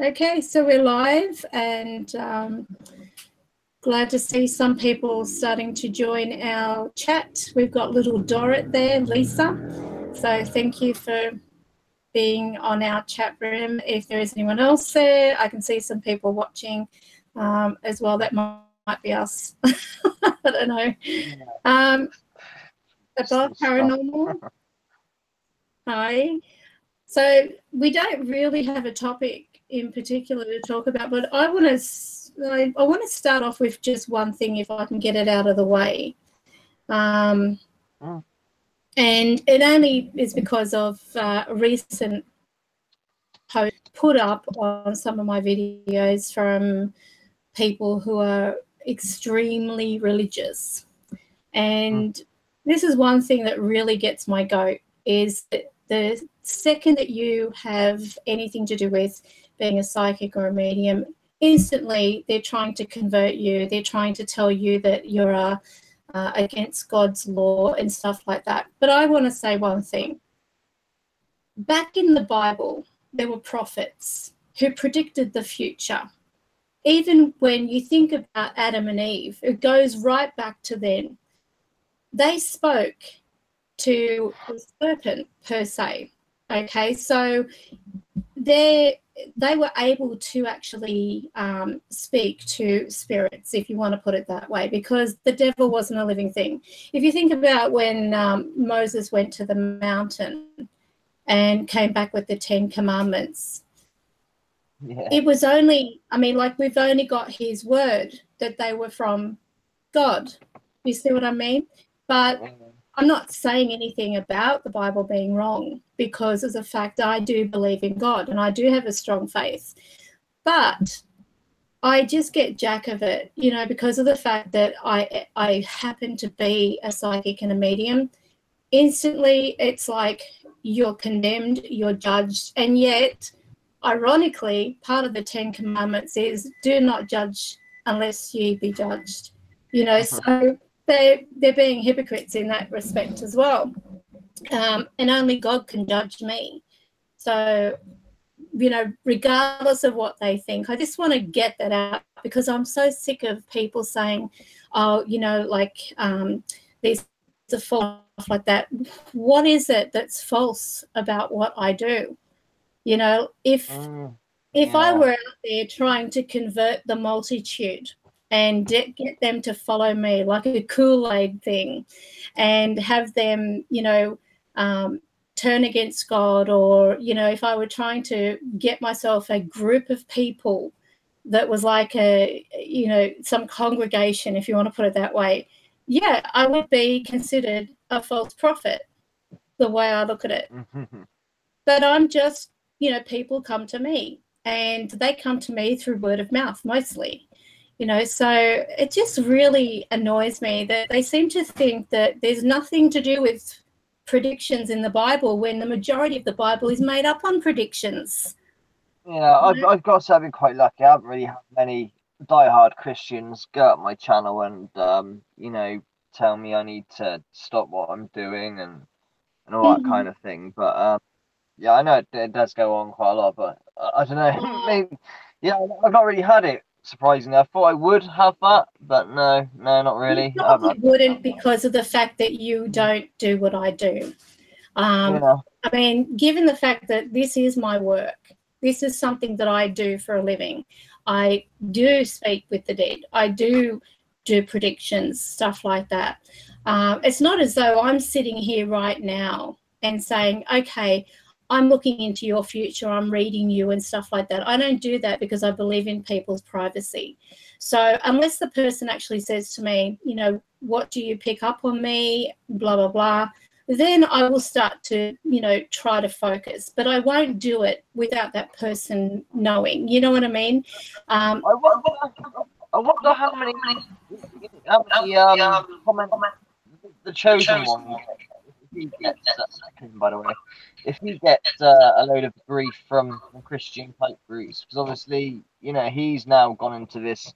Okay, so we're live, and glad to see some people starting to join our chat. We've got little Dorrit there, Lisa. So thank you for being on our chat room. If there is anyone else there, I can see some people watching as well. That might be us. I don't know. Above paranormal. Hi. So we don't really have a topic in particular to talk about, but I want to start off with just one thing, if I can get it out of the way. And it only is because of a recent post put up on some of my videos from people who are extremely religious. And this is one thing that really gets my goat, is that the second that you have anything to do with being a psychic or a medium, instantly they're trying to convert you. They're trying to tell you that you're against God's law and stuff like that. But I want to say one thing. Back in the Bible, there were prophets who predicted the future. Even when you think about Adam and Eve, it goes right back to then. They spoke to the serpent, per se. Okay, so they were able to actually speak to spirits, if you want to put it that way, because the devil wasn't a living thing. If you think about when Moses went to the mountain and came back with the 10 Commandments, it was only, we've only got his word that they were from God. You see what I mean? But I'm not saying anything about the Bible being wrong, because as a fact, I do believe in God and I do have a strong faith. But I just get jack of it, because of the fact that I happen to be a psychic and a medium. Instantly, it's like you're condemned, you're judged, and yet, ironically, part of the 10 Commandments is do not judge unless ye be judged. So they're being hypocrites in that respect as well. And only God can judge me. So, regardless of what they think, I just want to get that out, because I'm so sick of people saying, oh, these are false, like that. What is it that's false about what I do? If I were out there trying to convert the multitude and get them to follow me like a Kool-Aid thing, and have them, turn against God, or, if I were trying to get myself a group of people that was like some congregation, if you want to put it that way, yeah, I would be considered a false prophet, the way I look at it. But I'm just, people come to me, and they come to me through word of mouth mostly. So it just really annoys me that they seem to think that there's nothing to do with predictions in the Bible, when the majority of the Bible is made up on predictions. Yeah, I've got to say I've been quite lucky. I haven't really had many diehard Christians go up my channel and tell me I need to stop what I'm doing and all that kind of thing. But yeah, I know it does go on quite a lot, but I don't know. Maybe, I've not really had it. Surprisingly, I thought I would have that, but no, not really. You probably wouldn't, because of the fact that you don't do what I do. Given the fact that this is my work, this is something that I do for a living. I do speak with the dead. I do predictions, stuff like that. It's not as though I'm sitting here right now and saying, okay, I'm looking into your future, I'm reading you and stuff like that. I don't do that, because I believe in people's privacy. So unless the person actually says to me, what do you pick up on me, blah, blah, blah, then I will start to, try to focus. But I won't do it without that person knowing. You know what I mean? I wonder how many comments the chosen one. If he gets, by the way, if he gets a load of grief from Christian type groups, because obviously, he's now gone into this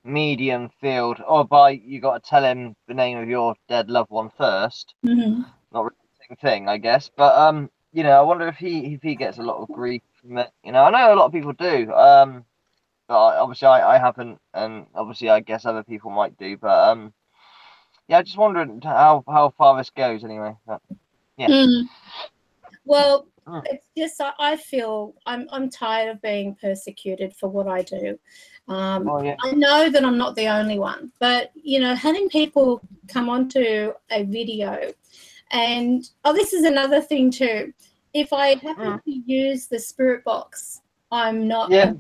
medium field. You got to tell him the name of your dead loved one first. Mm-hmm. Not really the same thing, I guess. But you know, I wonder if he gets a lot of grief from it. You know, I know a lot of people do. But obviously I haven't, and obviously I guess other people might do. But yeah, I just wondering how far this goes anyway. But, yeah. Mm. Well, it's just I feel I'm tired of being persecuted for what I do. Yeah. I know that I'm not the only one, but you know, having people come onto a video, and this is another thing too. If I happen to use the spirit box, I'm not. Yeah.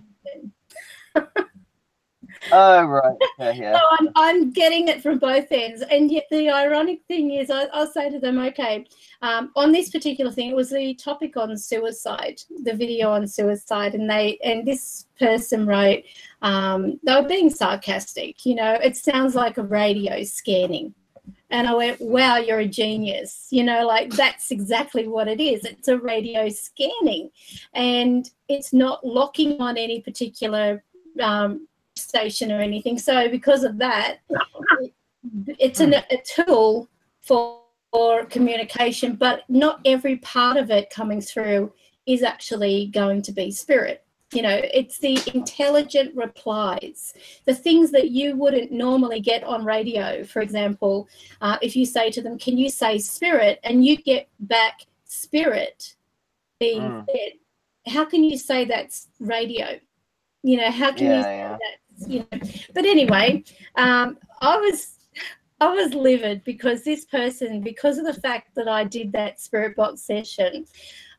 Oh right. Yeah. So I'm getting it from both ends, and yet the ironic thing is, I'll say to them, okay, on this particular thing, it was the topic on suicide, the video on suicide, and this person wrote, they were being sarcastic. You know, it sounds like a radio scanning. And I went, wow, you're a genius. You know, like that's exactly what it is. It's a radio scanning, and it's not locking on any particular station or anything. So because of that, it's a tool for communication, but not every part of it coming through is actually going to be spirit. You know, it's the intelligent replies, the things that you wouldn't normally get on radio. For example, if you say to them, can you say spirit? And you get back spirit being said. How can you say that's radio? You know, how can you say that? You know? But anyway, I was livid because this person, because of the fact that I did that spirit box session,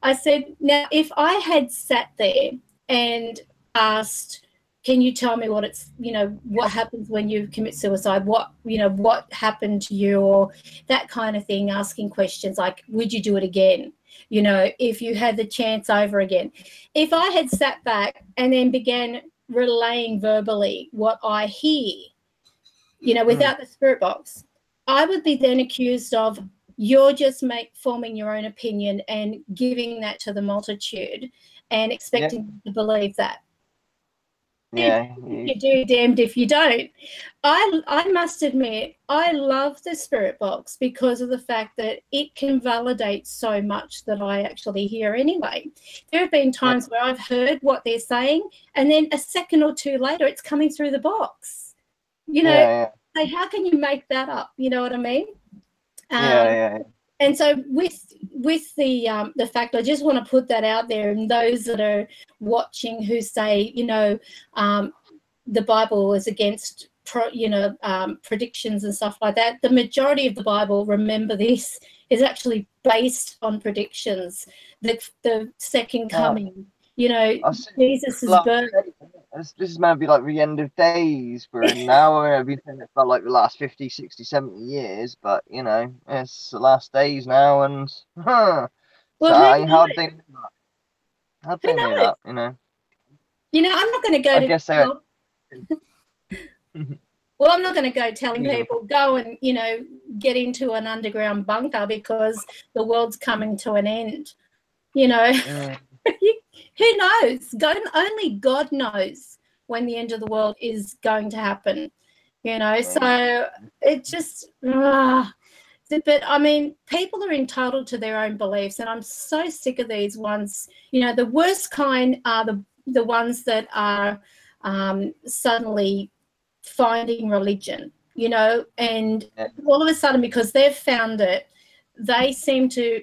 I said, now if I had sat there and asked, can you tell me what it's, you know, what happens when you commit suicide? What, you know, what happened to you, or that kind of thing, asking questions like, would you do it again? You know, if you had the chance over again. If I had sat back and then began relaying verbally what I hear, you know, without the spirit box, I would be then accused of, you're just forming your own opinion and giving that to the multitude and expecting to believe that. Yeah. You do, damned if you don't. I must admit, I love the spirit box because of the fact that it can validate so much that I actually hear anyway. There have been times where I've heard what they're saying, and then a second or two later, it's coming through the box. You know, so how can you make that up? You know what I mean? And so with the fact, I just want to put that out there, and those that are watching who say, you know, the Bible is against, predictions and stuff like that. The majority of the Bible, remember this, is actually based on predictions. The second coming, you know, Jesus' birth. This is meant to be like the end of days we're in now. Everything felt like the last 50, 60, 70 years, but you know, it's the last days now, and well, so how'd they know that? You know, I'm not going to go I guess they well, I'm not going to go telling people go and, you know, get into an underground bunker because the world's coming to an end. You know, who knows? Only God knows when the end of the world is going to happen. You know, so it just, but I mean, people are entitled to their own beliefs, and I'm so sick of these ones. You know, the worst kind are the ones that are suddenly finding religion, you know, and all of a sudden, because they've found it, they seem to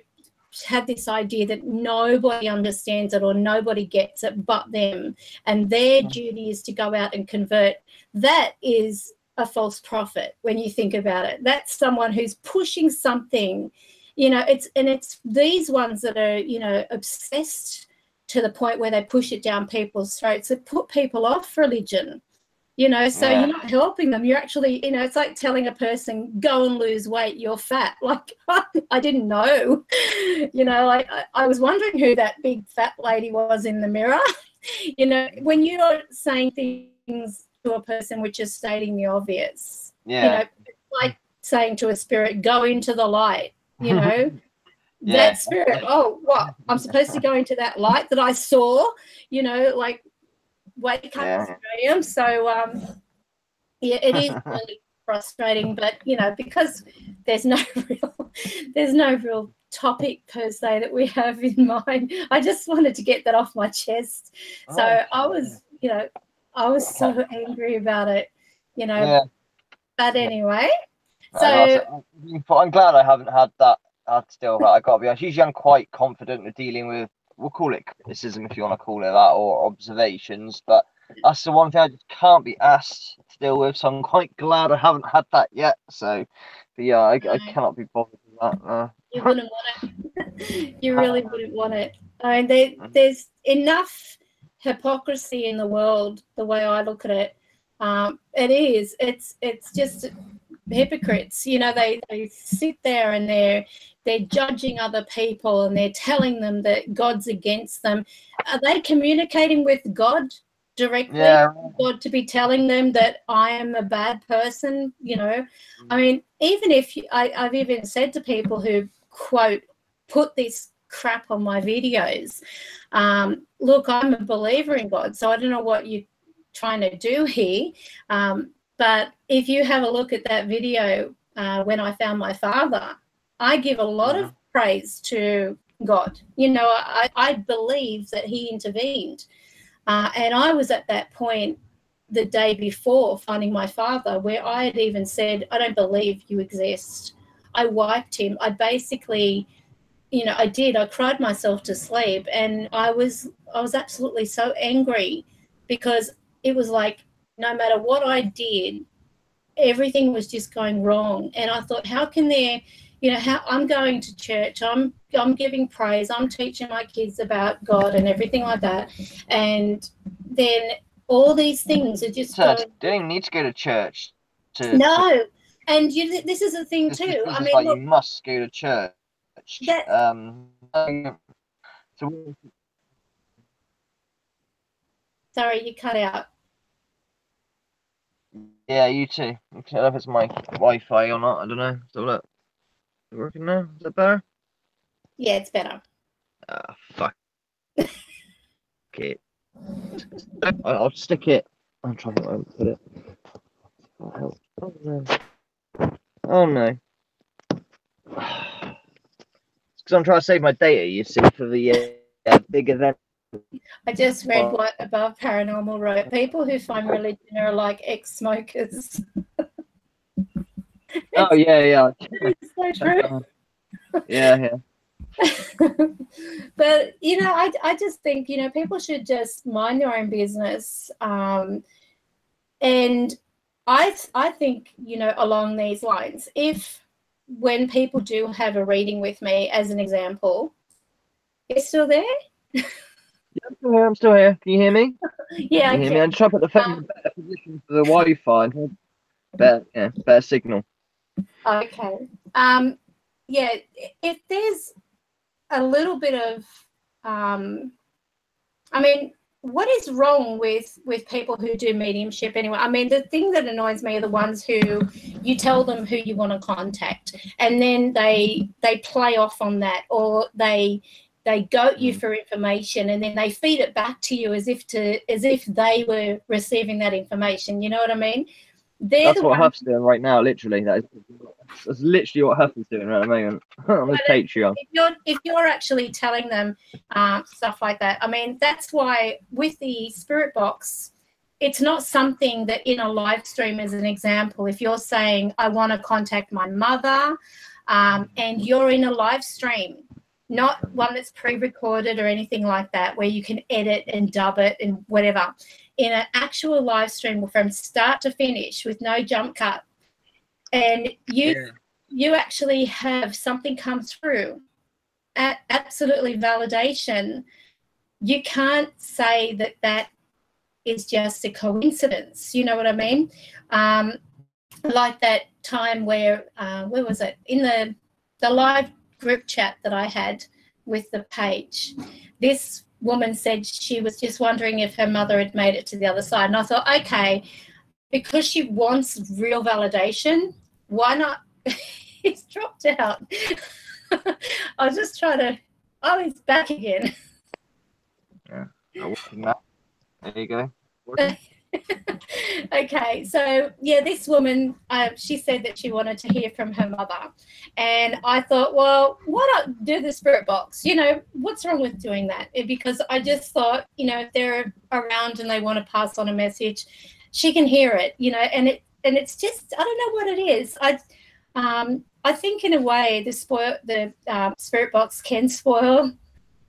have this idea that nobody understands it or nobody gets it but them, and their duty is to go out and convert. That is a false prophet when you think about it. That's someone who's pushing something, you know, it's these ones that are, you know, obsessed to the point where they push it down people's throats. That put people off religion. You know, so you're not helping them. You're actually, you know, it's like telling a person, go and lose weight, you're fat. Like, I didn't know. You know, like I was wondering who that big fat lady was in the mirror. You know, when you're saying things to a person which is stating the obvious, you know, it's like saying to a spirit, go into the light, you know. That spirit, oh, what? I'm supposed to go into that light that I saw, you know, like, wake up, Graham. So it is really frustrating, but you know, because there's no real topic per se that we have in mind. I just wanted to get that off my chest. So I was, you know, I was so angry about it, you know. Yeah. But anyway, so I'm glad I haven't had that. Still, I got to be honest. Usually, I'm quite confident with dealing with, we'll call it criticism if you want to call it that, or observations. But that's the one thing I just can't be asked to deal with. So I'm quite glad I haven't had that yet. So, but yeah, I cannot be bothered with that. You wouldn't want it. You really wouldn't want it. I mean, there's enough hypocrisy in the world. The way I look at it, it's just hypocrites. You know, they sit there and they're judging other people and they're telling them that God's against them. Are they communicating with God directly? Yeah. God to be telling them that I am a bad person, you know? I mean, even if I've even said to people who quote put this crap on my videos, look, I'm a believer in God, so I don't know what you're trying to do here. But if you have a look at that video when I found my father, I give a lot of praise to God. You know, I believe that he intervened. And I was at that point the day before finding my father where I had even said, I don't believe you exist. I wiped him. I basically, you know, I cried myself to sleep, and I was absolutely so angry because it was like no matter what I did, everything was just going wrong. And I thought, how can there, you know, how I'm going to church, I'm giving praise, I'm teaching my kids about God and everything like that, and then all these things are just going. Don't even need to go to church. No, and this is the thing too. I mean, like, look, you must go to church. Sorry, you cut out. Yeah, you too. I don't know if it's my Wi-Fi or not. I don't know. So look, is it working now? Is it better? Yeah, it's better. Ah, fuck it. I'll stick it. I'm trying to put it. Oh no. Oh no. Because I'm trying to save my data, you see, for the big event. I just read what Above Paranormal wrote. People who find religion are like ex-smokers. Oh yeah. It's so true. Yeah. But you know, I just think, you know, people should just mind their own business. And I think, you know, along these lines, if when people do have a reading with me, as an example, you're still there? Yeah, I'm still here. Can you hear me? Yeah, Can you hear me? I'm trying to put the phone in a better position for the Wi-Fi. Better signal. Okay. Yeah, if there's a little bit of, I mean, what is wrong with people who do mediumship anyway? I mean, the thing that annoys me are the ones who you tell them who you want to contact, and then they play off on that, or they goat you for information, and then they feed it back to you as if they were receiving that information. You know what I mean? That's what Huff's doing right now, literally. That's literally what Huff is doing right at the moment on his Patreon. If you're actually telling them stuff like that, I mean, that's why with the Spirit Box, it's not something that in a live stream, as an example, if you're saying, I want to contact my mother, and you're in a live stream, not one that's pre-recorded or anything like that, where you can edit and dub it and whatever. In an actual live stream from start to finish with no jump cut, and you actually have something come through at absolutely validation, you can't say that is just a coincidence. You know what I mean? Like that time where was it? In the live group chat that I had with the page, this woman said she was just wondering if her mother had made it to the other side. And I thought, okay, because she wants real validation, why not? He's dropped out. I was just trying to, oh, he's back again. Yeah. There you go. Working? Okay, so yeah, this woman, she said that she wanted to hear from her mother, and I thought, well, why not do the spirit box? You know, what's wrong with doing that? Because I just thought, you know, if they're around and they want to pass on a message, she can hear it, you know, and it's just, I don't know what it is. I think in a way the spirit box can spoil,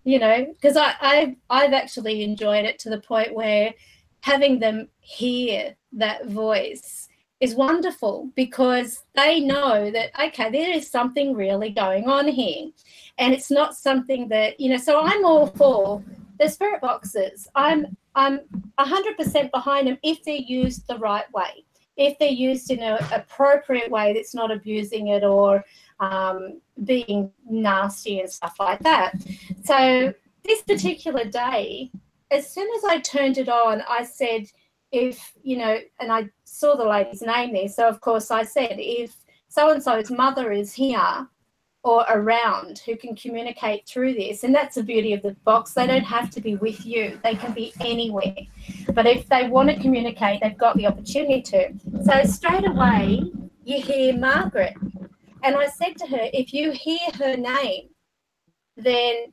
you know, because I've actually enjoyed it to the point where having them hear that voice is wonderful, because they know that, okay, there is something really going on here, and it's not something that, you know, so I'm all for the spirit boxes. I'm 100% behind them if they're used the right way, if they're used in an appropriate way that's not abusing it or being nasty and stuff like that. So this particular day, as soon as I turned it on, I said, if, you know, and I saw the lady's name there. So, of course, I said, if so-and-so's mother is here or around who can communicate through this, and that's the beauty of the box. They don't have to be with you. They can be anywhere. But if they want to communicate, they've got the opportunity to. So straight away, you hear Margaret. And I said to her, if you hear her name, then,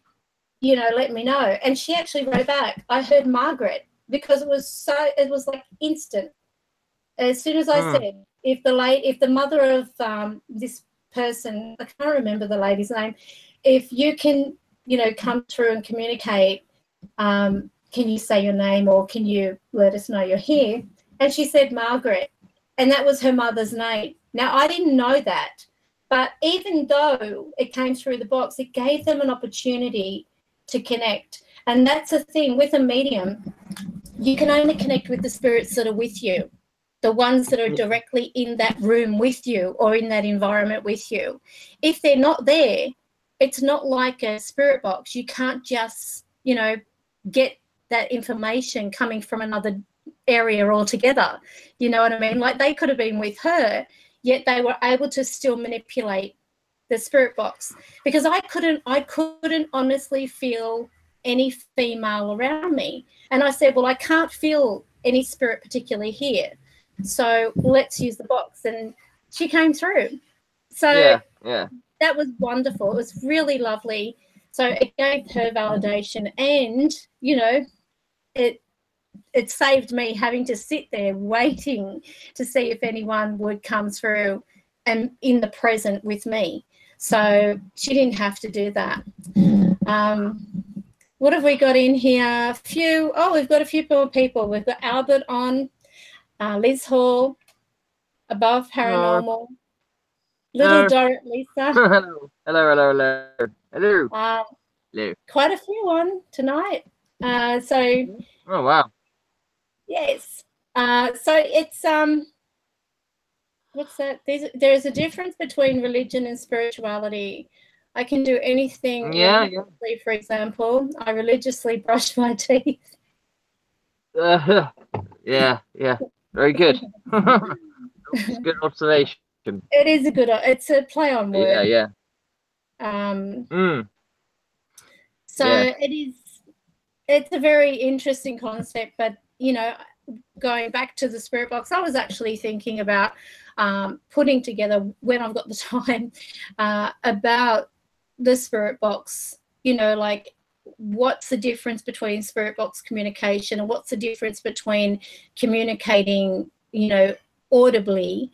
you know, let me know. And she actually wrote back, I heard Margaret, because it was like instant. As soon as I said, if the mother of this person, I can't remember the lady's name, if you can, you know, come through and communicate, can you say your name, or can you let us know you're here? And she said Margaret, and that was her mother's name. Now, I didn't know that, but even though it came through the box, it gave them an opportunity to connect. And that's the thing with a medium, you can only connect with the spirits that are with you, the ones that are directly in that room with you or in that environment with you. If they're not there, it's not like a spirit box. You can't just, you know, get that information coming from another area altogether. You know what I mean? Like, they could have been with her, yet they were able to still manipulate the spirit box, because I couldn't honestly feel any female around me. And I said, well, I can't feel any spirit particularly here, so let's use the box. And she came through. So yeah, that was wonderful. It was really lovely. So it gave her validation, and, you know, it saved me having to sit there waiting to see if anyone would come through and in the present with me. So she didn't have to do that. What have we got in here? We've got a few more people. We've got Albert on, Liz Hall, Above Paranormal, Little Dorrit Lisa. Hello. Hello. Quite a few on tonight. Oh, wow. Yes. So it's what's that? There's a difference between religion and spirituality. I can do anything religiously, for example. I religiously brush my teeth. Yeah. Very good. It's a good observation. It is it's a play on word. Yeah. So it's a very interesting concept, but, you know, going back to the spirit box, I was actually thinking about putting together, when I've got the time, about the spirit box, you know, like, what's the difference between spirit box communication, and what's the difference between communicating, you know, audibly,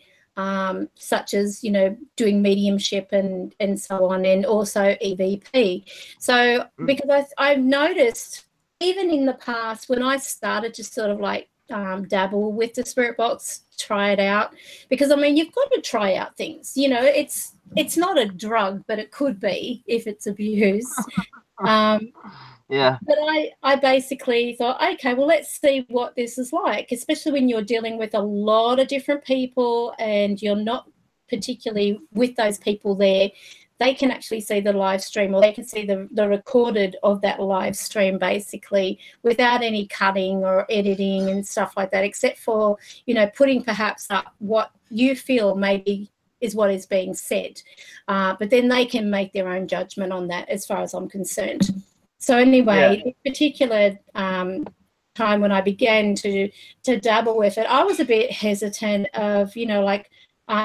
such as, you know, doing mediumship and so on, and also e.v.p. So because I've noticed, even in the past, when I started to sort of like dabble with the spirit box, try it out, because, I mean, you've got to try out things, you know, it's not a drug, but it could be if it's abused. But I basically thought, okay, well, let's see what this is like, especially when you're dealing with a lot of different people and you're not particularly with those people there. They can actually see the live stream, or they can see the recorded of that live stream, basically, without any cutting or editing and stuff like that, except for, you know, putting perhaps up what you feel maybe is what is being said. But then they can make their own judgment on that, as far as I'm concerned. So anyway, this particular time time when I began to dabble with it, I was a bit hesitant of, you know, like,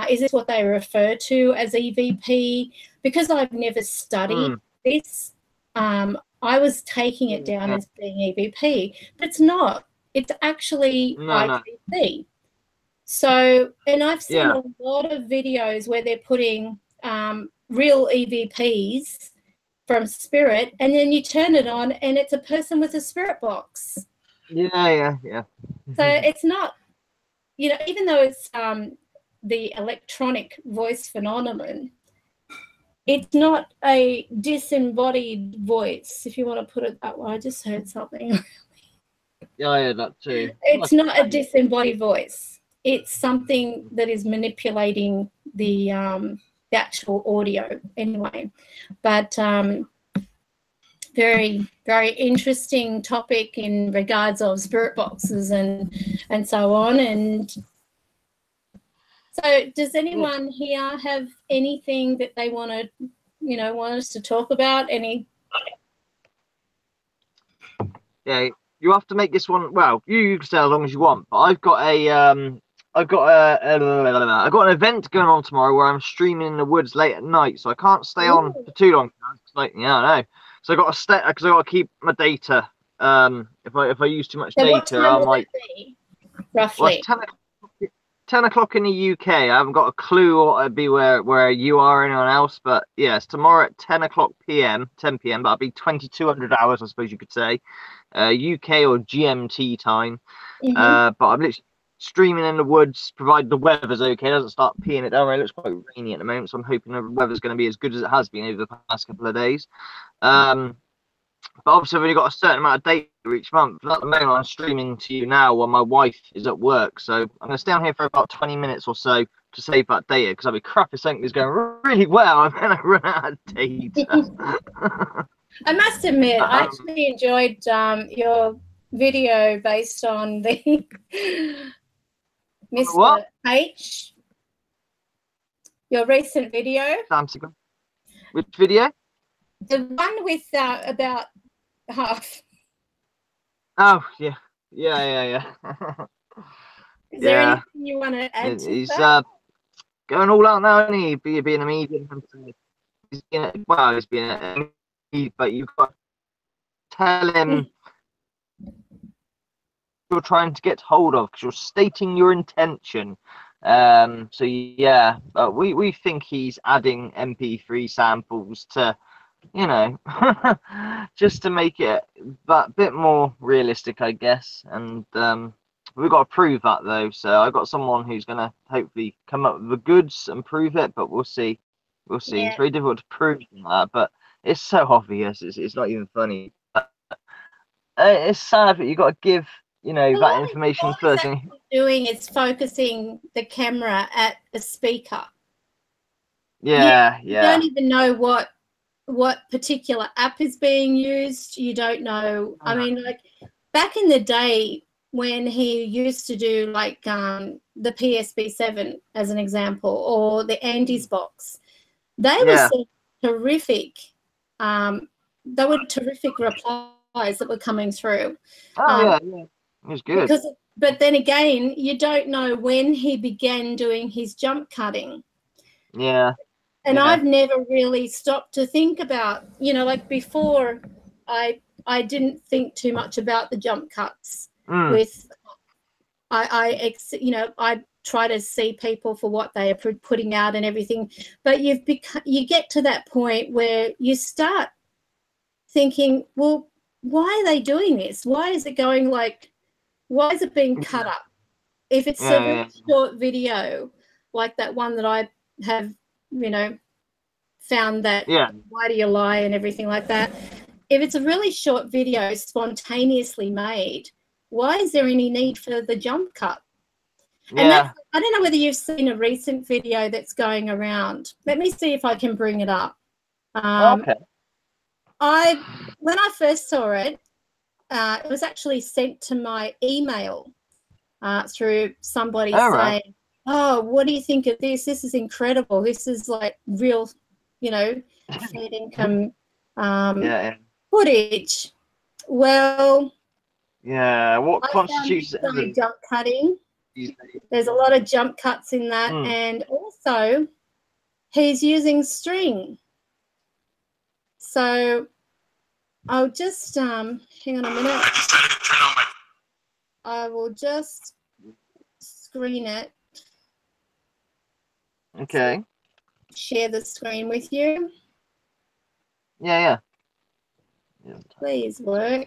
is this what they refer to as EVP? Because I've never studied this, I was taking it down as being EVP, but it's not. It's actually IVP. So, and I've seen a lot of videos where they're putting real EVPs from spirit, and then you turn it on and it's a person with a spirit box. Yeah. So it's not, you know, even though it's the electronic voice phenomenon, it's not a disembodied voice, if you want to put it that way. I just heard something. Yeah, that too. It's not a disembodied voice. It's something that is manipulating the actual audio anyway. But very, very interesting topic in regards of spirit boxes and so on. And so does anyone here have anything that they want to, you know, want us to talk about? Any? Yeah, you have to make this one. Well, you can stay as long as you want, but I've got an event going on tomorrow where I'm streaming in the woods late at night, so I can't stay on for too long. Like, yeah, I know. So I got to stay because I got to keep my data. If I use too much data, what time I will might. that be, roughly? Well, 10 o'clock in the UK. I haven't got a clue what it'd be where you are or anyone else, but yes, tomorrow at 10 p.m. But that'll be 2200 hours, I suppose you could say, UK or GMT time. But I'm literally streaming in the woods, provided the weather's okay. It doesn't start peeing it down. It looks quite rainy at the moment, so I'm hoping the weather's going to be as good as it has been over the past couple of days. But obviously, I've only got a certain amount of data each month. At the moment, I'm streaming to you now while my wife is at work. So I'm going to stay on here for about 20 minutes or so to save that data, because I'd be crap if something is going really well and then I run out of data. I must admit, I actually enjoyed your video based on the Mr. H. Your recent video. Which video? The one with about half. Oh, yeah. Is there anything you want to add to he's that? going all out now, isn't he? Being a medium. He's being a but you've got to tell him you're trying to get hold of, because you're stating your intention. So yeah, but we think he's adding MP3 samples to, you know, just to make it that bit more realistic, I guess. And we've got to prove that though. So I got someone who's gonna hopefully come up with the goods and prove it, but we'll see. Yeah. It's very difficult to prove that, but it's so obvious. It's not even funny. It's sad that you got to give, you know, that information first. What doing is focusing the camera at a speaker. Yeah. You don't even know what particular app is being used. You don't know. I mean, like back in the day when he used to do like the PSB7 as an example, or the Andy's box, they were so terrific. They were terrific replies that were coming through. It was good. But then again, you don't know when he began doing his jump cutting. Yeah. And I've never really stopped to think about, you know, like before I didn't think too much about the jump cuts. With I try to see people for what they are putting out and everything, but you get to that point where you start thinking, well, why are they doing this? Why is it going like, why is it being cut up? If it's a really short video like that one that I have, you know, found that why do you lie and everything like that, if it's a really short video spontaneously made, why is there any need for the jump cut? And I don't know whether you've seen a recent video that's going around. Let me see if I can bring it up. When I first saw it, it was actually sent to my email through somebody saying, oh, what do you think of this? This is incredible. This is like real, you know, fair income footage. Well, Yeah, what I constitutes found evidence? jump cutting. There's a lot of jump cuts in that, and also he's using string. So I'll just hang on a minute. I will just screen it. Okay. Share the screen with you. Yeah. Please work.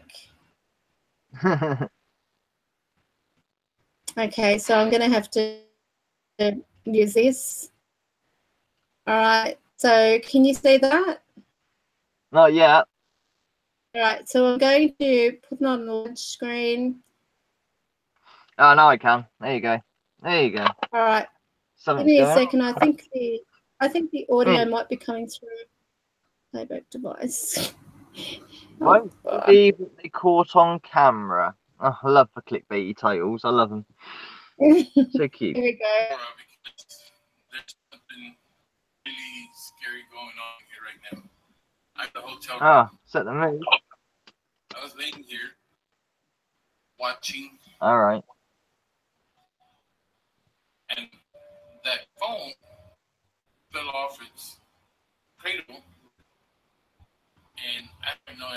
Okay, so I'm going to have to use this. All right, so can you see that? Not yet. All right, so I'm going to put it on the large screen. Oh, now I can. There you go. There you go. All right. Something's Give me a going second. on. I think the audio might be coming through playback device. Won't believe that they caught on camera. Oh, I love the clickbaity titles. I love them. So cute. Here we go. There's something really scary going on here right now. I'm at the hotel. Ah, set the mood. I was laying here watching. All right. And that phone fell off its cradle, and I don't know,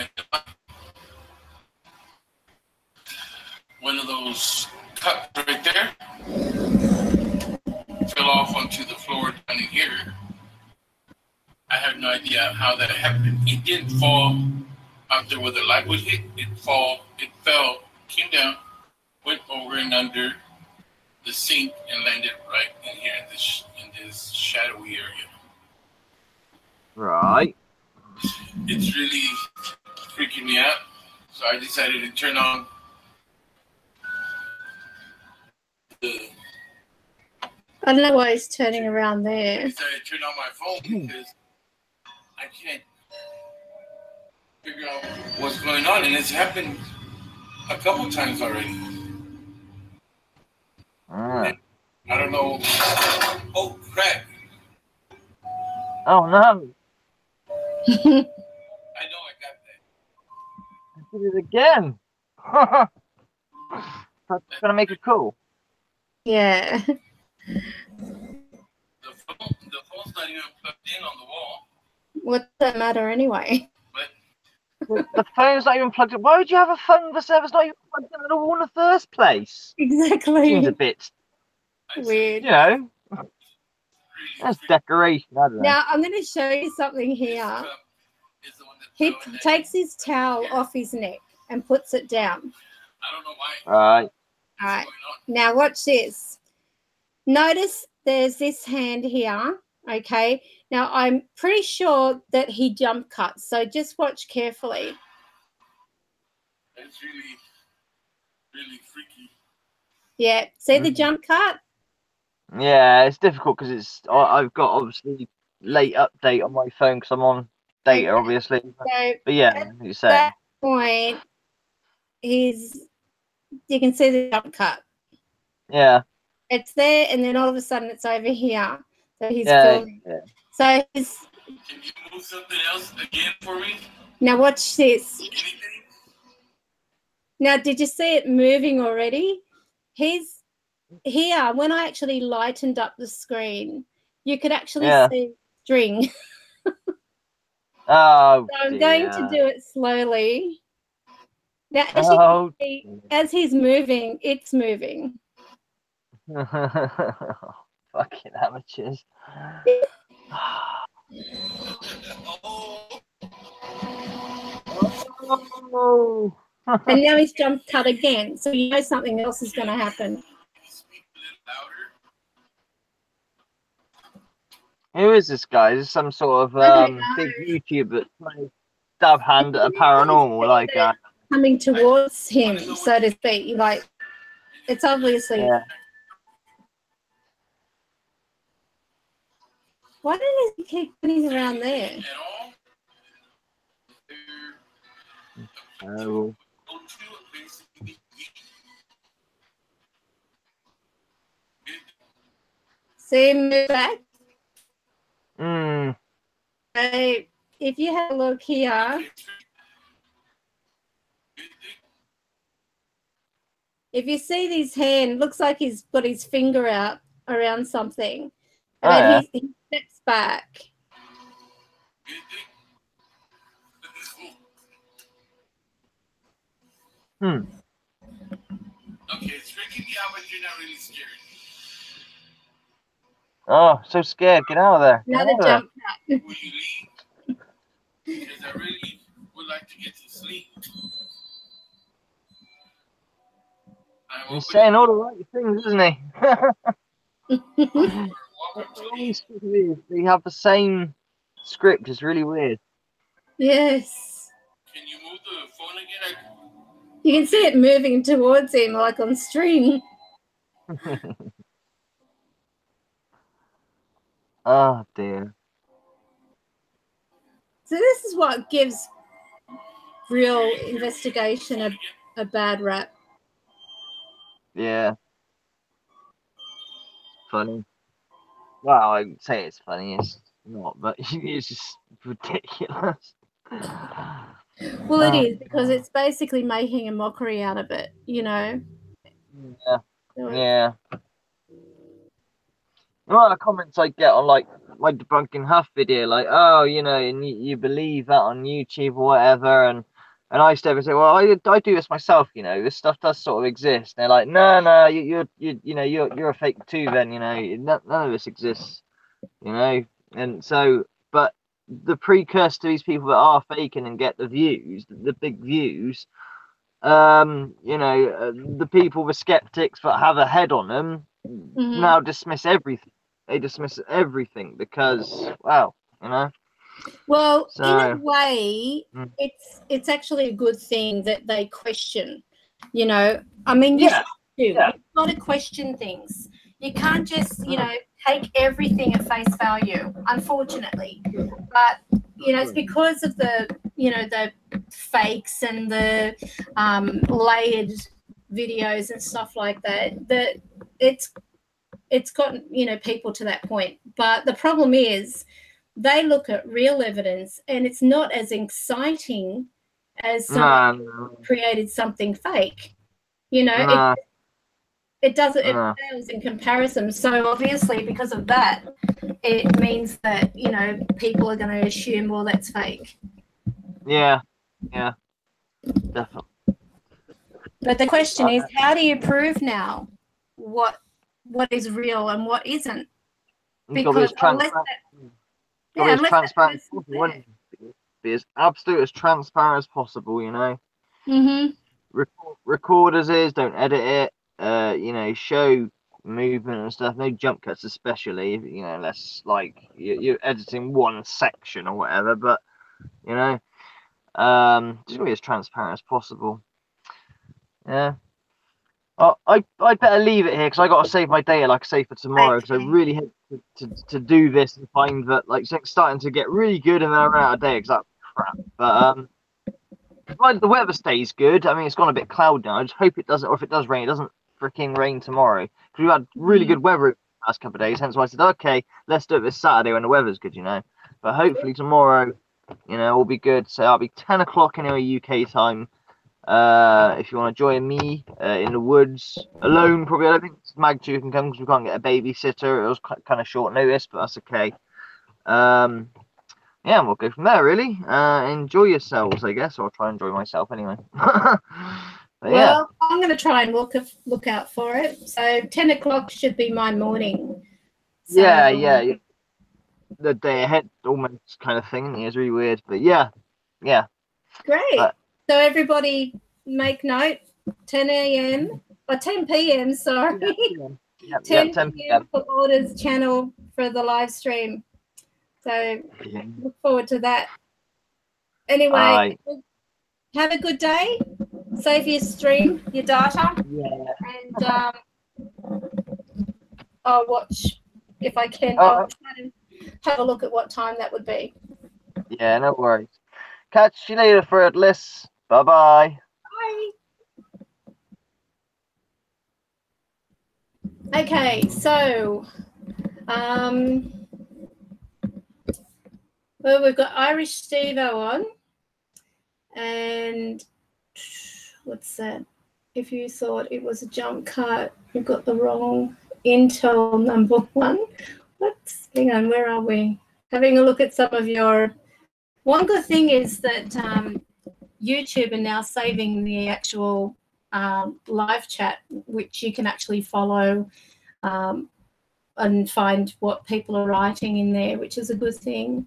one of those cups right there fell off onto the floor down in here. I have no idea how that happened. It didn't fall out there where the light would hit. It fell, came down, went over and under the sink, and landed right in here in this shadowy area. Right. It's really freaking me out. So I decided to turn on the. I don't know why it's turning around I there. decided to turn on my phone because I can't figure out what's going on, and it's happened a couple times already. Ah. I don't know. Oh crap! Oh no! I know I got that. I did it again. That's gonna make it cool. Yeah. The phone's not even plugged in on the wall. What does that matter anyway? The phone's not even plugged in. Why would you have a phone that's not even plugged in at all in the first place? Exactly. Seems a bit weird. You know, that's decoration. I don't know. Now I'm going to show you something here. He takes his towel off his neck and puts it down. I don't know why. Right. All right. Now watch this. Notice there's this hand here. Okay. Now I'm pretty sure that he jump cuts. So just watch carefully. It's really freaky. Yeah. See the jump cut? Yeah, it's difficult because I've got obviously late update on my phone because I'm on data, obviously. So but yeah, you say. At that point, you can see the jump cut. Yeah. It's there, and then all of a sudden it's over here. So he's filming. Yeah. So he's. Can you move something else again for me? Now watch this. Anything? Now, did you see it moving already? He's here. When I actually lightened up the screen, you could actually see string. Oh, so I'm going to do it slowly. Now, as you can see, as he's moving, it's moving. Fucking amateurs. Oh. And now he's jump cut again, so you know something else is going to happen. Who is this guy? Is this some sort of big YouTuber that's playing stab hand at a paranormal like coming towards him, so to speak. Like, it's obviously. Yeah. Why don't he keep putting around there? Oh. See him move back? Mm. So if you have a look here, if you see his hand, looks like he's got his finger out around something. Oh, But yeah. he steps back. Hmm. Okay, it's freaking me out, but you're not really scared. Oh, so scared. Get out of there. Get Another out of there. jump cut. Will you leave? Because I really would like to get to sleep. He's saying all the right things, isn't he? They have the same script. It's really weird. Yes. Can you move the phone again? You can see it moving towards him like on string. Oh, dear. So this is what gives real investigation a bad rap. Yeah. Funny. Well, I'd say it's funny. It's not, but it's just ridiculous. Well, it is, because it's basically making a mockery out of it, you know. Yeah. So Yeah. Well, the comments I get on like my debunking Huff video, like, oh, you know, and you believe that on YouTube or whatever, and I step and say, well, I do this myself, you know, this stuff does sort of exist. And they're like, no, you're a fake too, then, you know, none of this exists, you know, and so, but the precursor to these people that are faking and get the views, the big views, you know, the people, the skeptics that have a head on them, now dismiss everything. They dismiss everything because, well, you know. Well, so, in a way, it's actually a good thing that they question. You know, I mean, you should do. Yeah. You've got to question things. You can't just, you know, take everything at face value, unfortunately. But, you know, it's because of the, you know, the fakes and the layered videos and stuff like that, that it's gotten, you know, people to that point. But the problem is they look at real evidence and it's not as exciting as someone who created something fake. You know, it doesn't, it fails in comparison. So obviously because of that, it means that, you know, people are going to assume, well, that's fake. Yeah, definitely. But the question is, how do you prove now what is real and what isn't? Because unless transparent be as absolute as transparent as possible, you know. Record as is, don't edit it. You know, show movement and stuff. No jump cuts, especially, you know, unless like you're editing one section or whatever. But you know, just be as transparent as possible. Yeah. Oh, I better leave it here because I got to save my data, like I say, for tomorrow, because I really hate to do this and find that like things starting to get really good and then I run out of data because that's crap. But like the weather stays good. I mean, it's gone a bit cloudy now. I just hope it doesn't, or if it does rain, it doesn't freaking rain tomorrow, because we've had really good weather the last couple of days. Hence why I said, okay, let's do it this Saturday when the weather's good, you know. But hopefully tomorrow, you know, will be good. So it'll be 10 o'clock anyway, UK time. If you want to join me in the woods alone, probably. I don't think Magju can come because we can't get a babysitter. It was kind of short notice, but that's okay. Yeah, and we'll go from there, really. Enjoy yourselves, I guess. Or I'll try and enjoy myself anyway. Well, I'm going to try and look out for it. So 10 o'clock should be my morning. So, yeah. The day ahead almost kind of thing. It's really weird, but yeah. Great. So everybody make note, 10 a.m. or 10 p.m., sorry. 10 p.m. for Orders channel for the live stream. So look forward to that. Anyway, have a good day. Save your stream, your data. And I'll watch if I can. I'll try to have a look at what time that would be. Yeah, no worries. Catch you later, Fredless. Bye-bye. Bye. Okay, so well, we've got Irish Steve-O on, and what's that? if you thought it was a jump cut, you got the wrong intel, number one. Whoops, hang on, where are we? Having a look at some of your... One good thing is that YouTube are now saving the actual live chat, which you can actually follow and find what people are writing in there, which is a good thing.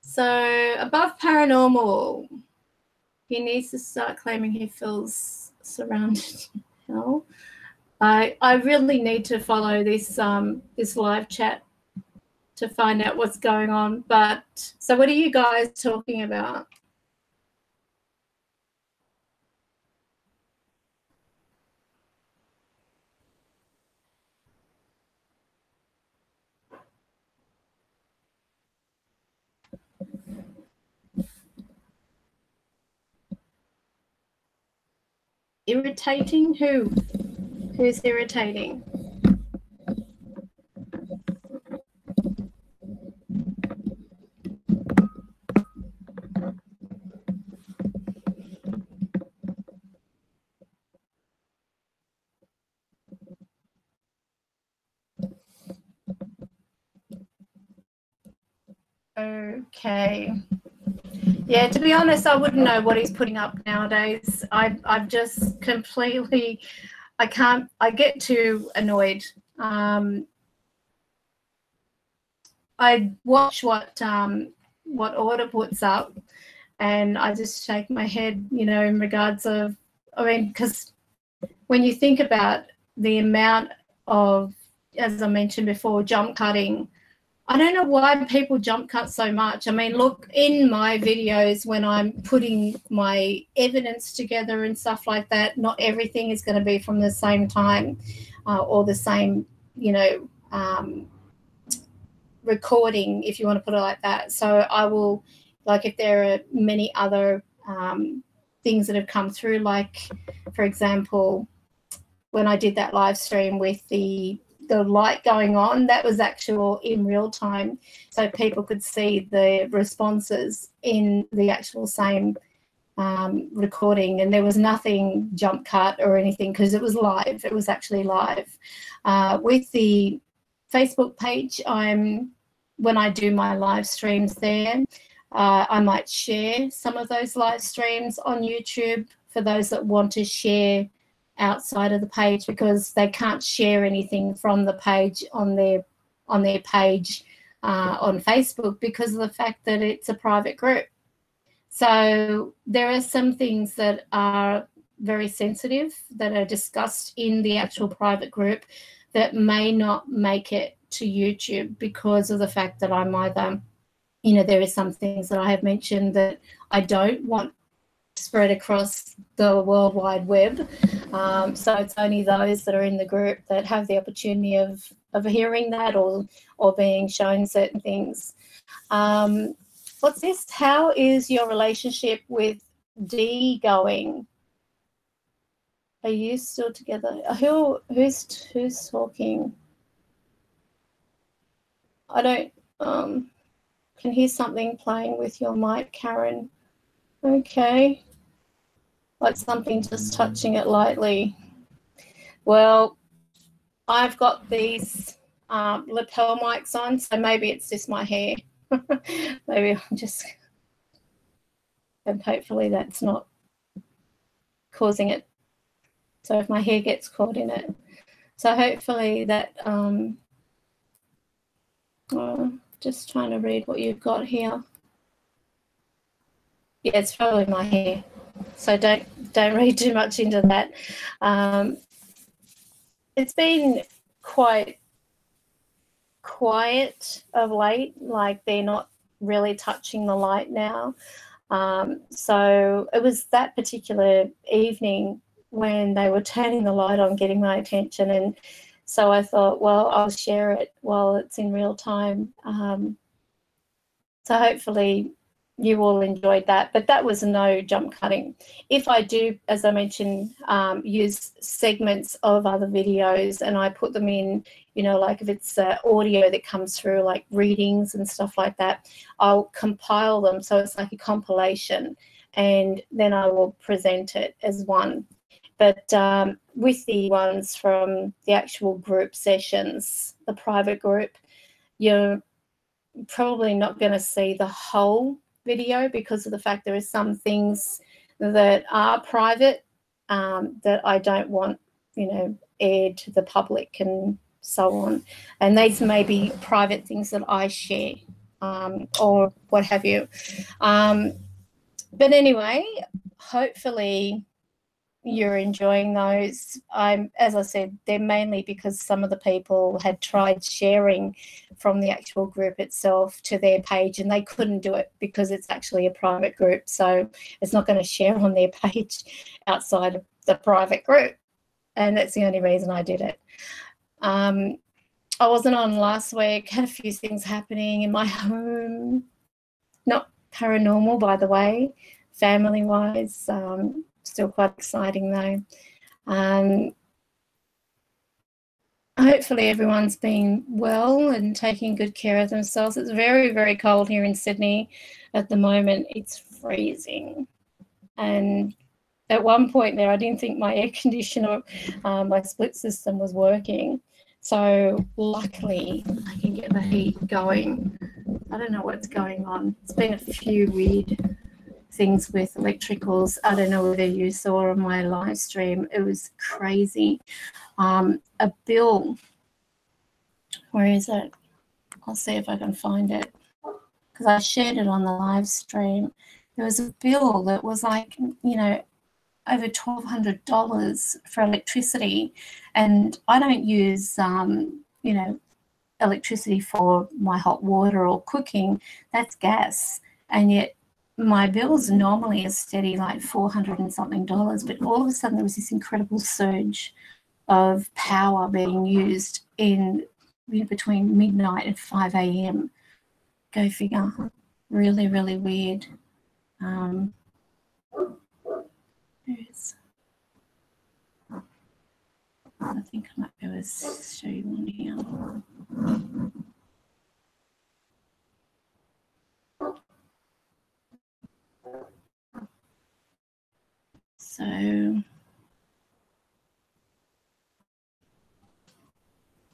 So above paranormal, he needs to start claiming he feels surrounded. Hell, I really need to follow this this live chat to find out what's going on. But so what are you guys talking about? Irritating? Who? Who's irritating? Okay. Yeah, to be honest, I wouldn't know what he's putting up nowadays. I've just completely, I get too annoyed. I watch what Order puts up, and I just shake my head, you know, in regards of, I mean, because when you think about the amount of, as I mentioned before, jump cutting, I don't know why people jump cut so much. I mean, look, in my videos when I'm putting my evidence together and stuff like that, not everything is going to be from the same time or the same, you know, recording, if you want to put it like that. So I will, like, if there are many other things that have come through, like, for example, when I did that live stream with the light going on, that was actual in real time, so people could see the responses in the actual same recording, and there was nothing jump cut or anything because it was live. It was actually live. With the Facebook page, when I do my live streams there, I might share some of those live streams on YouTube for those that want to share outside of the page, because they can't share anything from the page on their page on Facebook because of the fact that it's a private group. So there are some things that are very sensitive that are discussed in the actual private group that may not make it to YouTube because of the fact that I'm either, you know, there are some things that I have mentioned that I don't want spread across the World Wide Web. So it's only those that are in the group that have the opportunity of hearing that or being shown certain things. What's this? How is your relationship with D going? Are you still together? Who's talking? I don't can hear something playing with your mic, Karen. Okay. Like something just touching it lightly. Well, I've got these lapel mics on, so maybe it's just my hair. Maybe I'm just, and hopefully that's not causing it. So if my hair gets caught in it. So hopefully that, just trying to read what you've got here. Yeah, it's probably my hair. So don't read too much into that. It's been quite quiet of late, like they're not really touching the light now. So it was that particular evening when they were turning the light on, getting my attention, and so I thought, well, I'll share it while it's in real time. So hopefully you all enjoyed that, but that was no jump cutting. If I do, as I mentioned, use segments of other videos and I put them in you know, like if it's audio that comes through, like readings and stuff like that, I'll compile them so it's like a compilation, and then I will present it as one. But with the ones from the actual group sessions, the private group, you're probably not going to see the whole video because of the fact there are some things that are private that I don't want, you know, aired to the public and so on. And these may be private things that I share or what have you. But anyway, hopefully you're enjoying those. As I said, they're mainly because some of the people had tried sharing from the actual group itself to their page, and they couldn't do it because it's actually a private group, so it's not going to share on their page outside of the private group, and that's the only reason I did it. I wasn't on last week, had a few things happening in my home, not paranormal, by the way, family-wise. Still quite exciting though. Hopefully everyone's been well and taking good care of themselves. It's very, very cold here in Sydney at the moment. It's freezing. And at one point there, I didn't think my air conditioner, my split system was working. So luckily I can get the heat going. I don't know what's going on. It's been a few weird things with electricals. I don't know whether you saw on my live stream. It was crazy. A bill, where is it? I'll see if I can find it because I shared it on the live stream. There was a bill that was like, you know, over $1,200 for electricity, and I don't use, you know, electricity for my hot water or cooking. That's gas, and yet my bills normally are steady like $400 and something, but all of a sudden there was this incredible surge of power being used in between midnight and 5 a.m. Go figure. Really, really weird. I think I might be able to show you one here. So,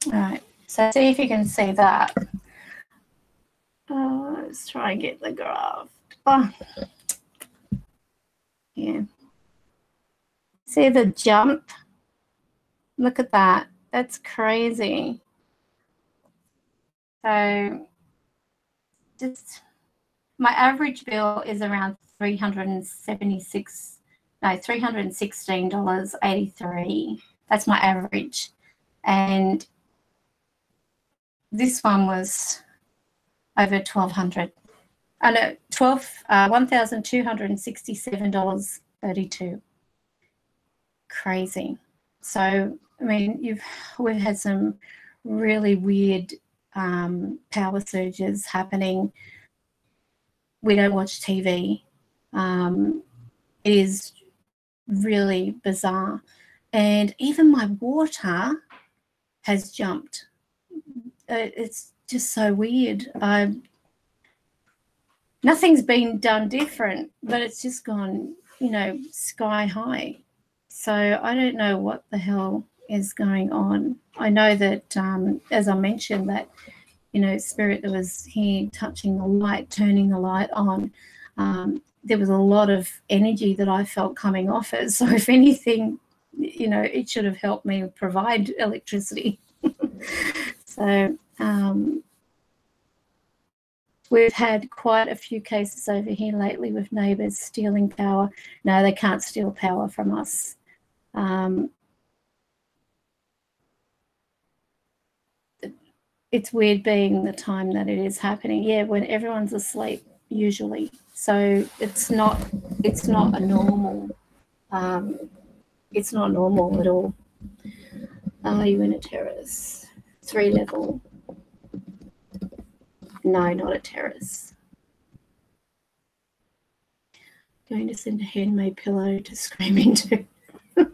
all right, so see if you can see that. Let's try and get the graph. Oh, yeah. See the jump? Look at that. That's crazy. So, just my average bill is around $316.83. That's my average. And this one was over $1,200. I know, $1,267.32. Crazy. So, I mean, we've had some really weird power surges happening. We don't watch TV. It is really bizarre. And even my water has jumped. It's just so weird. Nothing's been done different, but it's just gone, you know, sky high. So I don't know what the hell is going on. I know that, as I mentioned, that, you know, spirit that was here touching the light, turning the light on, there was a lot of energy that I felt coming off it. So if anything, you know, it should have helped me provide electricity. So we've had quite a few cases over here lately with neighbours stealing power. No, they can't steal power from us. It's weird being the time that it is happening. Yeah, when everyone's asleep usually. So it's not a normal. It's not normal at all. Are you in a terrace? 3 level. No, not a terrace. Going to send a handmade pillow to scream into. I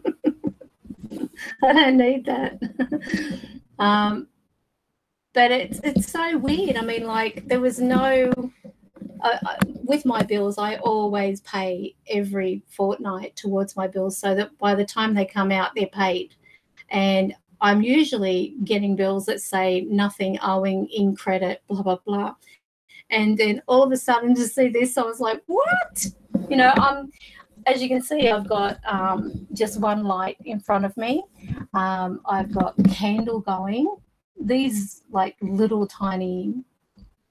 don't need that. but it's so weird. I mean, like, there was no with my bills, I always pay every fortnight towards my bills, so that by the time they come out, they're paid. And I'm usually getting bills that say nothing owing, in credit, blah blah blah. And then all of a sudden, to see this, I was like, what? You know, as you can see, I've got just one light in front of me. I've got the candle going. These like little tiny,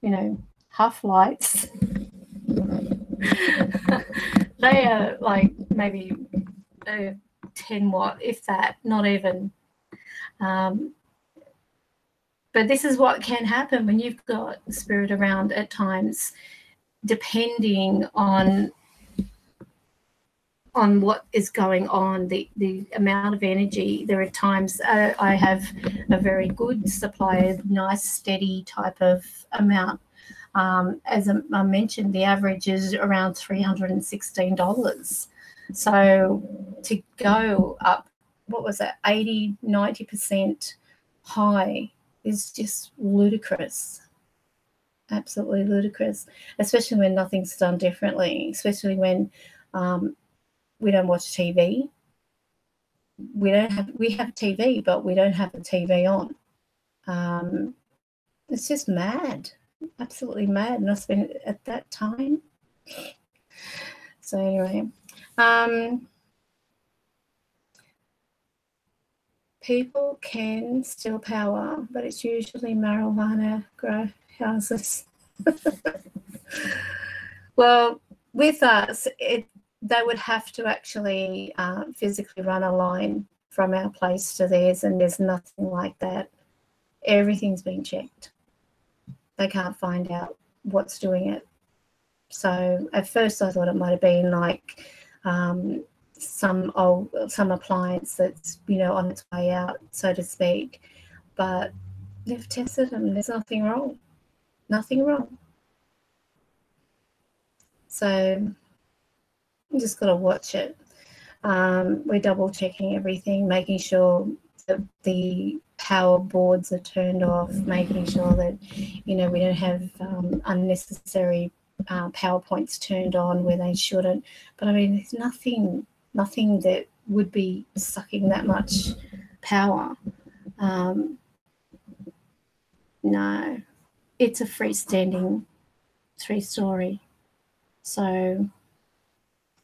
you know, huff lights. They are like maybe 10 watt, if that, not even. But this is what can happen when you've got spirit around at times, depending on what is going on, the amount of energy. There are times I have a very good supply of nice, steady type of amount. As I mentioned, the average is around $316. So to go up, what was that, 80, 90% high is just ludicrous. Absolutely ludicrous, especially when nothing's done differently, especially when we don't watch TV. We have TV, but we don't have the TV on. It's just mad, absolutely mad. And I spent at that time. So anyway, people can steal power, but it's usually marijuana grow houses. Well, with us, they would have to actually physically run a line from our place to theirs, and there's nothing like that. Everything's been checked. They can't find out what's doing it. So at first I thought it might have been like some appliance that's, you know, on its way out, so to speak. But they've tested them. There's nothing wrong. Nothing wrong. So you just got to watch it. We're double checking everything, making sure that the power boards are turned off, making sure that, you know, we don't have unnecessary power points turned on where they shouldn't. But I mean, there's nothing that would be sucking that much power. No, it's a freestanding 3-story. So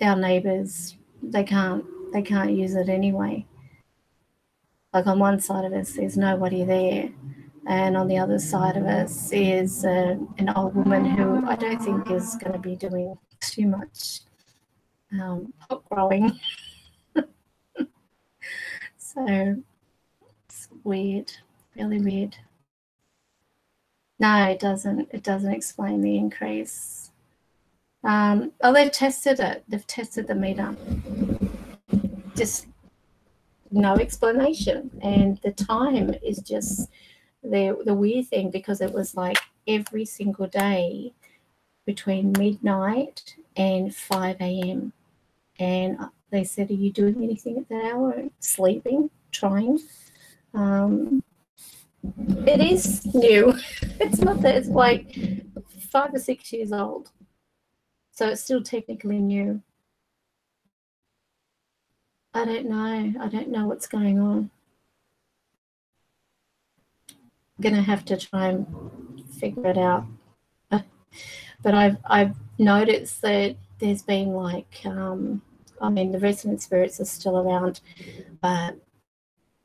our neighbours, they can't use it anyway. Like on one side of us, there's nobody there, and on the other side of us is an old woman who I don't think is going to be doing too much pot growing. So it's weird, really weird. No, it doesn't. It doesn't explain the increase. Oh, they've tested it. They've tested the meter. Just no explanation. And the time is just the weird thing, because it was like every single day between midnight and 5 a.m. And they said, are you doing anything at that hour? Sleeping, trying. It is new. It's not that, it's like 5 or 6 years old. So it's still technically new. I don't know. I don't know what's going on. I'm going to have to try and figure it out. But I've noticed that there's been like, I mean, the resident spirits are still around, but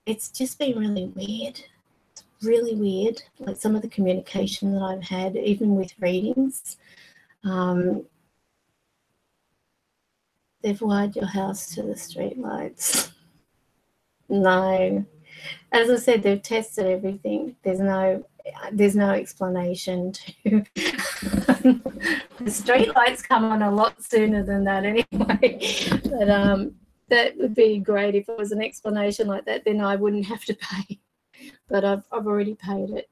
it's just been really weird. It's really weird. Like some of the communication that I've had, even with readings, they've wired your house to the street lights. No. As I said, they've tested everything. There's no explanation to the street lights come on a lot sooner than that anyway. But that would be great if it was an explanation like that, then I wouldn't have to pay. But I've already paid it.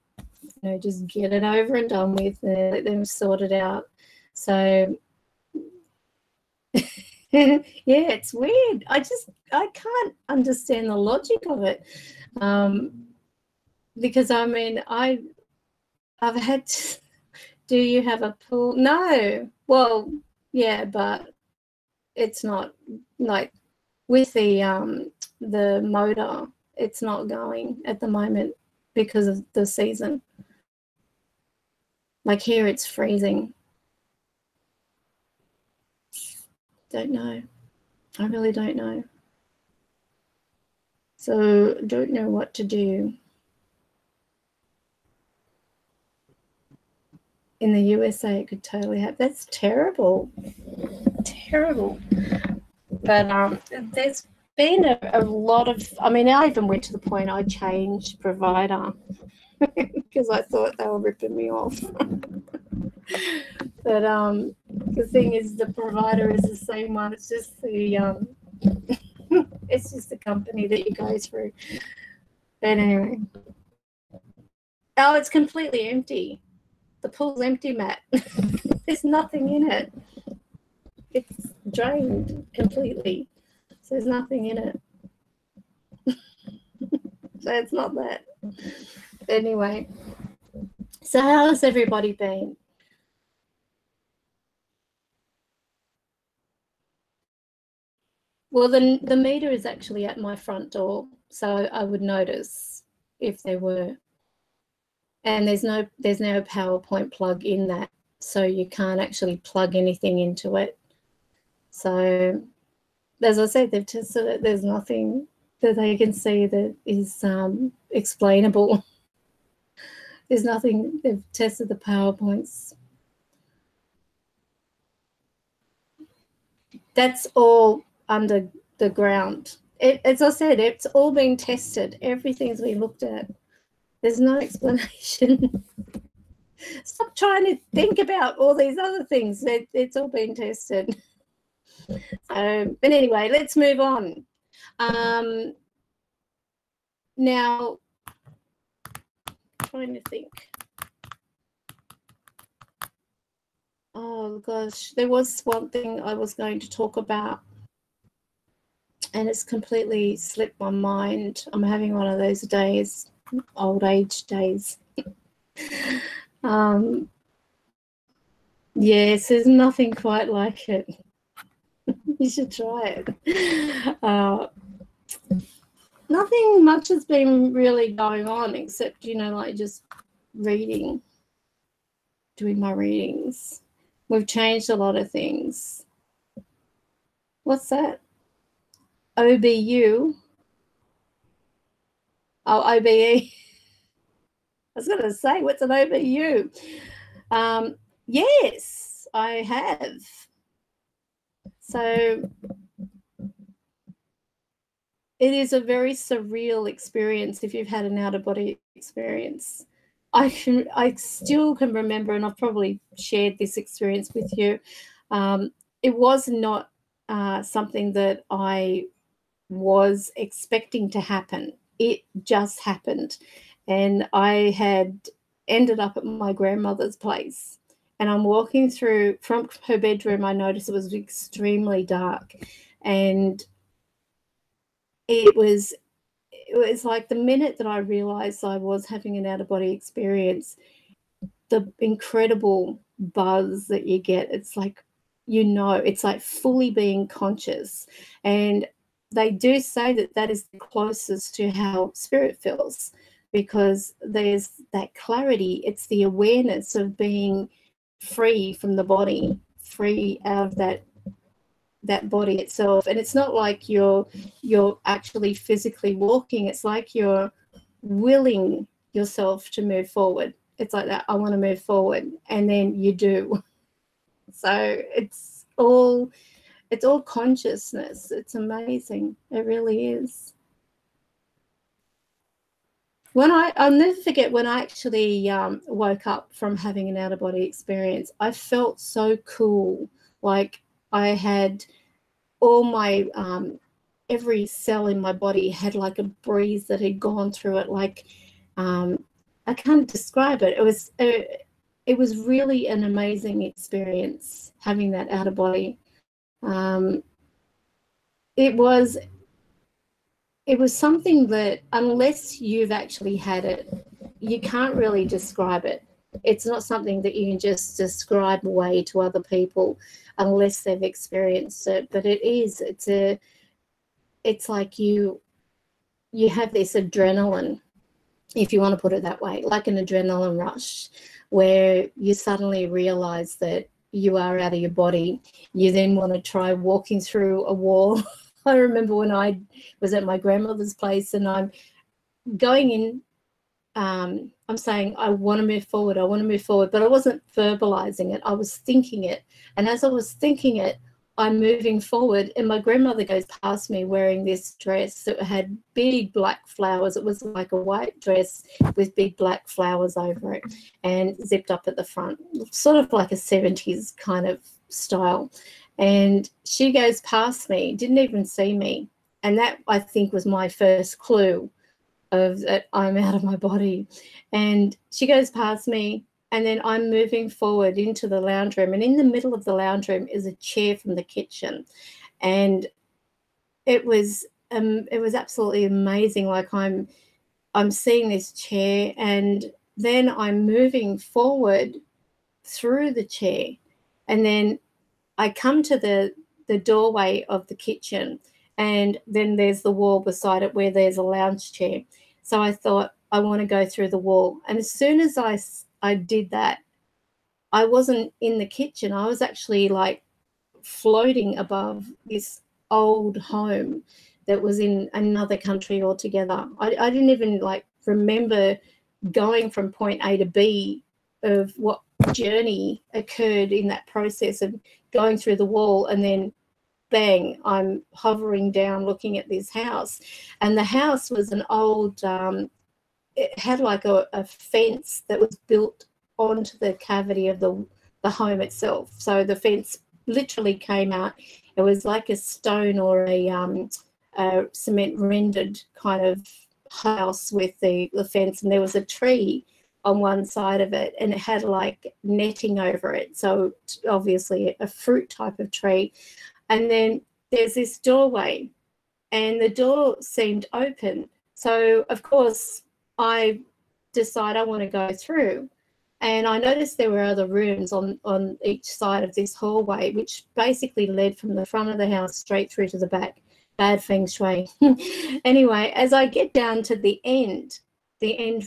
You know, just get it over and done with and let them sort it out. So yeah, it's weird. I can't understand the logic of it. Because I mean, I've had. Do you have a pool? No. Well, yeah, but it's not like with the motor. It's not going at the moment because of the season. Like here, it's freezing. Don't know. I really don't know. So don't know what to do. In the USA, it could totally happen. That's terrible. Terrible. But there's been a lot of, I mean, I even went to the point I changed provider because I thought they were ripping me off. But the thing is, the provider is the same one. It's just the it's just the company that you go through. But anyway, oh, it's completely empty. The pool's empty, Matt. There's nothing in it. It's drained completely. So there's nothing in it. So it's not that. Anyway, so how has everybody been? Well, the meter is actually at my front door, so I would notice if there were. And there's no PowerPoint plug in that, so you can't actually plug anything into it. So, as I said, they've tested it. There's nothing that they can see that is explainable. There's nothing. They've tested the PowerPoints. That's all under the ground. As I said, it's all being tested. Everything's been looked at. There's no explanation. Stop trying to think about all these other things. It's all been tested. But anyway, let's move on. Now, trying to think. Oh gosh, there was one thing I was going to talk about, and it's completely slipped my mind. I'm having one of those days, old age days. Yes, there's nothing quite like it. You should try it. Nothing much has been really going on except, you know, like just reading, doing my readings. We've changed a lot of things. What's that? OBU? Oh, OBE. I was going to say, what's an OBU? Yes, I have. So it is a very surreal experience if you've had an out-of-body experience. I still can remember, and I've probably shared this experience with you. It was not something that I was expecting to happen. It just happened. And I had ended up at my grandmother's place. And I'm walking through from her bedroom. I noticed it was extremely dark. And it was like the minute that I realized I was having an out-of-body experience, the incredible buzz that you get, it's like, you know, it's like fully being conscious. And they do say that that is the closest to how spirit feels, because there's that clarity. It's the awareness of being free from the body, free out of that body itself. And it's not like you're actually physically walking. It's like you're willing yourself to move forward. It's like that, I want to move forward, and then you do. So it's all consciousness. It's amazing. It really is. When I'll never forget when I actually woke up from having an out-of-body experience, I felt so cool. Like I had all my, every cell in my body had like a breeze that had gone through it. Like, I can't describe it. It was really an amazing experience having that out-of-body. It was something that, unless you've actually had it, you can't really describe it. it's not something that you can just describe away to other people unless they've experienced it. But it is, it's like you have this adrenaline, if you want to put it that way, like an adrenaline rush, where you suddenly realize that you are out of your body. You then want to try walking through a wall. I remember when I was at my grandmother's place and I'm going in, I'm saying, I want to move forward, but I wasn't verbalizing it. I was thinking it. And as I was thinking it, I'm moving forward, and my grandmother goes past me wearing this dress that had big black flowers. It was like a white dress with big black flowers over it and zipped up at the front, sort of like a 70s kind of style. And she goes past me, didn't even see me. And that, I think, was my first clue of that I'm out of my body. And she goes past me, and then I'm moving forward into the lounge room, and in the middle of the lounge room is a chair from the kitchen. And it was absolutely amazing. Like I'm seeing this chair, and then I'm moving forward through the chair, and then I come to the doorway of the kitchen, and then there's the wall beside it where there's a lounge chair. So I thought, I want to go through the wall. And as soon as I did that, I wasn't in the kitchen. I was actually like floating above this old home that was in another country altogether. I didn't even like remember going from point A to B of what journey occurred in that process of going through the wall, and then bang, I'm hovering down looking at this house. And the house was an old, it had like a fence that was built onto the cavity of the home itself. So the fence literally came out. It was like a stone or a cement rendered kind of house with the fence, and there was a tree on one side of it, and it had like netting over it. So obviously a fruit type of tree. And then there's this doorway, and the door seemed open. So of course I decide I want to go through. And I noticed there were other rooms on each side of this hallway, which basically led from the front of the house straight through to the back. Bad feng shui. Anyway, as I get down to the end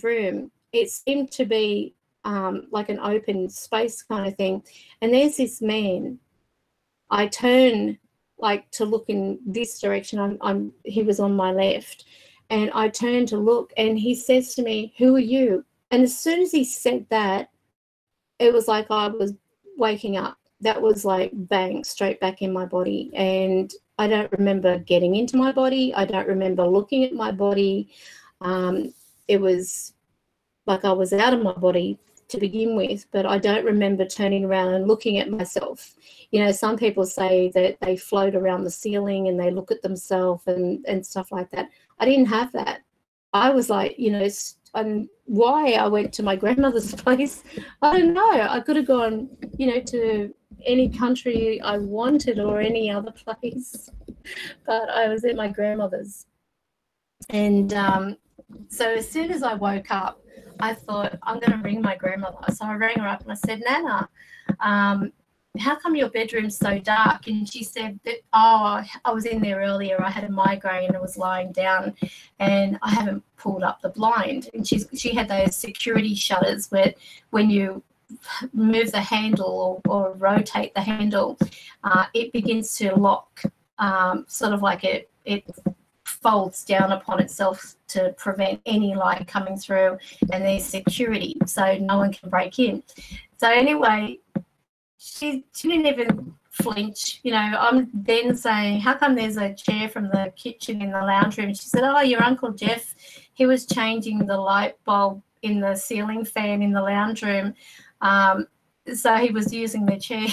room, it seemed to be like an open space kind of thing. And there's this man. I turn like to look in this direction. He was on my left, and I turn to look, and he says to me, "Who are you?" And as soon as he said that, it was like I was waking up. That was like bang, straight back in my body. And I don't remember getting into my body. I don't remember looking at my body. It was like I was out of my body to begin with, but I don't remember turning around and looking at myself. You know, some people say that they float around the ceiling and they look at themselves and stuff like that. I didn't have that. I was like, you know, and why I went to my grandmother's place, I don't know. I could have gone, you know, to any country I wanted or any other place, but I was at my grandmother's. And so as soon as I woke up, I thought, I'm going to ring my grandmother. So I rang her up and I said, Nana, how come your bedroom's so dark? And she said that, oh, I was in there earlier. I had a migraine and I was lying down and I haven't pulled up the blind. And she had those security shutters where when you move the handle or rotate the handle, it begins to lock, sort of like it folds down upon itself to prevent any light coming through, and there's security so no one can break in. So anyway, she didn't even flinch. You know, I'm then saying, how come there's a chair from the kitchen in the lounge room? She said, oh, your Uncle Jeff, he was changing the light bulb in the ceiling fan in the lounge room, so he was using the chair.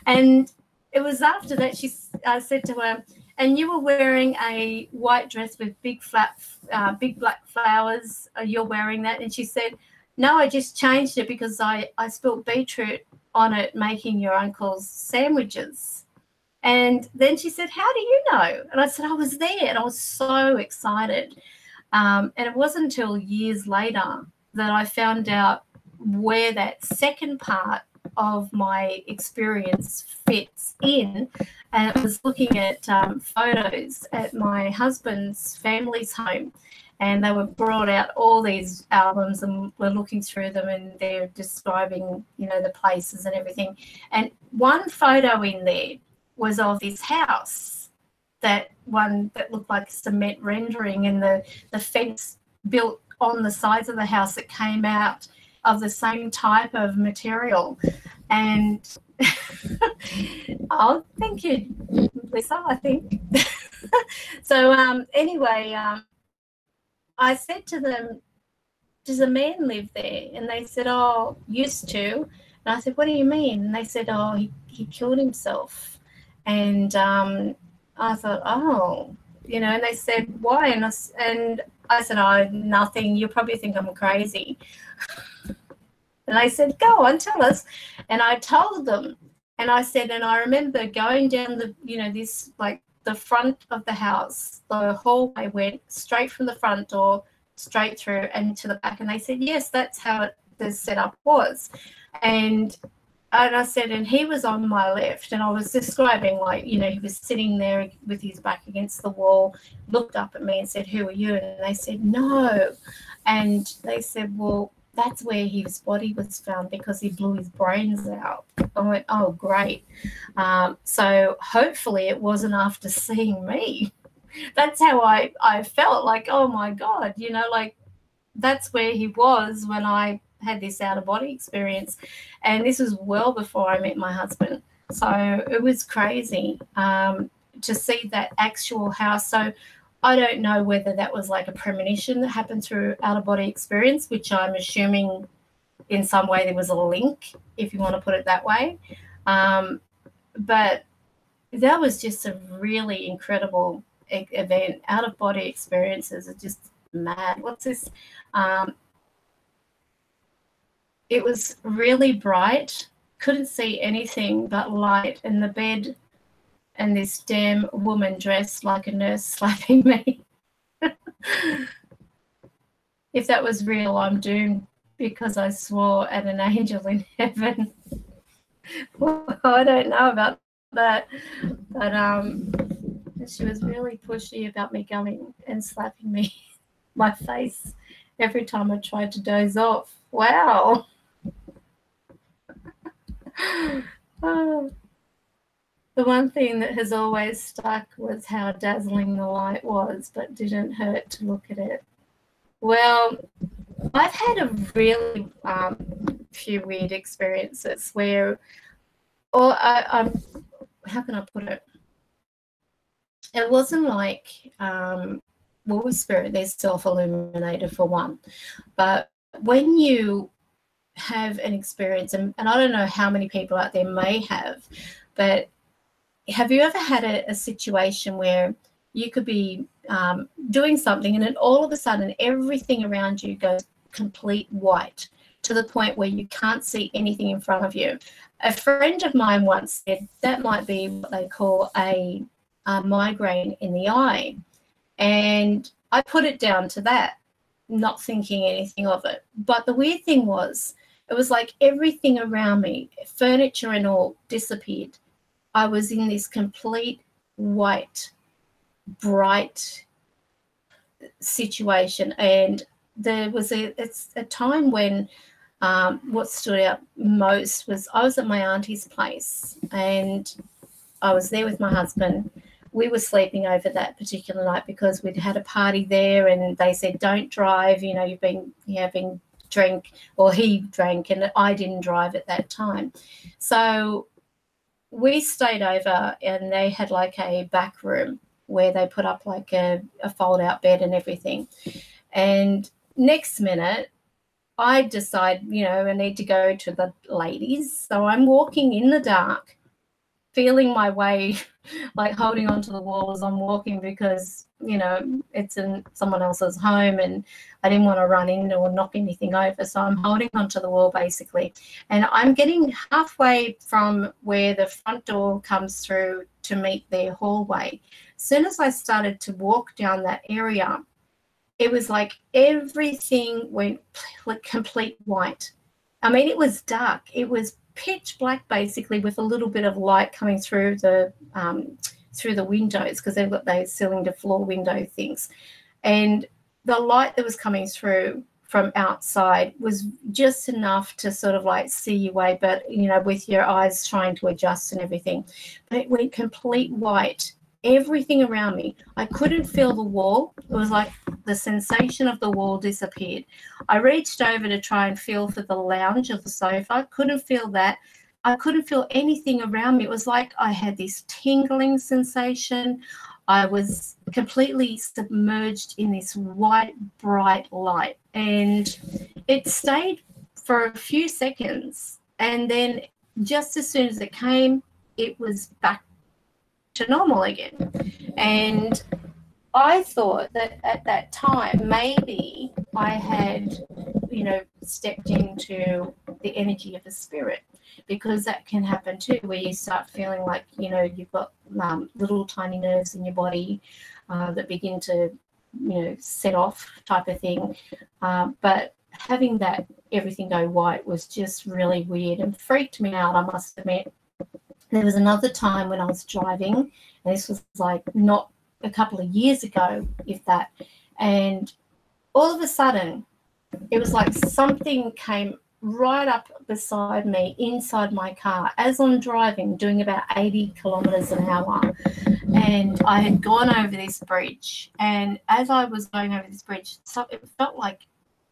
And it was after that I said to her, and you were wearing a white dress with big black flowers. You're wearing that? And she said, no, I just changed it because I spilled beetroot on it making your uncle's sandwiches. And then she said, how do you know? And I said, I was there, and I was so excited. And it wasn't until years later that I found out where that second part of my experience fits in. And I was looking at photos at my husband's family's home, and they were brought out all these albums, and we're looking through them, and they're describing, you know, the places and everything. And one photo in there was of this house, that one that looked like a cement rendering, and the fence built on the sides of the house that came out of the same type of material. And oh, thank you, Lisa, I think. So anyway, I said to them, does a man live there? And they said, oh, used to. And I said, what do you mean? And they said, oh, he killed himself. And I thought, oh, you know, and they said, why? And I said, oh, nothing. You'll probably think I'm crazy. And they said, go on, tell us. And I told them. And I said, and I remember going down the, you know, this, like, the front of the house, the hallway went straight from the front door, straight through and to the back. And they said, yes, that's how the setup was. And I said, and he was on my left, and I was describing, like, you know, he was sitting there with his back against the wall, looked up at me and said, who are you? And they said, no. And they said, well, that's where his body was found, because he blew his brains out. I went, oh, great. So hopefully it wasn't after seeing me. That's how I felt, like, oh, my God, you know, like, that's where he was when I had this out-of-body experience. And this was well before I met my husband. So it was crazy to see that actual house. So I don't know whether that was like a premonition that happened through out-of-body experience, which I'm assuming in some way there was a link, if you want to put it that way. But that was just a really incredible event. Out-of-body experiences are just mad. What's this? It was really bright, couldn't see anything but light in the bed, and this damn woman dressed like a nurse slapping me. If that was real, I'm doomed, because I swore at an angel in heaven. Well, I don't know about that, but she was really pushy about me going and slapping me my face every time I tried to doze off. Wow. Oh. The one thing that has always stuck was how dazzling the light was, but didn't hurt to look at it. Well, I've had a really few weird experiences where, or how can I put it? It wasn't like, well, with spirit, they're self-illuminated for one. But when you have an experience, and I don't know how many people out there may have, but have you ever had a situation where you could be doing something, and then all of a sudden everything around you goes complete white to the point where you can't see anything in front of you? A friend of mine once said that might be what they call a migraine in the eye. And I put it down to that, not thinking anything of it. But the weird thing was, it was like everything around me, furniture and all, disappeared. I was in this complete white, bright situation. And there was a time when what stood out most was I was at my auntie's place, and I was there with my husband. We were sleeping over that particular night because we'd had a party there, and they said, don't drive, you know, you've been having drink, or he drank, and I didn't drive at that time. So we stayed over, and they had like a back room where they put up like a fold-out bed and everything. And next minute, I decide, you know, I need to go to the ladies. So I'm walking in the dark, feeling my way, like holding onto the wall as I'm walking, because, you know, it's in someone else's home and I didn't want to run in or knock anything over. So I'm holding onto the wall basically. And I'm getting halfway from where the front door comes through to meet their hallway. As soon as I started to walk down that area, it was like everything went like complete white. I mean, it was dark. It was pitch black, basically, with a little bit of light coming through the windows, because they've got those ceiling to floor window things. And the light that was coming through from outside was just enough to sort of like see your way, but, you know, with your eyes trying to adjust and everything. But it went complete white. Everything around me, I couldn't feel the wall. It was like the sensation of the wall disappeared. I reached over to try and feel for the lounge of the sofa. Couldn't feel that. I couldn't feel anything around me. It was like I had this tingling sensation. I was completely submerged in this white, bright light. And it stayed for a few seconds. And then just as soon as it came, it was back to normal again. And I thought that at that time, maybe I had, you know, stepped into the energy of a spirit, because that can happen too, where you start feeling like, you know, you've got little tiny nerves in your body that begin to, you know, set off type of thing. But having that everything go white was just really weird and freaked me out, I must admit. There was another time when I was driving, and this was like not a couple of years ago, if that, and all of a sudden it was like something came right up beside me inside my car as I'm driving, doing about 80 kilometers an hour. And I had gone over this bridge, and as I was going over this bridge, it felt like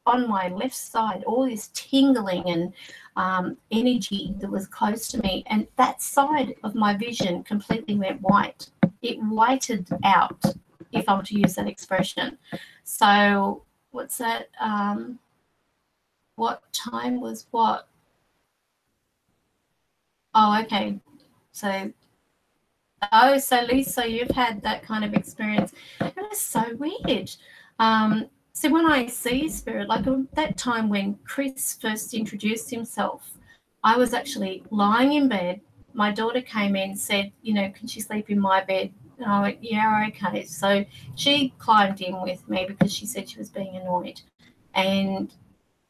on my left side, all this tingling and energy that was close to me, and that side of my vision completely went white. It whited out, if I were to use that expression. So what's that? What time was what? Oh, okay. So Lisa, you've had that kind of experience. It was so weird. So when I see spirit, like that time when Chris first introduced himself, I was actually lying in bed. My daughter came in and said, you know, can she sleep in my bed? And I went, yeah, okay. So she climbed in with me because she said she was being annoyed. And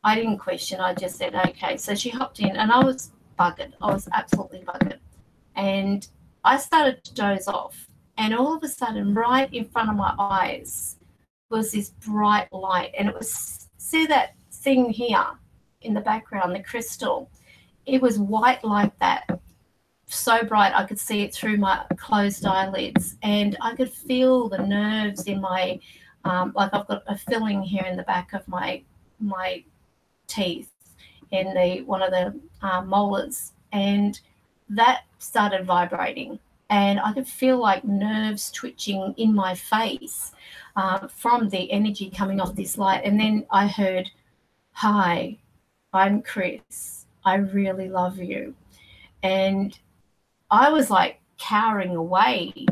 I didn't question. I just said, okay. So she hopped in, and I was buggered. I was absolutely buggered. And I started to doze off. And all of a sudden, right in front of my eyes, was this bright light, and it was, see that thing here in the background, the crystal, it was white like that, so bright I could see it through my closed eyelids, and I could feel the nerves in my like I've got a filling here in the back of my teeth in the one of the molars, and that started vibrating, and I could feel like nerves twitching in my face from the energy coming off this light. And then I heard, hi, I'm Chris. I really love you. And I was like cowering away,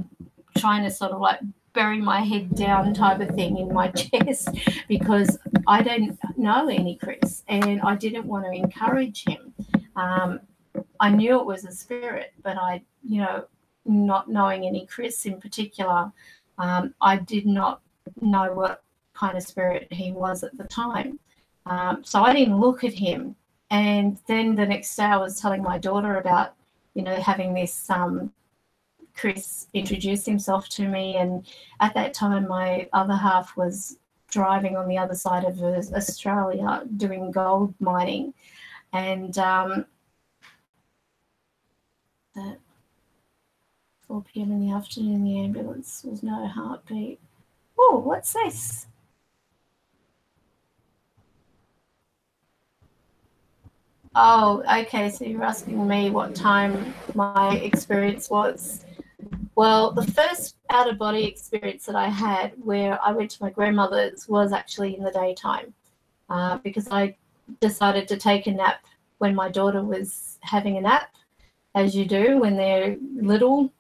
trying to sort of like bury my head down type of thing in my chest, because I don't know any Chris and I didn't want to encourage him. I knew it was a spirit, but I, you know, not knowing any Chris in particular, I did not know what kind of spirit he was at the time. So I didn't look at him. And then the next day I was telling my daughter about, you know, having this Chris introduce himself to me. And at that time, my other half was driving on the other side of Australia doing gold mining. And at 4 p.m. in the afternoon, the ambulance was no heartbeat. Oh, what's this? Oh, okay, so you're asking me what time my experience was. Well, the first out-of-body experience that I had where I went to my grandmother's was actually in the daytime, because I decided to take a nap when my daughter was having a nap, as you do when they're little.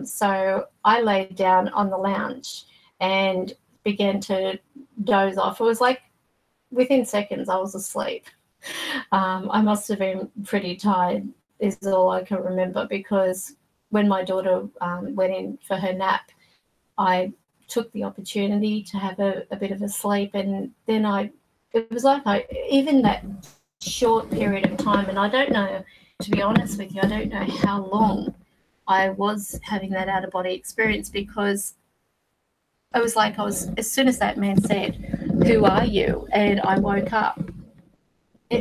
So I laid down on the lounge and began to doze off. It was like within seconds I was asleep. I must have been pretty tired is all I can remember, because when my daughter went in for her nap, I took the opportunity to have a bit of a sleep, and then it was like even that short period of time. And I don't know, to be honest with you, I don't know how long I was having that out-of-body experience, because it was like as soon as that man said, "Who are you?" and I woke up,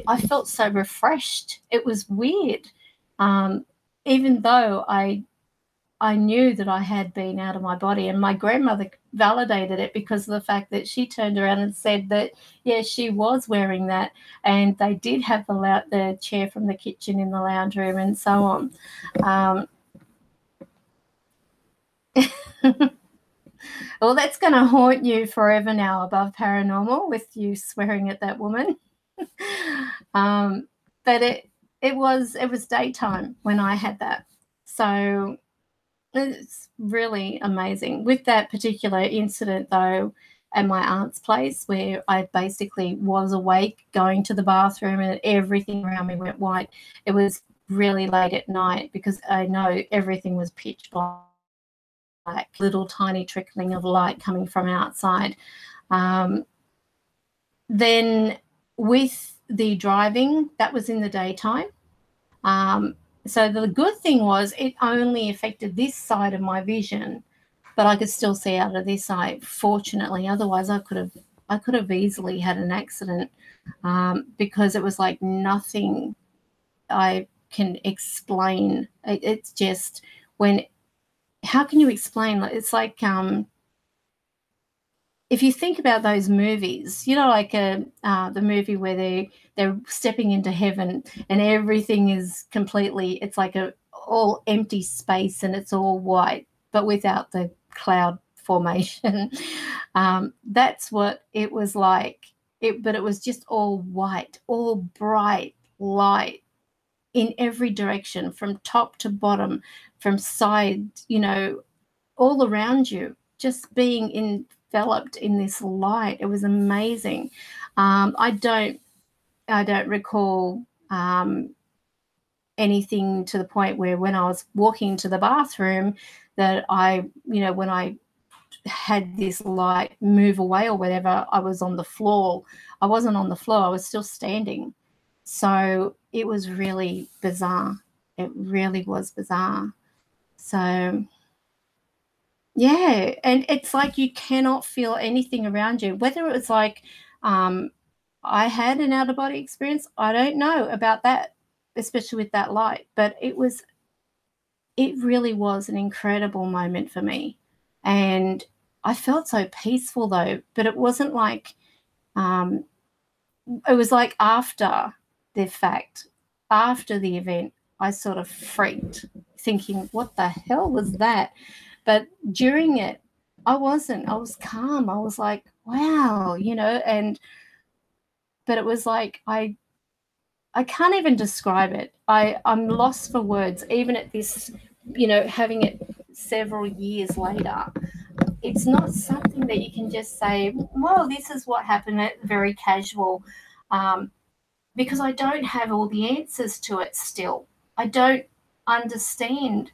I felt so refreshed. It was weird. Even though I knew that I had been out of my body, and my grandmother validated it because of the fact that she turned around and said that, yeah, she was wearing that, and they did have the chair from the kitchen in the lounge room and so on. Well, that's going to haunt you forever now, Above Paranormal, with you swearing at that woman. But it was daytime when I had that. So it's really amazing. With that particular incident, though, at my aunt's place, where I basically was awake, going to the bathroom, and everything around me went white. It was really late at night, because I know everything was pitch black, little tiny trickling of light coming from outside. Then with the driving, that was in the daytime. So the good thing was it only affected this side of my vision, but I could still see out of this eye, fortunately. Otherwise, I could have easily had an accident, because it was like nothing I can explain. It's just how can you explain? It's like if you think about those movies, like the movie where they're stepping into heaven and everything is completely, it's like all empty space and it's all white, but without the cloud formation. That's what it was like. But it was just all white, all bright light in every direction, from top to bottom, from side, all around you, just being enveloped in this light. It was amazing. I don't recall anything to the point where when I was walking to the bathroom that when I had this light move away or whatever, I was on the floor. I wasn't on the floor. I was still standing. So it was really bizarre. It really was bizarre. So, yeah, and it's like you cannot feel anything around you. Whether it was like I had an out-of-body experience, I don't know about that, especially with that light. But it really was an incredible moment for me. And I felt so peaceful, though. But it wasn't like it was like after the fact, after the event, I sort of freaked, thinking, what the hell was that? But during it, I wasn't. I was calm. I was like, wow, but it was like I can't even describe it. I'm lost for words, even at this, having it several years later. It's not something that you can just say, well, this is what happened, very casual, because I don't have all the answers to it still. I don't understand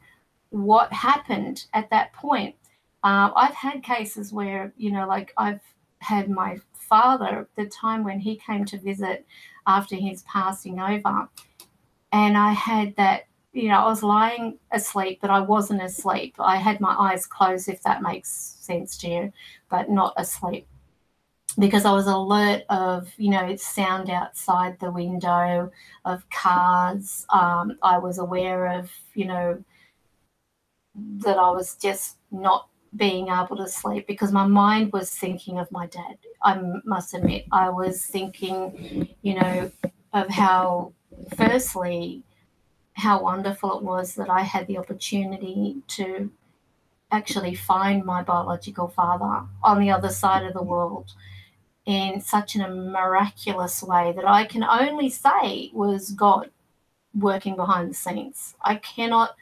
what happened at that point. I've had cases where, like I've had my father, the time when he came to visit after his passing over, and I had that, I was lying asleep, but I wasn't asleep. I had my eyes closed, if that makes sense to you, but not asleep, because I was alert of, sound outside the window, of cars. I was aware of, that I was just not being able to sleep because my mind was thinking of my dad. I must admit, I was thinking, of how, firstly, how wonderful it was that I had the opportunity to actually find my biological father on the other side of the world in such a miraculous way that I can only say was God working behind the scenes. I cannot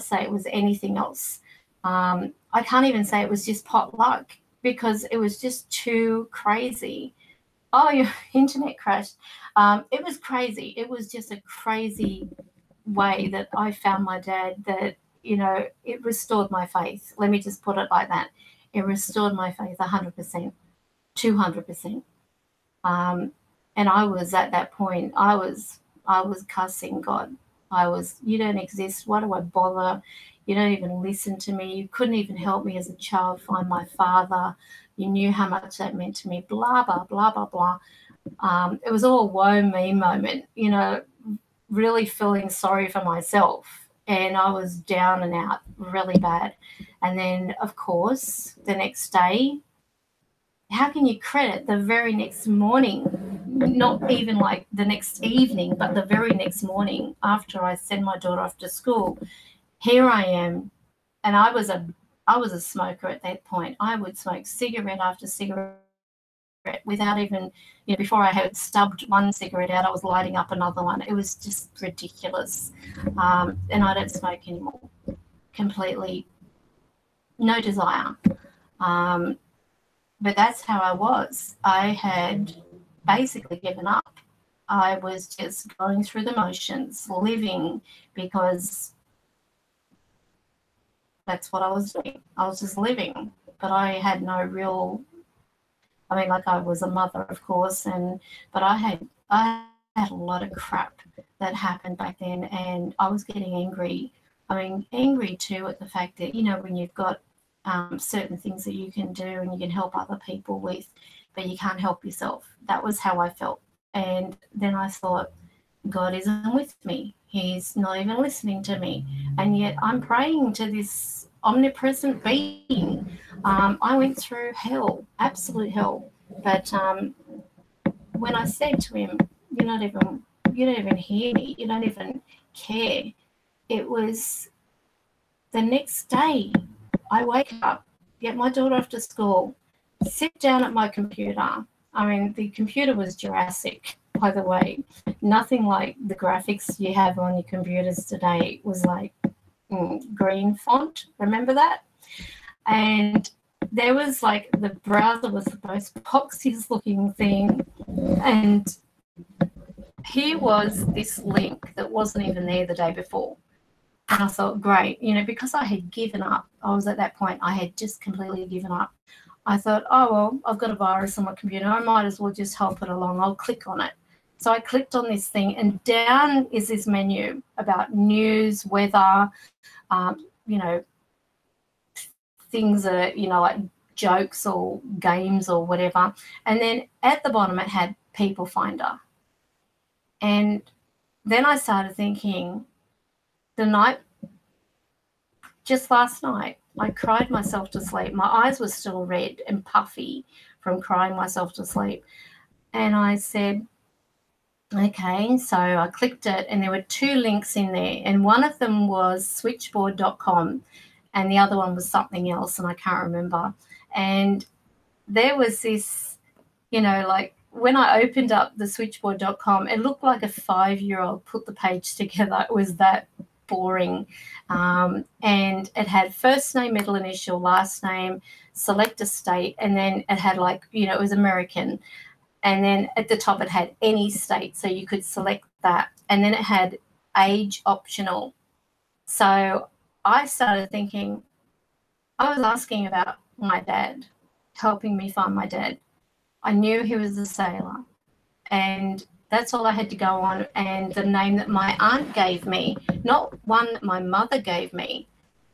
say it was anything else. I can't even say it was just pot luck, because it was just too crazy. Oh, your internet crashed. It was crazy. It was just a crazy way that I found my dad, that, it restored my faith. Let me just put it like that. It restored my faith 100%, 200%. And I was at that point, I was cussing God. You don't exist. Why do I bother? You don't even listen to me. You couldn't even help me as a child find my father. You knew how much that meant to me. Blah, blah, blah, blah, blah. It was all a woe me moment, you know, really feeling sorry for myself. And I was down and out really bad. And then, of course, the next day, how can you credit the very next morning, not even like the next evening, but the very next morning after I send my daughter off to school, here I am. And I was a smoker at that point. I would smoke cigarette after cigarette without even, you know, before I had stubbed one cigarette out, I was lighting up another one. It was just ridiculous. And I don't smoke anymore. Completely no desire. But that's how I was. I had basically given up. I was just going through the motions, living, because that's what I was doing. I was just living, but I had no real, I mean, like I was a mother, of course, but I had a lot of crap that happened back then, and I was getting angry. I mean, angry too at the fact that, you know, when you've got certain things that you can do and you can help other people with, but you can't help yourself. That was how I felt. And then I thought, God isn't with me. He's not even listening to me. And yet I'm praying to this omnipresent being. I went through hell, absolute hell. But when I said to him, you don't even hear me, you don't even care, it was the next day. I wake up, get my daughter off to school, sit down at my computer. I mean, the computer was Jurassic, by the way. Nothing like the graphics you have on your computers today. It was like green font. Remember that? And there was like, the browser was the most boxiest looking thing. And here was this link that wasn't even there the day before. And I thought, great, you know, because I had given up. I was at that point, I had just completely given up. I thought, oh, well, I've got a virus on my computer. I might as well just help it along. I'll click on it. So I clicked on this thing, and down is this menu about news, weather, you know, things that are, you know, like jokes or games or whatever. And then at the bottom, it had People Finder. And then I started thinking, just last night, I cried myself to sleep. My eyes were still red and puffy from crying myself to sleep. And I said, okay, so I clicked it, and there were 2 links in there. And one of them was switchboard.com, and the other one was something else, and I can't remember. And there was this, you know, like when I opened up the switchboard.com, it looked like a 5-year-old put the page together. It was that boring. And it had first name, middle initial, last name, select a state, and then it had, like, you know, it was American. And then at the top it had any state, so you could select that. And then it had age optional. So I started thinking, I was asking about my dad, helping me find my dad. I knew he was a sailor, and that's all I had to go on. And the name that my aunt gave me, not one that my mother gave me,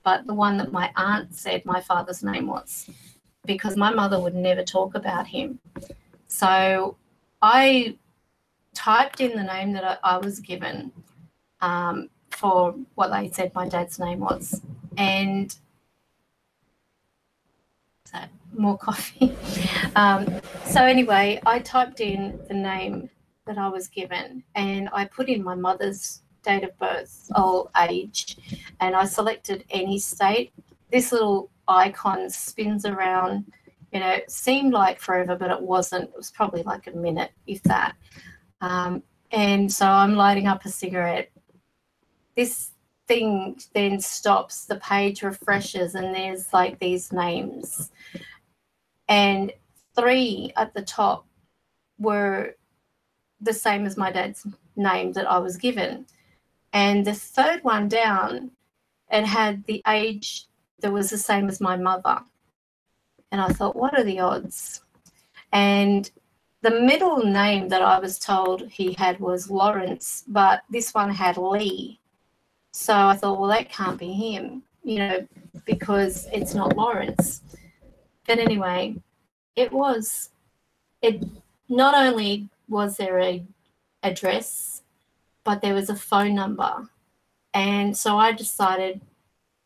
but the one that my aunt said my father's name was, because my mother would never talk about him. So I typed in the name that I was given for what they said my dad's name was. And more coffee. So anyway, I typed in the name that I was given, and I put in my mother's date of birth, age, and I selected any state. This little icon spins around. You know, it seemed like forever, but it wasn't. It was probably like a minute, if that. And so I'm lighting up a cigarette. This thing then stops, the page refreshes, and there's like these names. And 3 at the top were the same as my dad's name that I was given. And the 3rd one down, it had the age that was the same as my mother. And I thought, what are the odds? And the middle name that I was told he had was Lawrence, but this one had Lee. So I thought, well, that can't be him, you know, because it's not Lawrence. But anyway, it was. It not only was there a address, but there was a phone number. And so I decided,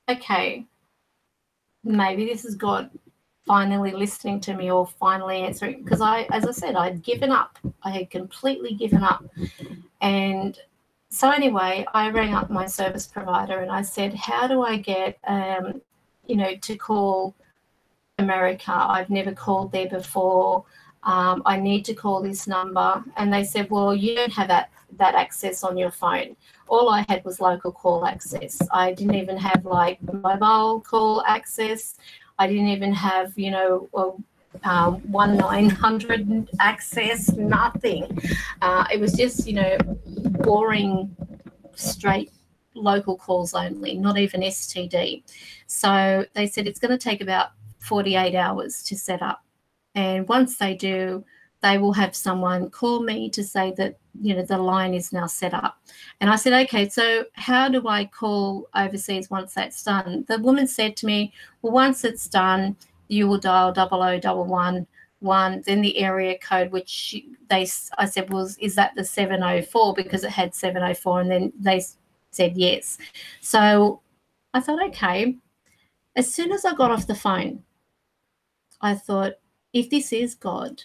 okay, maybe this is God finally listening to me or finally answering, because as I said, I'd given up. I had completely given up. And so anyway, I rang up my service provider and I said, how do I get, you know, to call America? I've never called there before. I need to call this number. And they said, well, you don't have that access on your phone. All I had was local call access. I didn't even have like mobile call access. I didn't even have, you know, 1-900 access, nothing. It was just, you know, boring, straight local calls only, not even STD. So they said it's going to take about 48 hours to set up. And once they do, they will have someone call me to say that, you know, the line is now set up. And I said, okay, so how do I call overseas once that's done? The woman said to me, well, once it's done, you will dial 0011, then the area code, which I said, well, is that the 704? Because it had 704, and then they said yes. So I thought, okay. As soon as I got off the phone, I thought, if this is God,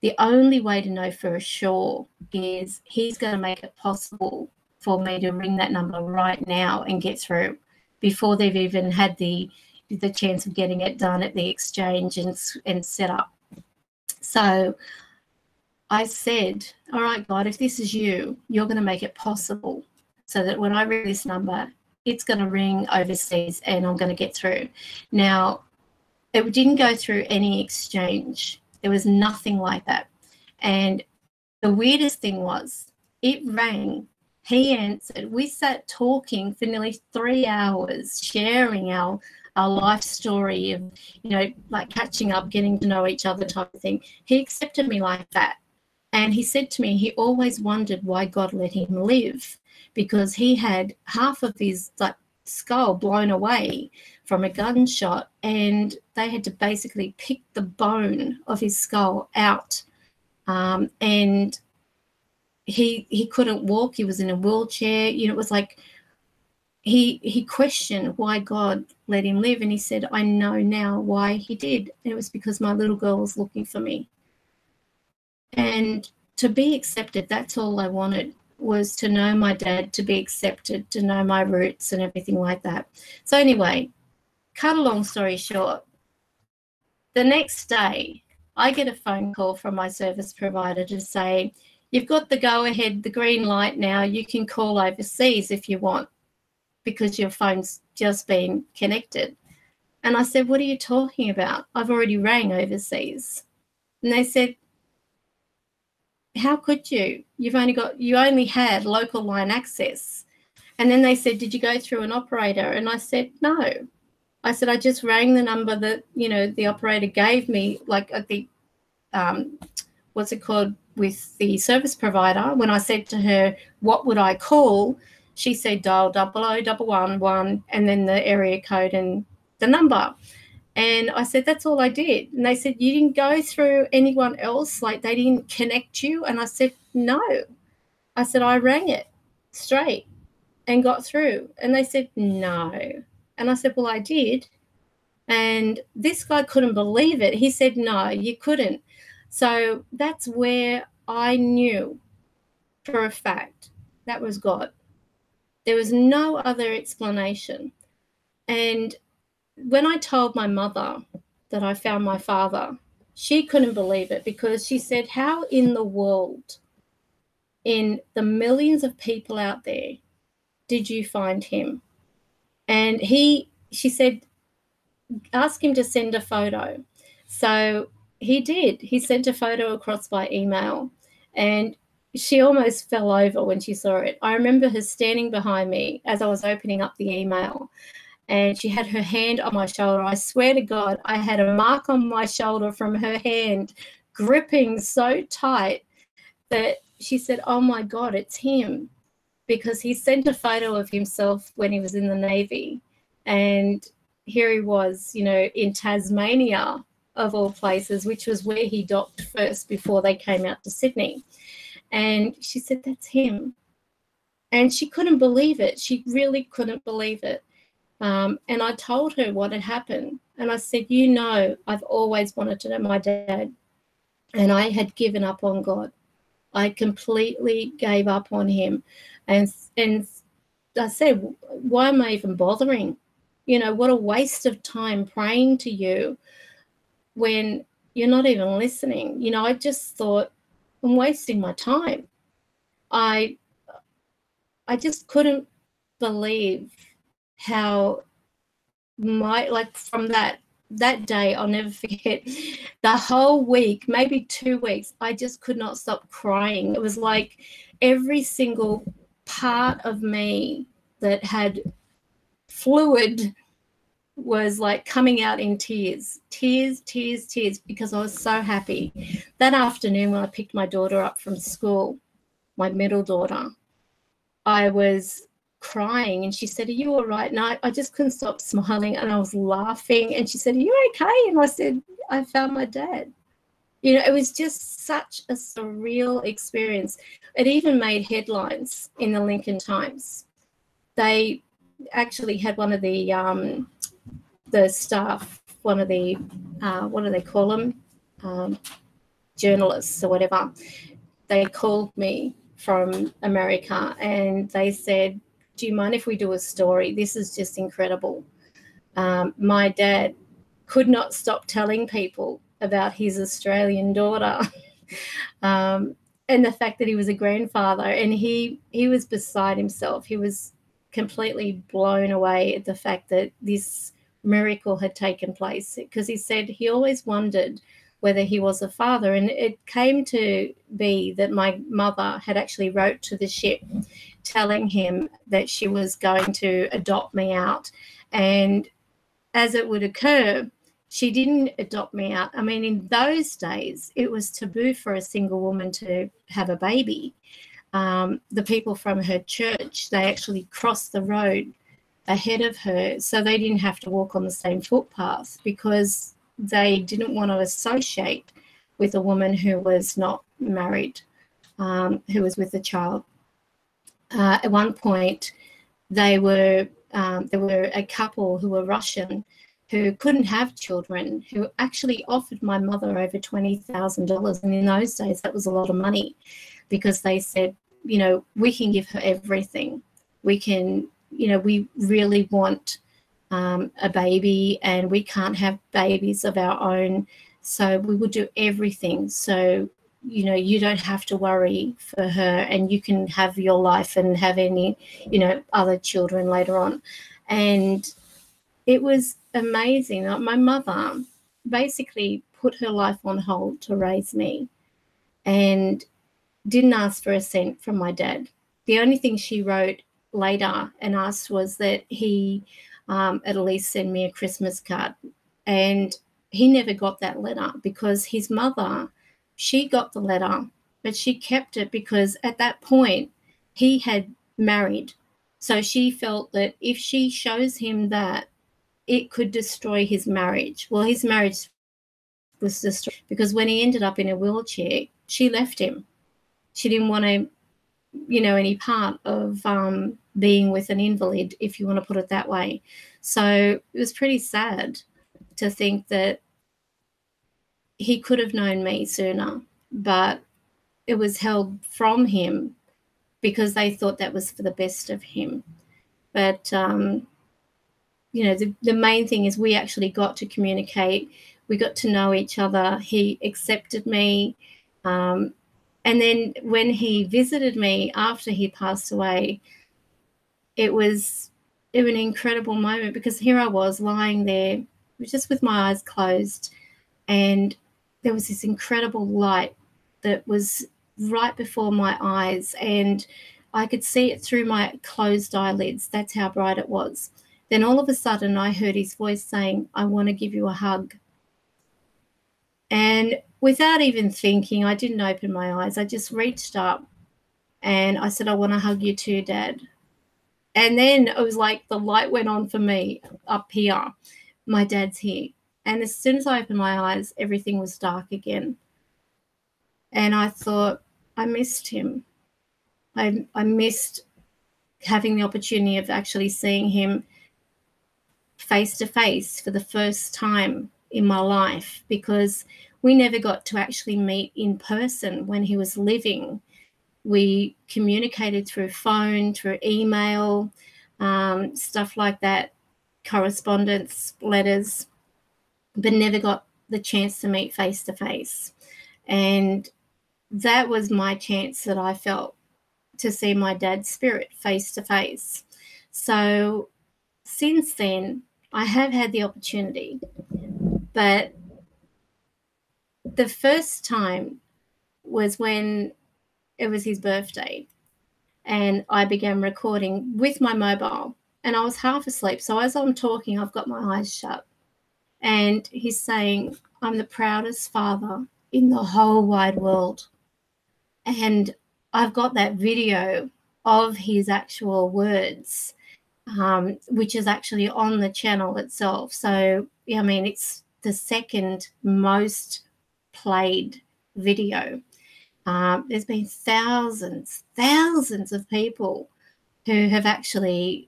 the only way to know for sure is he's going to make it possible for me to ring that number right now and get through before they've even had the chance of getting it done at the exchange and set up. So I said, all right, God, if this is you, you're going to make it possible so that when I ring this number, it's going to ring overseas and I'm going to get through. Now, it didn't go through any exchange. There was nothing like that. And the weirdest thing was, it rang, he answered. We sat talking for nearly 3 hours, sharing our life story of, you know, like catching up, getting to know each other type of thing. He accepted me like that. And he said to me, he always wondered why God let him live, because he had half of his like skull blown away from a gunshot, and they had to basically pick the bone of his skull out. And he couldn't walk. He was in a wheelchair. You know, it was like he questioned why God let him live, and he said, I know now why he did. It was because my little girl was looking for me. And to be accepted, that's all I wanted, was to know my dad, to be accepted, to know my roots and everything like that. So anyway, cut a long story short, the next day I get a phone call from my service provider to say, you've got the go-ahead, the green light now, you can call overseas if you want, because your phone's just been connected. And I said, what are you talking about? I've already rang overseas. And they said, how could you? You only had local line access. And then they said, did you go through an operator? And I said, no. I said, I just rang the number that, you know, the operator gave me, like at the, what's it called, with the service provider. When I said to her, what would I call? She said, dial 0011 and then the area code and the number. And I said, that's all I did. And they said, you didn't go through anyone else? Like they didn't connect you? And I said, no. I said, I rang it straight and got through. And they said, no. And I said, well, I did. And this guy couldn't believe it. He said, no, you couldn't. So that's where I knew for a fact that was God. There was no other explanation. And when I told my mother that I found my father, she couldn't believe it, because she said, how in the world, in the millions of people out there, did you find him? And she said, ask him to send a photo. So he did. He sent a photo across by email, and she almost fell over when she saw it. I remember her standing behind me as I was opening up the email, and she had her hand on my shoulder. I swear to God, I had a mark on my shoulder from her hand gripping so tight that she said, oh my God, it's him. Because he sent a photo of himself when he was in the Navy. And here he was, you know, in Tasmania, of all places, which was where he docked first before they came out to Sydney. And she said, that's him. And she couldn't believe it. She really couldn't believe it. And I told her what had happened. And I said, you know, I've always wanted to know my dad. And I had given up on God. I completely gave up on him. And I said, why am I even bothering? You know, what a waste of time praying to you when you're not even listening. You know, I just thought, I'm wasting my time. I just couldn't believe how from that day, I'll never forget, the whole week, maybe 2 weeks, I just could not stop crying. It was like every single part of me that had fluid was like coming out in tears, because I was so happy. That afternoon when I picked my daughter up from school, my middle daughter, I was crying and she said, are you all right? And I just couldn't stop smiling and I was laughing. And she said, are you okay? And I said, I found my dad. You know, it was just such a surreal experience. It even made headlines in the Lincoln Times. They actually had one of the staff, one of the, what do they call them? Journalists or whatever. They called me from America and they said, do you mind if we do a story? This is just incredible. My dad could not stop telling people about his Australian daughter and the fact that he was a grandfather, and he was beside himself. He was completely blown away at the fact that this miracle had taken place, because he said he always wondered whether he was a father. And it came to be that my mother had actually wrote to the ship telling him that she was going to adopt me out. And as it would occur, she didn't adopt me out. I mean, in those days, it was taboo for a single woman to have a baby. The people from her church, they actually crossed the road ahead of her so they didn't have to walk on the same footpath, because they didn't want to associate with a woman who was not married, who was with a child. At one point, there were a couple who were Russian who couldn't have children, who actually offered my mother over $20,000. And in those days, that was a lot of money, because they said, you know, we can give her everything. We can, you know, we really want a baby and we can't have babies of our own. So we will do everything. So, you know, you don't have to worry for her and you can have your life and have any, you know, other children later on. And it was amazing. My mother basically put her life on hold to raise me and didn't ask for a cent from my dad. The only thing she wrote later and asked was that he at least send me a Christmas card. And he never got that letter, because his mother, she got the letter, but she kept it because at that point he had married. So she felt that if she shows him that, it could destroy his marriage. Well, his marriage was destroyed because when he ended up in a wheelchair, she left him. She didn't want to, you know, any part of being with an invalid, if you want to put it that way. So it was pretty sad to think that he could have known me sooner, but it was held from him because they thought that was for the best of him. But, you know, the main thing is we actually got to communicate. We got to know each other. He accepted me. And then when he visited me after he passed away, it was an incredible moment, because here I was lying there just with my eyes closed, and there was this incredible light that was right before my eyes, and I could see it through my closed eyelids. That's how bright it was. Then all of a sudden I heard his voice saying, I want to give you a hug. And without even thinking, I didn't open my eyes. I just reached up and I said, I want to hug you too, Dad. And then it was like the light went on for me up here. My dad's here. And as soon as I opened my eyes, everything was dark again. And I thought, I missed him. I missed having the opportunity of actually seeing him face to face for the first time in my life, because we never got to actually meet in person when he was living. We communicated through phone, through email, stuff like that, correspondence, letters, but never got the chance to meet face to face. And that was my chance that I felt to see my dad's spirit face to face. So since then, I have had the opportunity, but the first time was when it was his birthday and I began recording with my mobile, and I was half asleep. So as I'm talking, I've got my eyes shut, and he's saying, I'm the proudest father in the whole wide world. And I've got that video of his actual words, which is actually on the channel itself. So, I mean, it's the second most played video. There's been thousands of people who have actually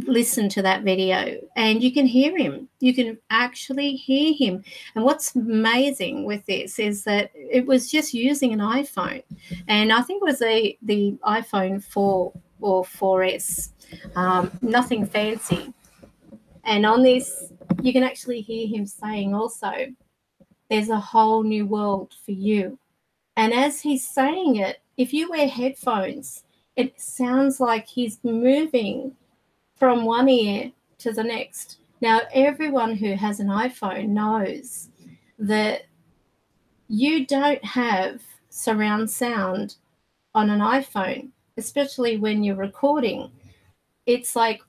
listened to that video, and you can hear him. You can actually hear him. And what's amazing with this is that it was just using an iPhone, and I think it was the iPhone 4 or 4S, nothing fancy. And on this, you can actually hear him saying also, there's a whole new world for you. And as he's saying it, if you wear headphones, it sounds like he's moving from one ear to the next. Now, everyone who has an iPhone knows that you don't have surround sound on an iPhone, especially when you're recording. It's like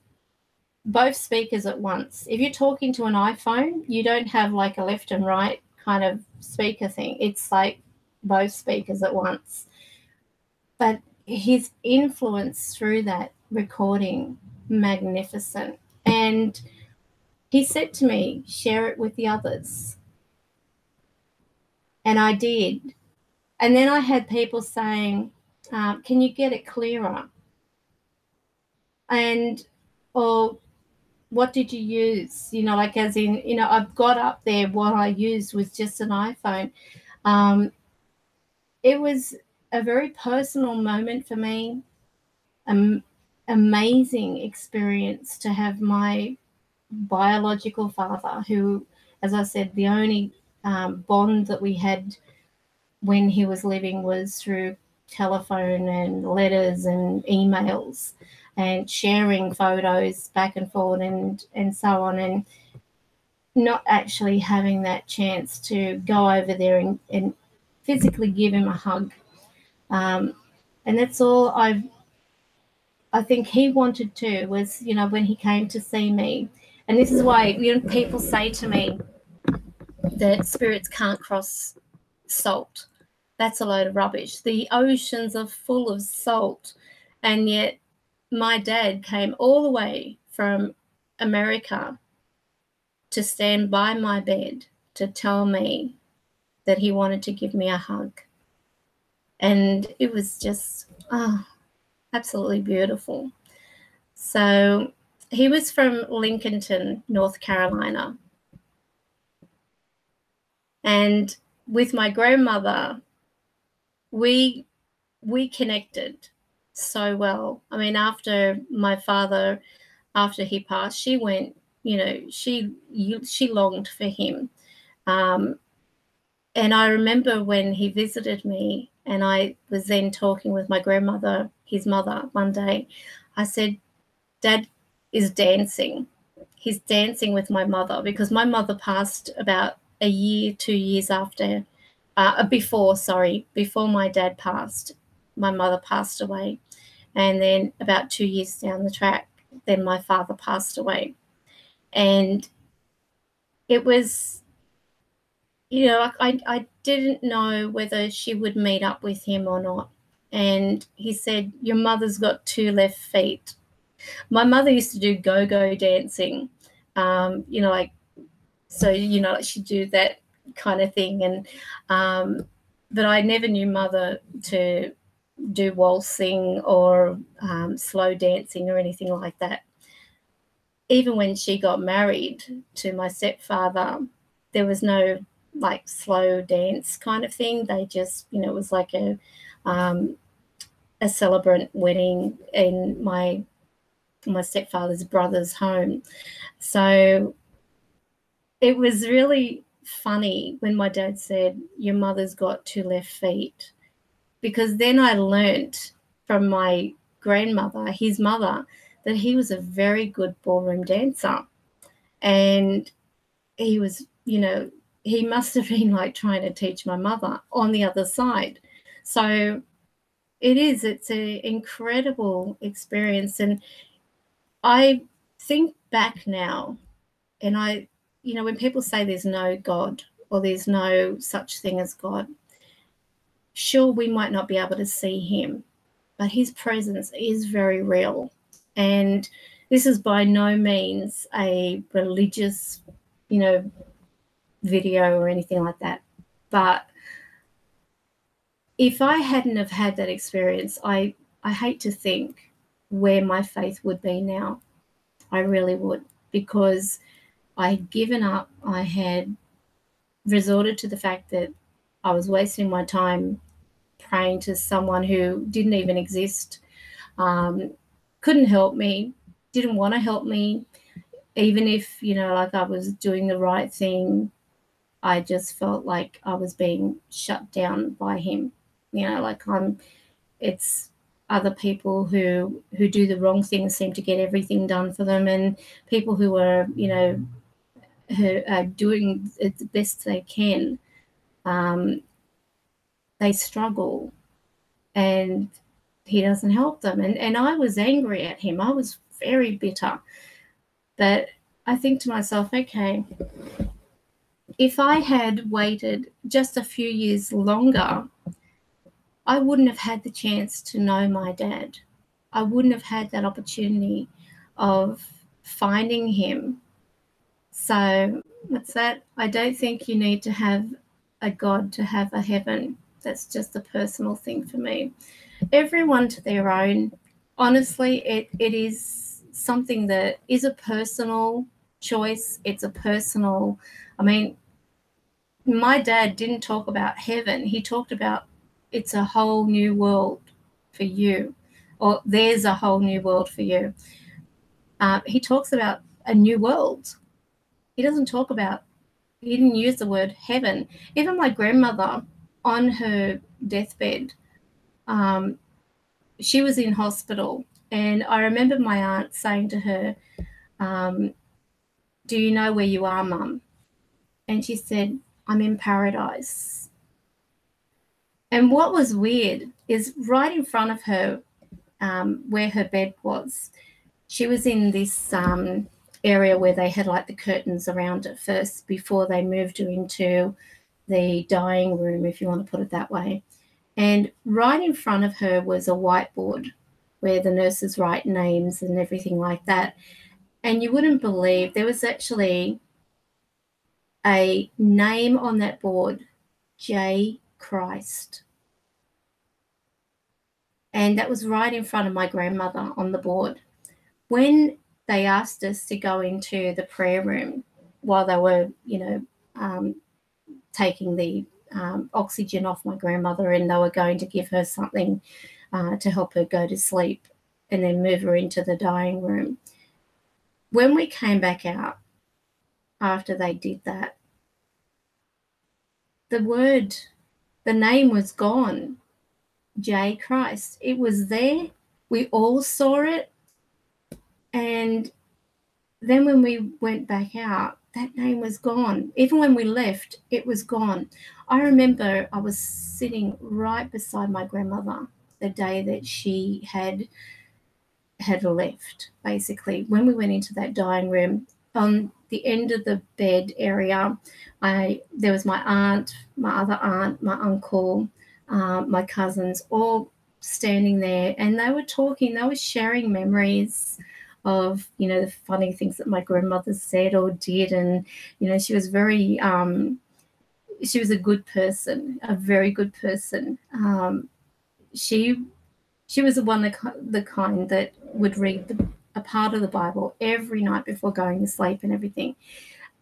both speakers at once. If you're talking to an iPhone, you don't have like a left and right kind of speaker thing. It's like both speakers at once. But his influence through that recording, magnificent. And he said to me, share it with the others. And I did. And then I had people saying, can you get it clearer? And, or what did you use? You know, like as in, you know, I've got up there what I used was just an iPhone. It was a very personal moment for me, amazing experience to have my biological father, who, as I said, the only bond that we had when he was living was through telephone and letters and emails and sharing photos back and forward and so on, and not actually having that chance to go over there and physically give him a hug. And that's all I think he wanted to, was, you know, when he came to see me. And this is why, you know, people say to me that spirits can't cross salt. That's a load of rubbish. The oceans are full of salt. And yet my dad came all the way from America to stand by my bed to tell me that he wanted to give me a hug. And it was just absolutely beautiful. So he was from Lincolnton, North Carolina. And with my grandmother, we connected so well. I mean, after my father, after he passed, she went, you know, she longed for him. And I remember when he visited me and I was then talking with my grandmother, his mother, one day, I said, Dad is dancing. He's dancing with my mother, because my mother passed about a year, 2 years after, before my dad passed. My mother passed away. And then about 2 years down the track, then my father passed away. And it was you know, I didn't know whether she would meet up with him or not. And he said, your mother's got 2 left feet. My mother used to do go-go dancing, you know, like, so, you know, like she'd do that kind of thing. And but I never knew mother to do waltzing or slow dancing or anything like that. Even when she got married to my stepfather, there was no like slow dance kind of thing. They just, you know, it was like a celebrant wedding in my stepfather's brother's home. So it was really funny when my dad said, your mother's got 2 left feet, because then I learnt from my grandmother, his mother, that he was a very good ballroom dancer. And he was, you know, he must have been like trying to teach my mother on the other side. So it's an incredible experience. And I think back now, and I, you know, when people say there's no God or there's no such thing as God, sure, we might not be able to see him, but his presence is very real. And this is by no means a religious, you know, video or anything like that. But if I hadn't have had that experience, I hate to think where my faith would be now. I really would, because I had given up. I had resorted to the fact that I was wasting my time praying to someone who didn't even exist, couldn't help me, didn't want to help me. Even if, you know, like I was doing the right thing, I just felt like I was being shut down by him. You know, like it's other people who do the wrong thing seem to get everything done for them, and people who are, you know, who are doing it the best they can, they struggle, and he doesn't help them. And I was angry at him. I was very bitter. But I think to myself, okay, if I had waited just a few years longer, I wouldn't have had the chance to know my dad. I wouldn't have had that opportunity of finding him. So what's that? I don't think you need to have a God to have a heaven. That's just a personal thing for me. Everyone to their own. Honestly, it is something that is a personal choice. It's a personal, I mean, my dad didn't talk about heaven. He talked about it's a whole new world for you, or there's a whole new world for you. He talks about a new world. He doesn't talk about, he didn't use the word heaven. Even my grandmother, on her deathbed, she was in hospital, and I remember my aunt saying to her, do you know where you are, Mum? And she said, I'm in paradise. And what was weird is right in front of her, where her bed was, she was in this area where they had like the curtains around it first before they moved her into the dying room, if you want to put it that way. And right in front of her was a whiteboard where the nurses write names and everything like that. And you wouldn't believe there was actually a name on that board, J. Christ. And that was right in front of my grandmother on the board. When they asked us to go into the prayer room while they were, you know, taking the oxygen off my grandmother, and they were going to give her something to help her go to sleep and then move her into the dying room. When we came back out after they did that, the name was gone. J. Christ. It was there. We all saw it. And then when we went back out, that name was gone. Even when we left, it was gone. I remember I was sitting right beside my grandmother the day that she had left, basically. When we went into that dying room, on the end of the bed area, there was my aunt, my other aunt, my uncle, my cousins, all standing there, and they were talking. They were sharing memories of, you know, the funny things that my grandmother said or did, and you know, she was very she was a good person, a very good person. She was the kind that would read a part of the Bible every night before going to sleep and everything.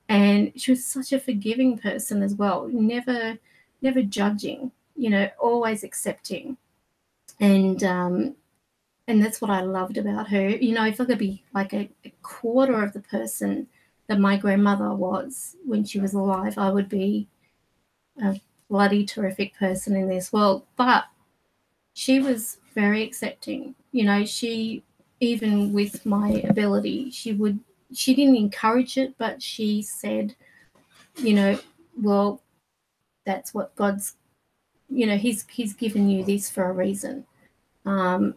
And she was such a forgiving person as well, never judging, you know, always accepting. And that's what I loved about her. You know, if I could be like a quarter of the person that my grandmother was when she was alive, I would be a bloody terrific person in this world. But she was very accepting. You know, she, even with my ability, she didn't encourage it, but she said, you know, well, that's what God's, you know, he's given you this for a reason. And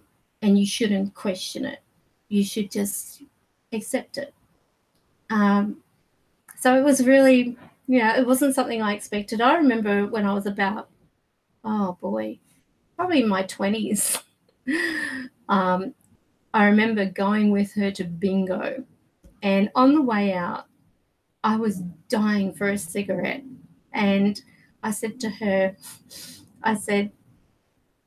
you shouldn't question it. You should just accept it. So it was really, you know, it wasn't something I expected. I remember when I was about, oh boy, probably in my 20s, I remember going with her to bingo. And on the way out, I was dying for a cigarette. And I said to her, I said,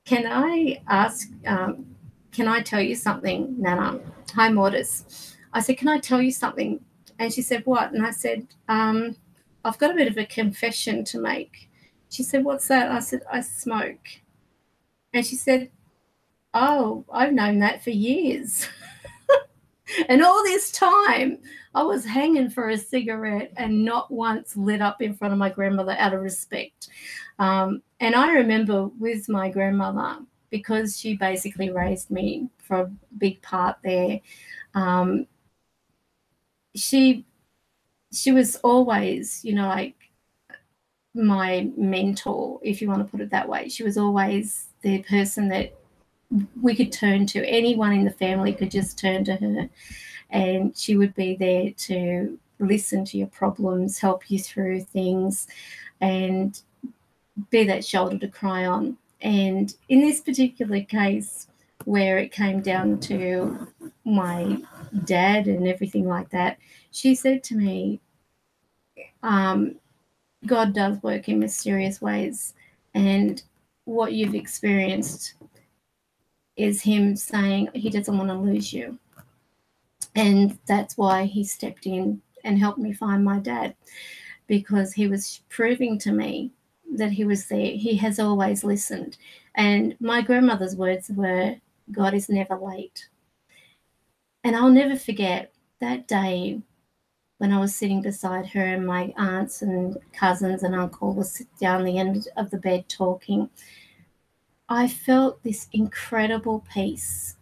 can I ask, can I tell you something, Nana? Hi, Mortis. I said, can I tell you something? And she said, what? And I said, I've got a bit of a confession to make. She said, what's that? I said, I smoke. And she said, oh, I've known that for years. And all this time, I was hanging for a cigarette and not once lit up in front of my grandmother out of respect. And I remember with my grandmother, because she basically raised me for a big part there, she was always, you know, like my mentor, if you want to put it that way. She was always the person that we could turn to. Anyone in the family could just turn to her, and she would be there to listen to your problems, help you through things, and be that shoulder to cry on. And in this particular case, where it came down to my dad and everything like that, she said to me, God does work in mysterious ways, and what you've experienced is him saying he doesn't want to lose you. And that's why he stepped in and helped me find my dad, because he was proving to me that he was there. He has always listened. And my grandmother's words were, God is never late. And I'll never forget that day when I was sitting beside her, and my aunts and cousins and uncle was down the end of the bed talking. I felt this incredible peace,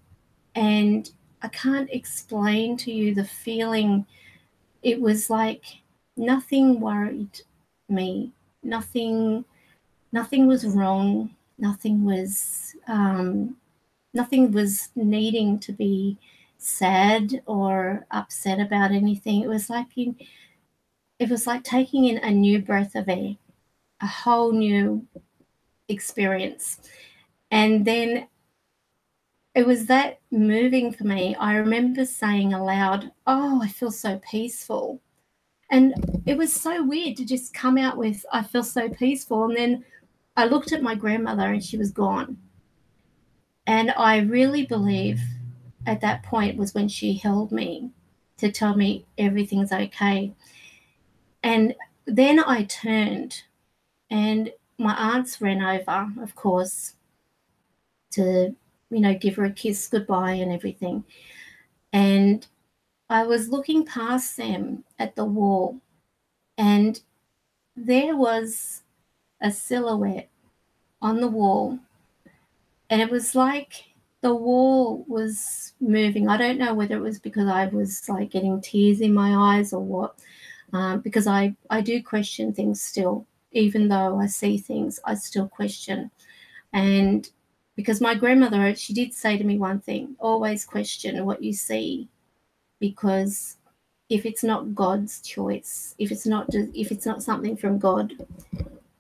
and I can't explain to you the feeling. It was like nothing worried me. Nothing was wrong. Nothing was needing to be sad or upset about anything. It was like taking in a new breath of air, a whole new experience. And then it was that moving for me. I remember saying aloud, oh, I feel so peaceful. And it was so weird to just come out with, I feel so peaceful. And then I looked at my grandmother and she was gone. And I really believe at that point was when she held me to tell me everything's okay. And then I turned, and my aunts ran over, of course, to, you know, give her a kiss goodbye and everything. And I was looking past them at the wall, and there was a silhouette on the wall, and it was like the wall was moving. I don't know whether it was because I was like getting tears in my eyes or what, because I do question things still. Even though I see things, I still question. And because my grandmother, she did say to me one thing, always question what you see, because if it's not God's choice, if it's not something from God,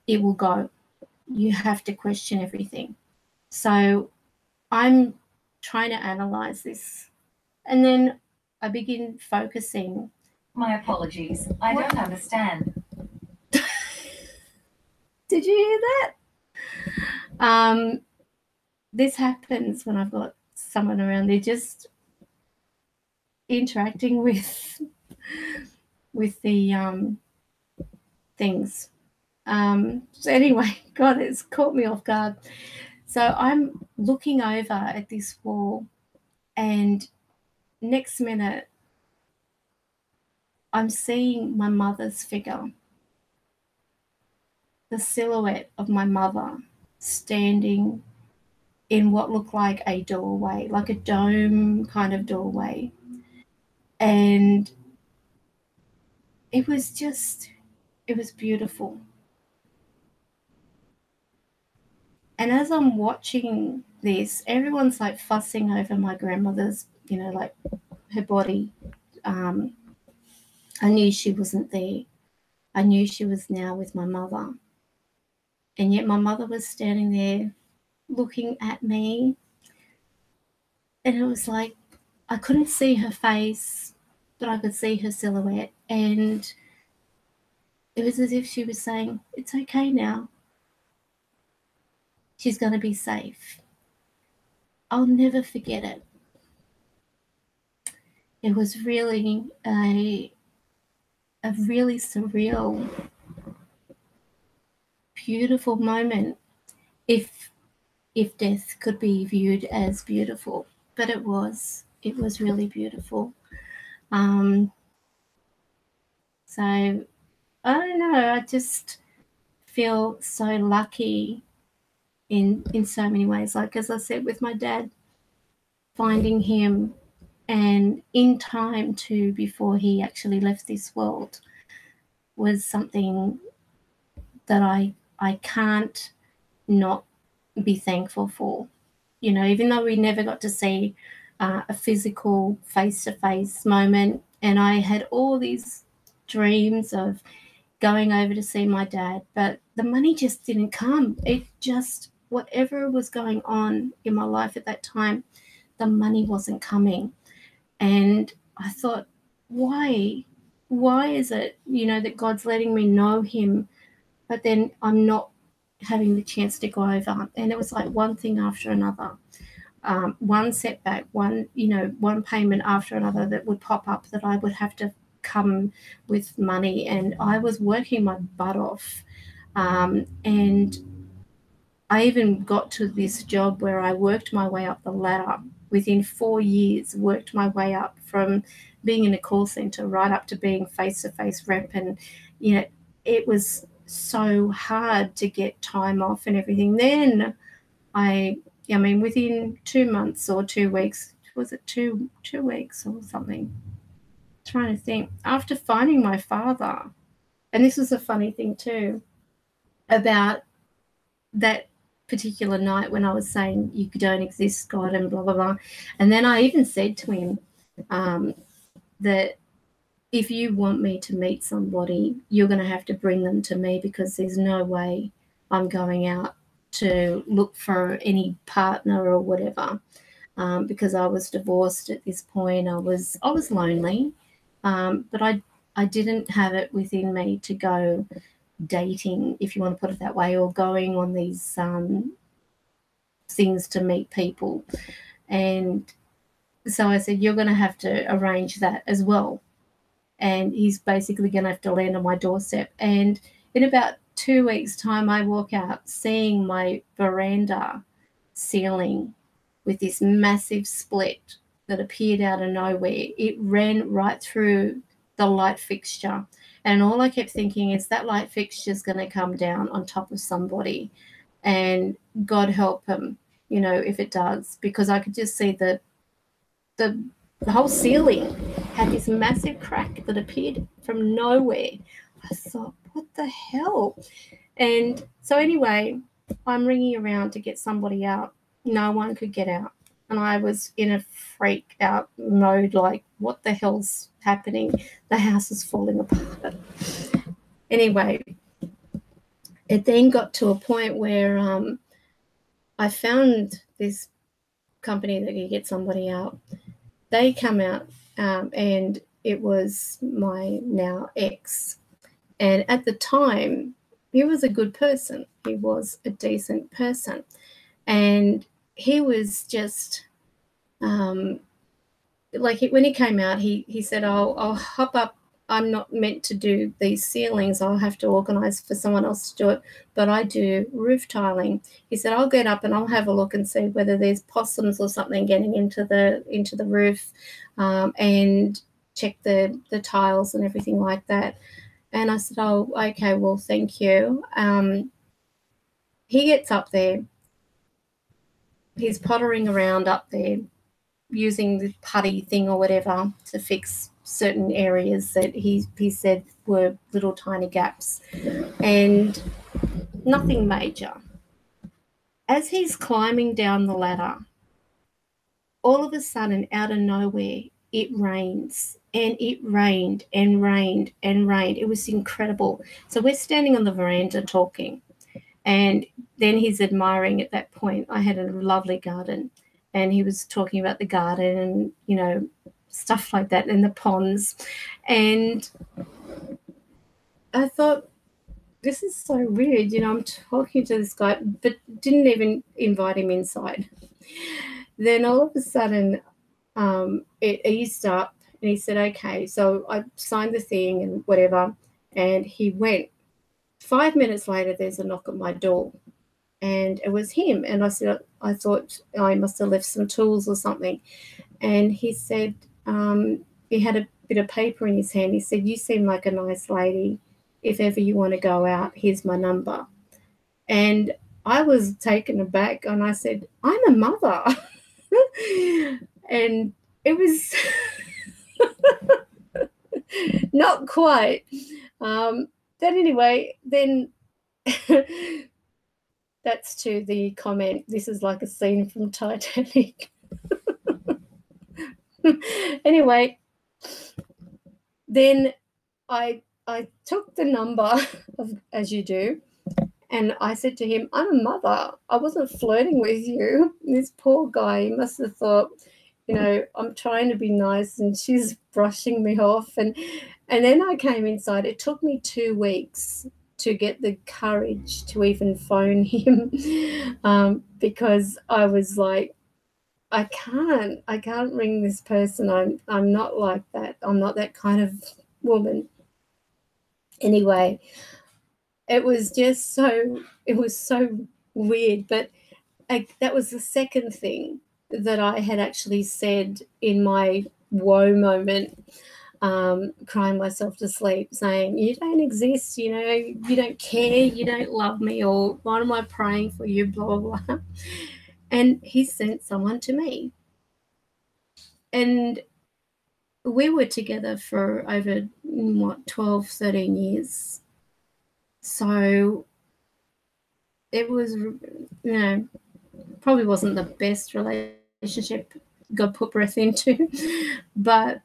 it will go. You have to question everything. So I'm trying to analyze this, and then I begin focusing. My apologies. I don't understand. Did you hear that? This happens when I've got someone around. They're just interacting with the things. So anyway, God, it's caught me off guard. So I'm looking over at this wall, and next minute I'm seeing my mother's figure, the silhouette of my mother standing in what looked like a doorway, like a dome kind of doorway. And it was beautiful. And as I'm watching this, everyone's like fussing over my grandmother's, like her body. I knew she wasn't there. I knew she was now with my mother. And yet my mother was standing there looking at me. And it was like, I couldn't see her face, but I could see her silhouette. And it was as if she was saying, it's okay now. She's going to be safe. I'll never forget it. It was really a really surreal, beautiful moment, if death could be viewed as beautiful. But it was really beautiful. So I don't know, I just feel so lucky in so many ways. Like, as I said, with my dad, finding him, and in time to before he actually left this world, was something that I can't not be thankful for. Even though we never got to see a physical face-to-face moment, and I had all these dreams of going over to see my dad, but the money just didn't come. It just, whatever was going on in my life at that time, the money wasn't coming. And I thought, why is it, that God's letting me know him, but then I'm not having the chance to go over? And it was like one thing after another, one setback, one payment after another that would pop up, that I would have to come with money. And I was working my butt off. And I even got to this job where I worked my way up the ladder. Within 4 years, worked my way up from being in a call center right up to being face-to-face rep. And, it was so hard to get time off and everything. Then within 2 months or 2 weeks, was it 2 weeks or something? I'm trying to think. After finding my father, and this was a funny thing too, about that particular night when I was saying, you don't exist, God, and blah, blah, blah. And then I even said to him that if you want me to meet somebody, you're going to have to bring them to me, because there's no way I'm going out to look for any partner or whatever, because I was divorced at this point. I was lonely, but I didn't have it within me to go dating, if you want to put it that way, or going on these things to meet people. And so I said, you're going to have to arrange that as well. And he's basically going to have to land on my doorstep. And in about 2 weeks' time, I walk out seeing my veranda ceiling with this massive split that appeared out of nowhere. It ran right through the light fixture. And all I kept thinking is, that light fixture is going to come down on top of somebody. And God help him, if it does, because I could just see the whole ceiling had this massive crack that appeared from nowhere. I thought, what the hell? And so anyway, I'm ringing around to get somebody out. No one could get out. and I was in a freak out mode, like, what the hell's happening? The house is falling apart. Anyway, it then got to a point where I found this company that could get somebody out. They come out, and it was my now ex. And at the time, he was a good person. He was a decent person. And he was just, like, when he came out, he said, I'll hop up. I'm not meant to do these ceilings. I'll have to organise for someone else to do it. But I do roof tiling. He said, I'll get up and I'll have a look and see whether there's possums or something getting into the roof, and check the tiles and everything like that. And I said, oh, okay, well, thank you. He gets up there. He's pottering around up there using the putty thing or whatever to fix certain areas that he said were little tiny gaps, and nothing major. As he's climbing down the ladder, all of a sudden, out of nowhere, it rains, and it rained and rained and rained. It was incredible. So we're standing on the veranda talking, and then he's admiring at that point. I had a lovely garden, and he was talking about the garden and, you know, stuff like that, and the ponds. And I thought, this is so weird. You know, I'm talking to this guy, but didn't even invite him inside. Then all of a sudden, it eased up, and he said, okay. So I signed the thing and whatever, and he went. 5 minutes later, there's a knock at my door, and it was him. And I said, I thought I must have left some tools or something. And he said, he had a bit of paper in his hand. He said, you seem like a nice lady. If ever you want to go out, here's my number. And I was taken aback, and I said, I'm a mother. And it was not quite. But anyway, then that's to the comment, this is like a scene from Titanic. Anyway, then I took the number, as you do, and I said to him, I'm a mother. I wasn't flirting with you. This poor guy, he must have thought, you know, I'm trying to be nice and she's brushing me off. And then I came inside. It took me 2 weeks to get the courage to even phone him, because I was like, I can't ring this person. I'm not like that. I'm not that kind of woman. Anyway, it was so weird. But that was the second thing that I had actually said in my woe moment, crying myself to sleep, saying, you don't exist, you know, you don't care, you don't love me, or why am I praying for you, blah, blah, blah. And he sent someone to me. And we were together for over, 12, 13 years. So it was, probably wasn't the best relationship God put breath into, but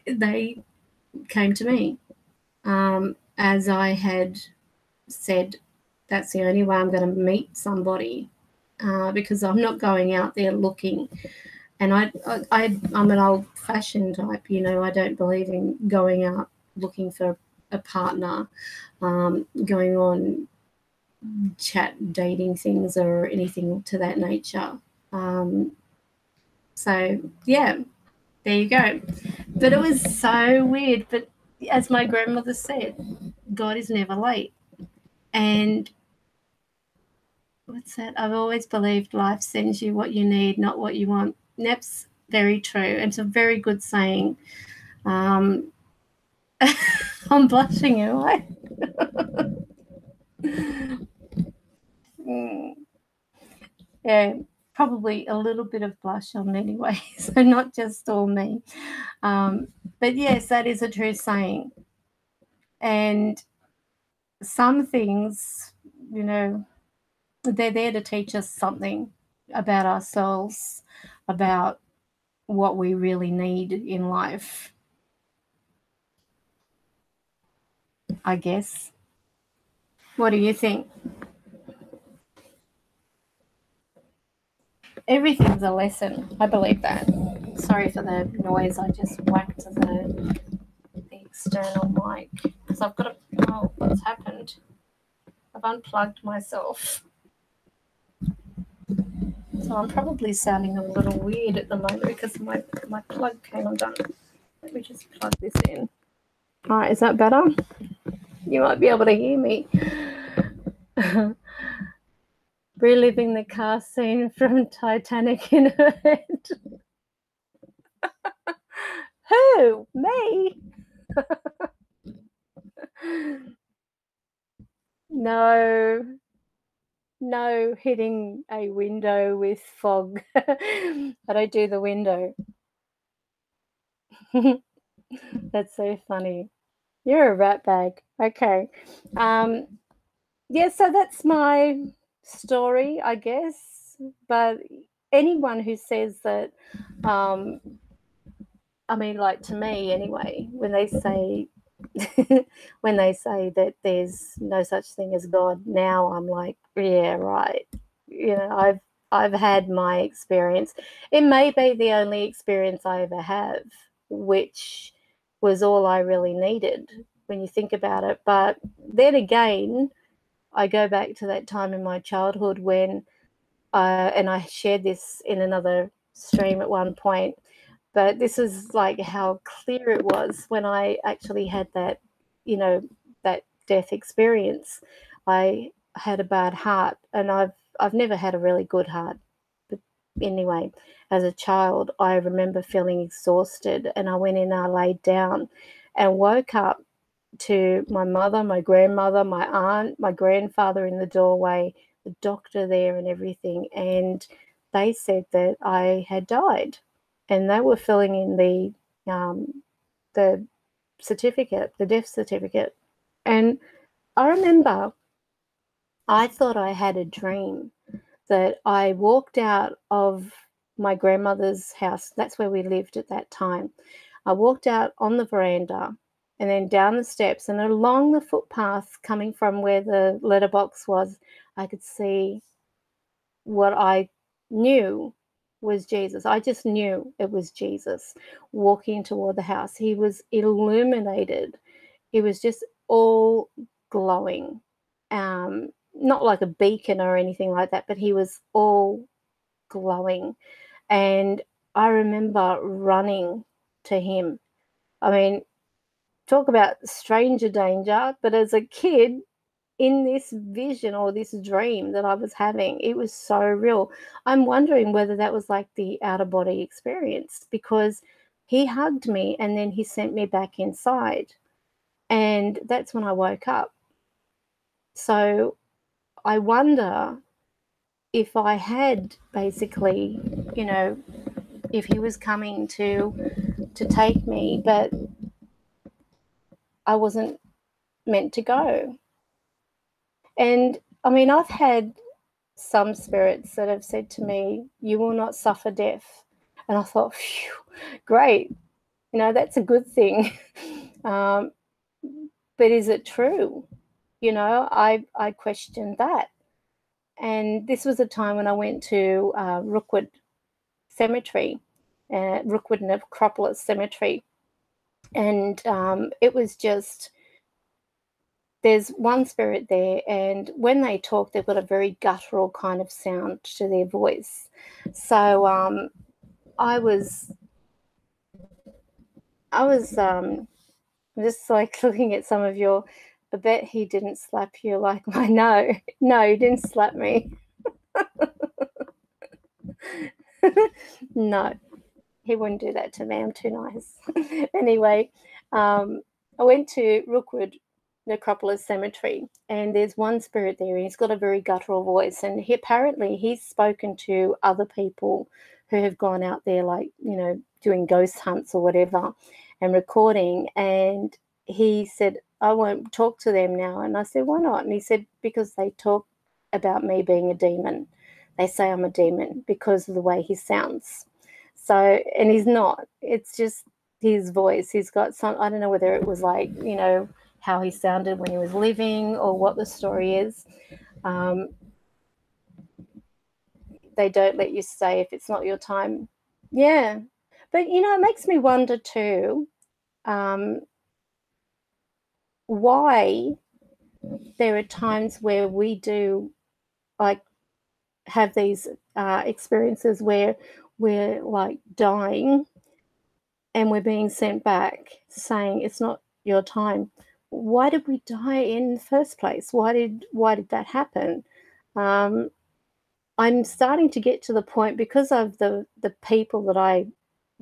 they came to me. As I had said, that's the only way I'm going to meet somebody, because I'm not going out there looking. And I'm an old-fashioned type, I don't believe in going out looking for a partner, going on chat dating things or anything to that nature. So, yeah, there you go. But it was so weird. But as my grandmother said, God is never late. And what's that? I've always believed life sends you what you need, not what you want. And that's very true. It's a very good saying. I'm blushing, am I? Yeah, probably a little bit of blush on anyway, so not just all me. But yes, that is a true saying. And some things, they're there to teach us something about ourselves, about what we really need in life, I guess. What do you think? Everything's a lesson. I believe that. Sorry for the noise. I just whacked the external mic because I've got a... Oh, what's happened? I've unplugged myself. So I'm probably sounding a little weird at the moment because my plug came undone. Let me just plug this in. All right, is that better? You might be able to hear me. Reliving the car scene from Titanic in her head. Who? Me? No, hitting a window with fog. I don't do the window. That's so funny. You're a rat bag. Okay. Yeah, so that's my story, I guess. But anyone who says that, I mean, like, to me anyway, when they say that there's no such thing as God, now I'm like, yeah, right. You know, I've had my experience. It may be the only experience I ever have, which was all I really needed when you think about it. But then again, I go back to that time in my childhood when, and I shared this in another stream at one point, but this is like how clear it was when I actually had that, you know, that death experience. I had a bad heart, and I've never had a really good heart. But anyway, as a child, I remember feeling exhausted, and I went in and I laid down and woke up to my mother, my grandmother, my aunt, my grandfather in the doorway, the doctor there and everything. And they said that I had died. And they were filling in the certificate, the death certificate. And I remember I thought I had a dream that I walked out of my grandmother's house. That's where we lived at that time. I walked out on the veranda and then down the steps and along the footpath coming from where the letterbox was, I could see what I knew was Jesus. I just knew it was Jesus walking toward the house. He was illuminated. He was just all glowing. Not like a beacon or anything like that, but he was all glowing. And I remember running to him. I mean, talk about stranger danger, but as a kid, in this vision or this dream that I was having, it was so real. I'm wondering whether that was like the outer body experience, because he hugged me and then he sent me back inside. And that's when I woke up. So I wonder if I had basically, you know, if he was coming to take me, but I wasn't meant to go. And I mean, I've had some spirits that have said to me, you will not suffer death. And I thought, phew, great, you know, that's a good thing. But is it true? You know, I questioned that. And this was a time when I went to Rookwood Cemetery, Rookwood Necropolis Cemetery. And it was just, there's one spirit there, and when they talk, they've got a very guttural kind of sound to their voice. So I was just like looking at some of your, I bet he didn't slap you like my, no, he didn't slap me. No, he wouldn't do that to me. I'm too nice. Anyway, I went to Rookwood Necropolis Cemetery, and there's one spirit there, and he's got a very guttural voice, and he's spoken to other people who have gone out there, like, you know, doing ghost hunts or whatever and recording. And he said, I won't talk to them now. And I said, why not? And he said, because they talk about me being a demon. They say I'm a demon because of the way he sounds. So, and he's not. It's just his voice. He's got some, I don't know whether it was like, you know, how he sounded when he was living or what the story is. They don't let you say if it's not your time. Yeah. But, you know, it makes me wonder too, why there are times where we do like have these experiences where we're like dying and we're being sent back saying it's not your time. Why did we die in the first place? Why did that happen? I'm starting to get to the point, because of the people that I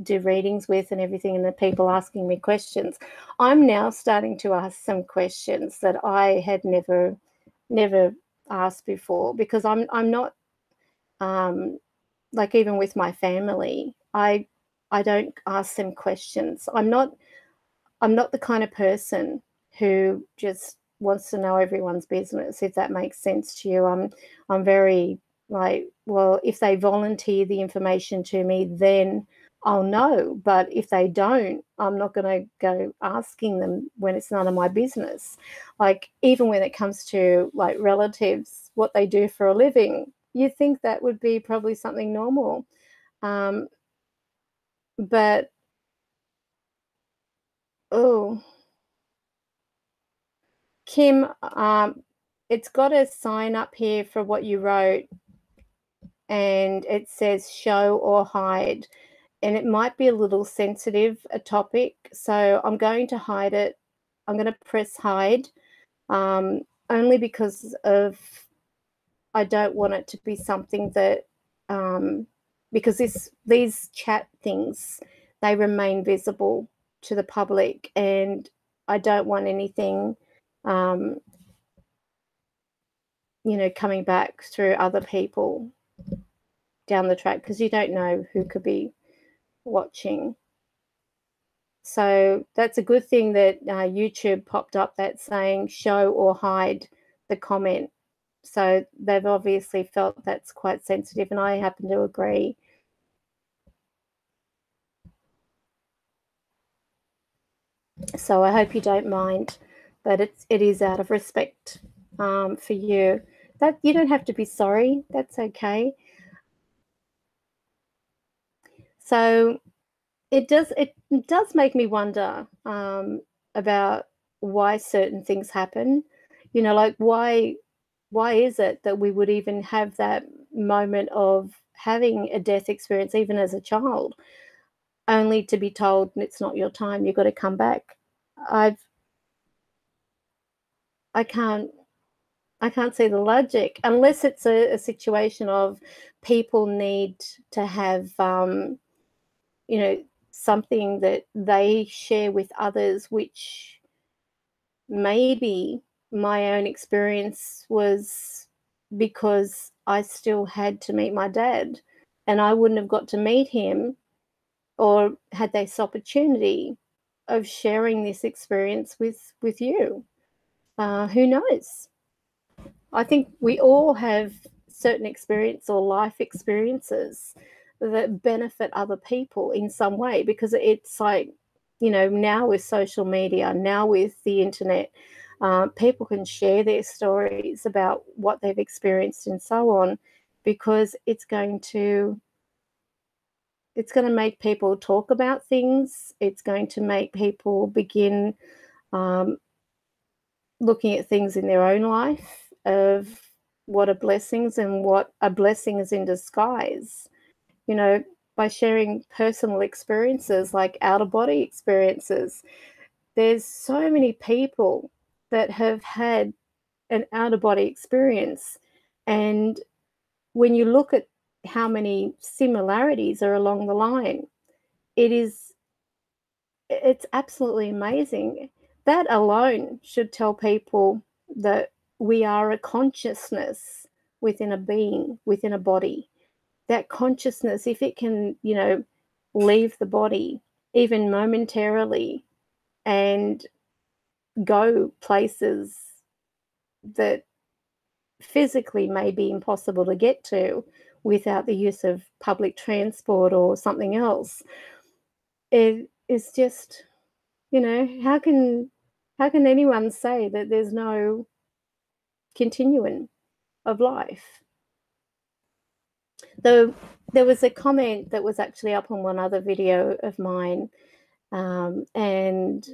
do readings with and everything, and the people asking me questions, I'm now starting to ask some questions that I had never asked before, because I'm not like, even with my family, I don't ask them questions. I'm not the kind of person who just wants to know everyone's business, if that makes sense to you. I'm very like, well, if they volunteer the information to me, then I'll know. But if they don't, I'm not going to go asking them when it's none of my business. Like, even when it comes to like relatives, what they do for a living, you think that would be probably something normal. But oh, Kim, it's got a sign up here for what you wrote, and it says show or hide, and it might be a little sensitive, a topic, so I'm going to hide it. I'm going to press hide, only because of, I don't want it to be something that, because these chat things, they remain visible to the public, and I don't want anything you know, coming back through other people down the track, because you don't know who could be watching. So that's a good thing that YouTube popped up that saying show or hide the comment. So they've obviously felt that's quite sensitive, and I happen to agree. So I hope you don't mind, but it is out of respect for you. That you don't have to be sorry. That's okay. So it does make me wonder about why certain things happen. You know, like why is it that we would even have that moment of having a death experience, even as a child, only to be told it's not your time, you've got to come back. I can't see the logic, unless it's a situation of people need to have you know, something that they share with others, which maybe my own experience was because I still had to meet my dad, and I wouldn't have got to meet him or had this opportunity of sharing this experience with you. Who knows? I think we all have certain experience or life experiences that benefit other people in some way, because it's like, you know, now with social media, now with the internet, people can share their stories about what they've experienced and so on, because it's going to make people talk about things. It's going to make people begin looking at things in their own life of what are blessings and what are blessings in disguise. You know, by sharing personal experiences like out-of-body experiences. There's so many people that have had an out-of-body experience, and when you look at how many similarities are along the line, it's absolutely amazing. That alone should tell people that we are a consciousness within a being, within a body. That consciousness, if it can, you know, leave the body even momentarily and go places that physically may be impossible to get to, without the use of public transport or something else. It is just, you know, how can anyone say that there's no continuum of life? Though there was a comment that was actually up on one other video of mine, and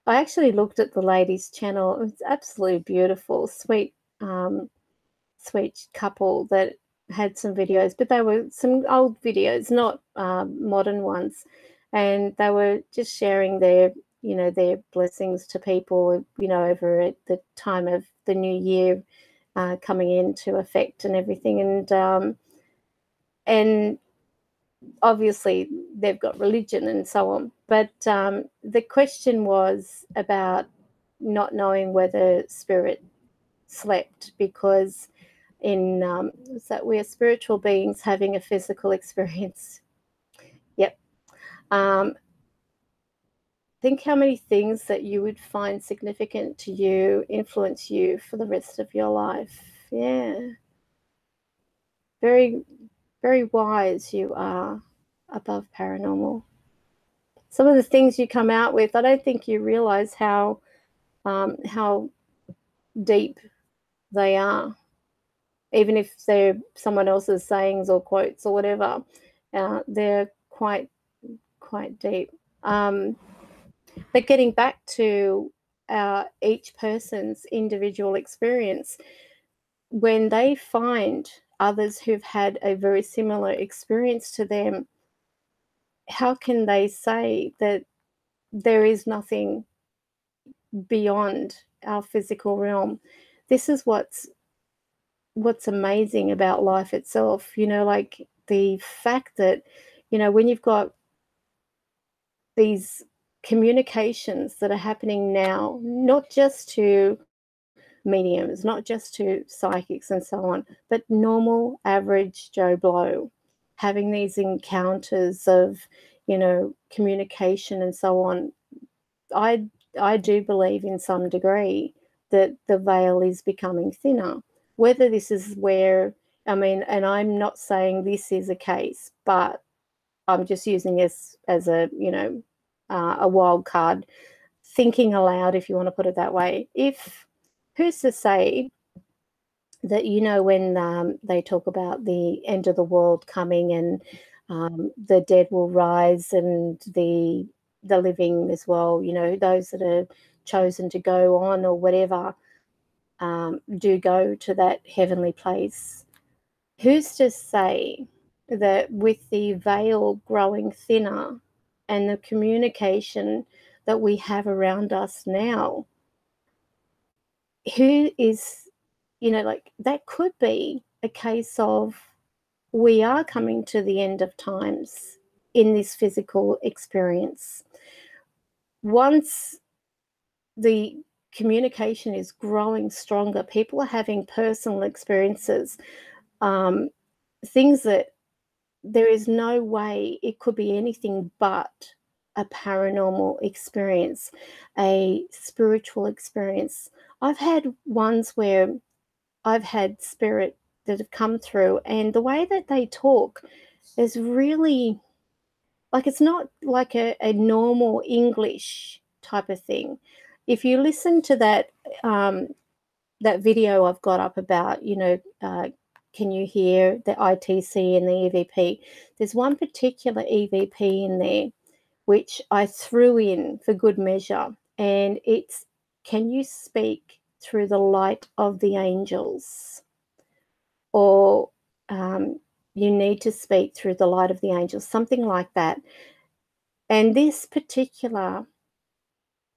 I actually looked at the lady's channel. It was absolutely beautiful, sweet couple that had some videos, but they were some old videos, not modern ones, and they were just sharing their, you know, their blessings to people, you know, over at the time of the new year coming into effect and everything, and obviously they've got religion and so on, but the question was about not knowing whether spirit slept, because in is that we're spiritual beings having a physical experience. Yep. Think how many things that you would find significant to you influence you for the rest of your life. Yeah. Very, very wise you are above paranormal. Some of the things you come out with, I don't think you realize how deep they are. Even if they're someone else's sayings or quotes or whatever, they're quite deep. But getting back to each person's individual experience, when they find others who've had a very similar experience to them, how can they say that there is nothing beyond our physical realm? This is what's amazing about life itself, you know, like the fact that, you know, when you've got these communications that are happening now, not just to mediums, not just to psychics and so on, but normal average Joe Blow having these encounters of, you know, communication and so on, I do believe in some degree that the veil is becoming thinner. Whether this is where, I mean, and I'm not saying this is a case, but I'm just using this as a, you know, a wild card, thinking aloud, if you want to put it that way. If, who's to say that, you know, when they talk about the end of the world coming and the dead will rise and the living as well, you know, those that are chosen to go on or whatever, do go to that heavenly place. Who's to say that with the veil growing thinner and the communication that we have around us now, who is, you know, like that could be a case of we are coming to the end of times in this physical experience. Once the communication is growing stronger, people are having personal experiences, things that there is no way it could be anything but a paranormal experience, a spiritual experience. I've had ones where I've had spirit that have come through, and the way that they talk is really like, it's not like a normal English type of thing. If you listen to that that video I've got up about, you know, can you hear the ITC and the e.v.p? There's one particular e.v.p in there which I threw in for good measure, and it's, can you speak through the light of the angels? Or you need to speak through the light of the angels, something like that. And this particular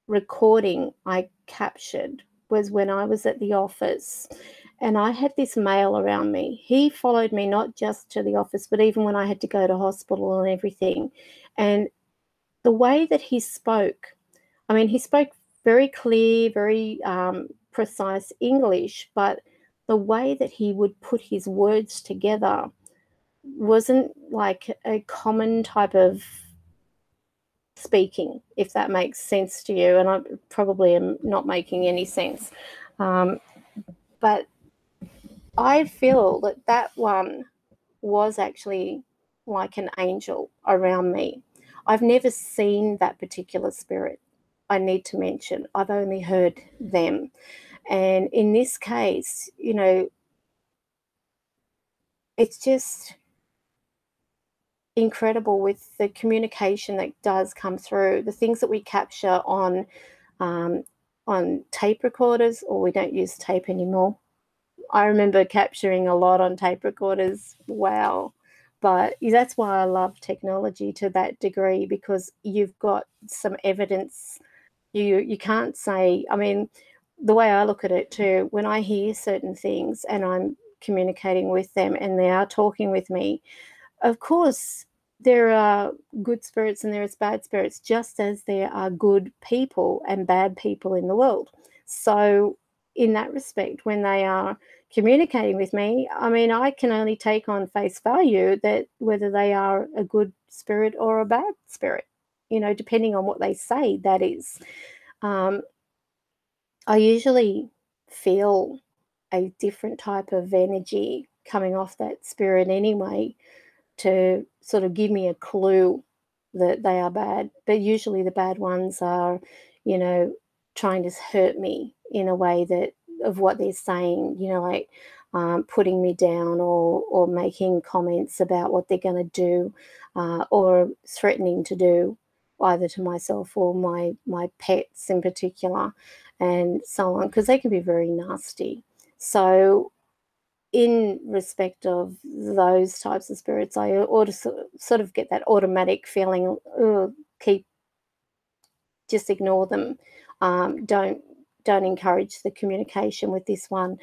recording I captured was when I was at the office, and I had this male around me. He followed me not just to the office, but even when I had to go to hospital and everything. And the way that he spoke, I mean, he spoke very clear, very precise English, but the way that he would put his words together wasn't like a common type of speaking, if that makes sense to you. And I probably am not making any sense. But I feel that that one was actually like an angel around me. I've never seen that particular spirit, I need to mention. I've only heard them. And in this case, you know, it's just incredible with the communication that does come through, the things that we capture on tape recorders, or we don't use tape anymore. I remember capturing a lot on tape recorders. Wow. But that's why I love technology to that degree, because you've got some evidence. You can't say, I mean, the way I look at it too, when I hear certain things and I'm communicating with them and they are talking with me, of course, there are good spirits and there's bad spirits, just as there are good people and bad people in the world. So in that respect, when they are communicating with me, I mean, I can only take on face value that whether they are a good spirit or a bad spirit, you know, depending on what they say, that is. I usually feel a different type of energy coming off that spirit anyway, to sort of give me a clue that they are bad. But usually the bad ones are, you know, trying to hurt me in a way that of what they're saying, you know, like putting me down or making comments about what they're going to do, or threatening to do either to myself or my pets in particular, and so on, because they can be very nasty. So in respect of those types of spirits, I ought to sort of get that automatic feeling, just ignore them. Don't encourage the communication with this one.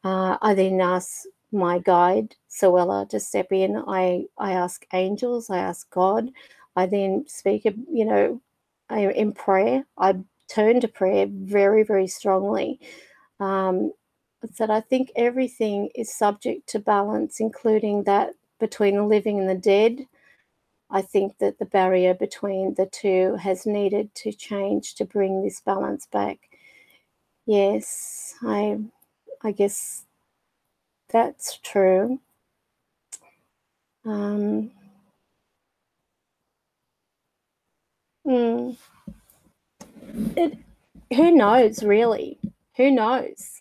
I then ask my guide, Soella, to step in. I ask angels, I ask God. I then speak, you know, in prayer. I turn to prayer very, very strongly. That I think everything is subject to balance, including that between the living and the dead. I think that the barrier between the two has needed to change to bring this balance back. Yes, I guess that's true. Who knows, really? Who knows?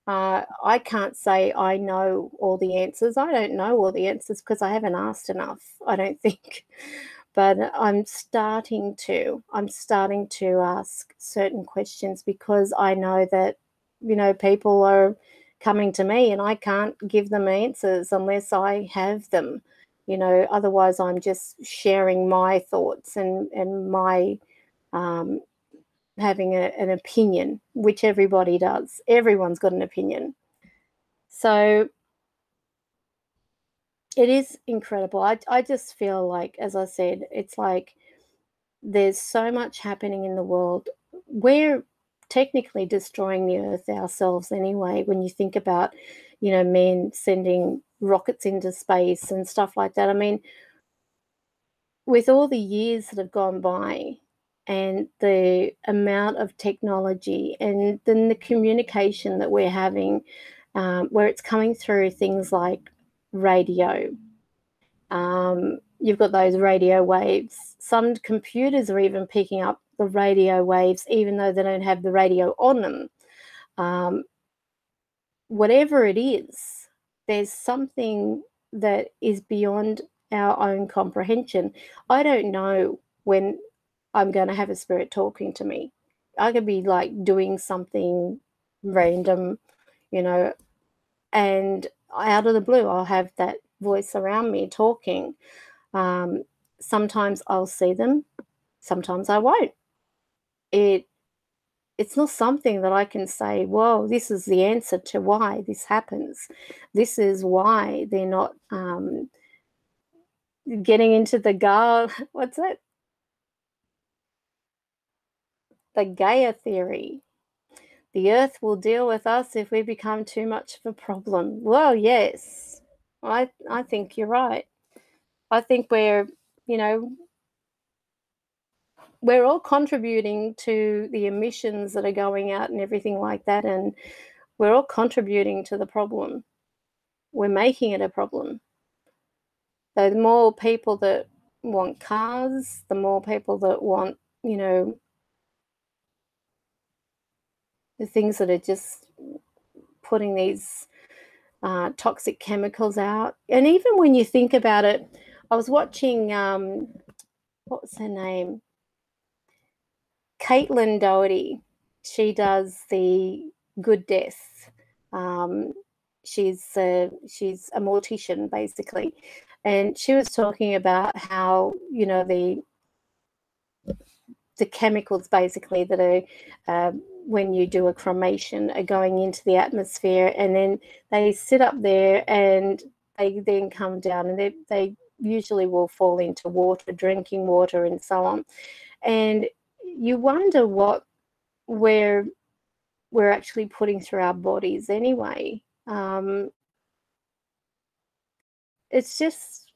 I can't say I know all the answers. I don't know all the answers because I haven't asked enough, I don't think. But I'm starting to ask certain questions, because I know that, you know, people are coming to me and I can't give them answers unless I have them. You know, otherwise I'm just sharing my thoughts and my having an opinion, which everybody does. Everyone's got an opinion. So it is incredible. I just feel like, as I said, it's like there's so much happening in the world. We're technically destroying the earth ourselves anyway, when you think about, you know, men sending rockets into space and stuff like that. I mean, with all the years that have gone by, and the amount of technology and then the communication that we're having, where it's coming through things like radio. You've got those radio waves. Some computers are even picking up the radio waves, even though they don't have the radio on them. Whatever it is, there's something that is beyond our own comprehension. I don't know when I'm going to have a spirit talking to me. I could be like doing something random, you know, and out of the blue, I'll have that voice around me talking. Sometimes I'll see them, sometimes I won't. It's not something that I can say, well, this is the answer to why this happens. This is why they're not getting into the what's that? The Gaia theory. The earth will deal with us if we become too much of a problem. Well, yes, I think you're right. I think we're, you know, we're all contributing to the emissions that are going out and everything like that, and we're all contributing to the problem. We're making it a problem. So the more people that want cars, the more people that want, you know, the things that are just putting these toxic chemicals out. And even when you think about it, I was watching, what was her name? Caitlin Doherty. She does the Good Death. She's a mortician, basically. And she was talking about how, you know, the chemicals basically that are when you do a cremation are going into the atmosphere, and then they sit up there and they then come down, and they usually will fall into water, drinking water and so on. And you wonder what we're actually putting through our bodies anyway. It's just,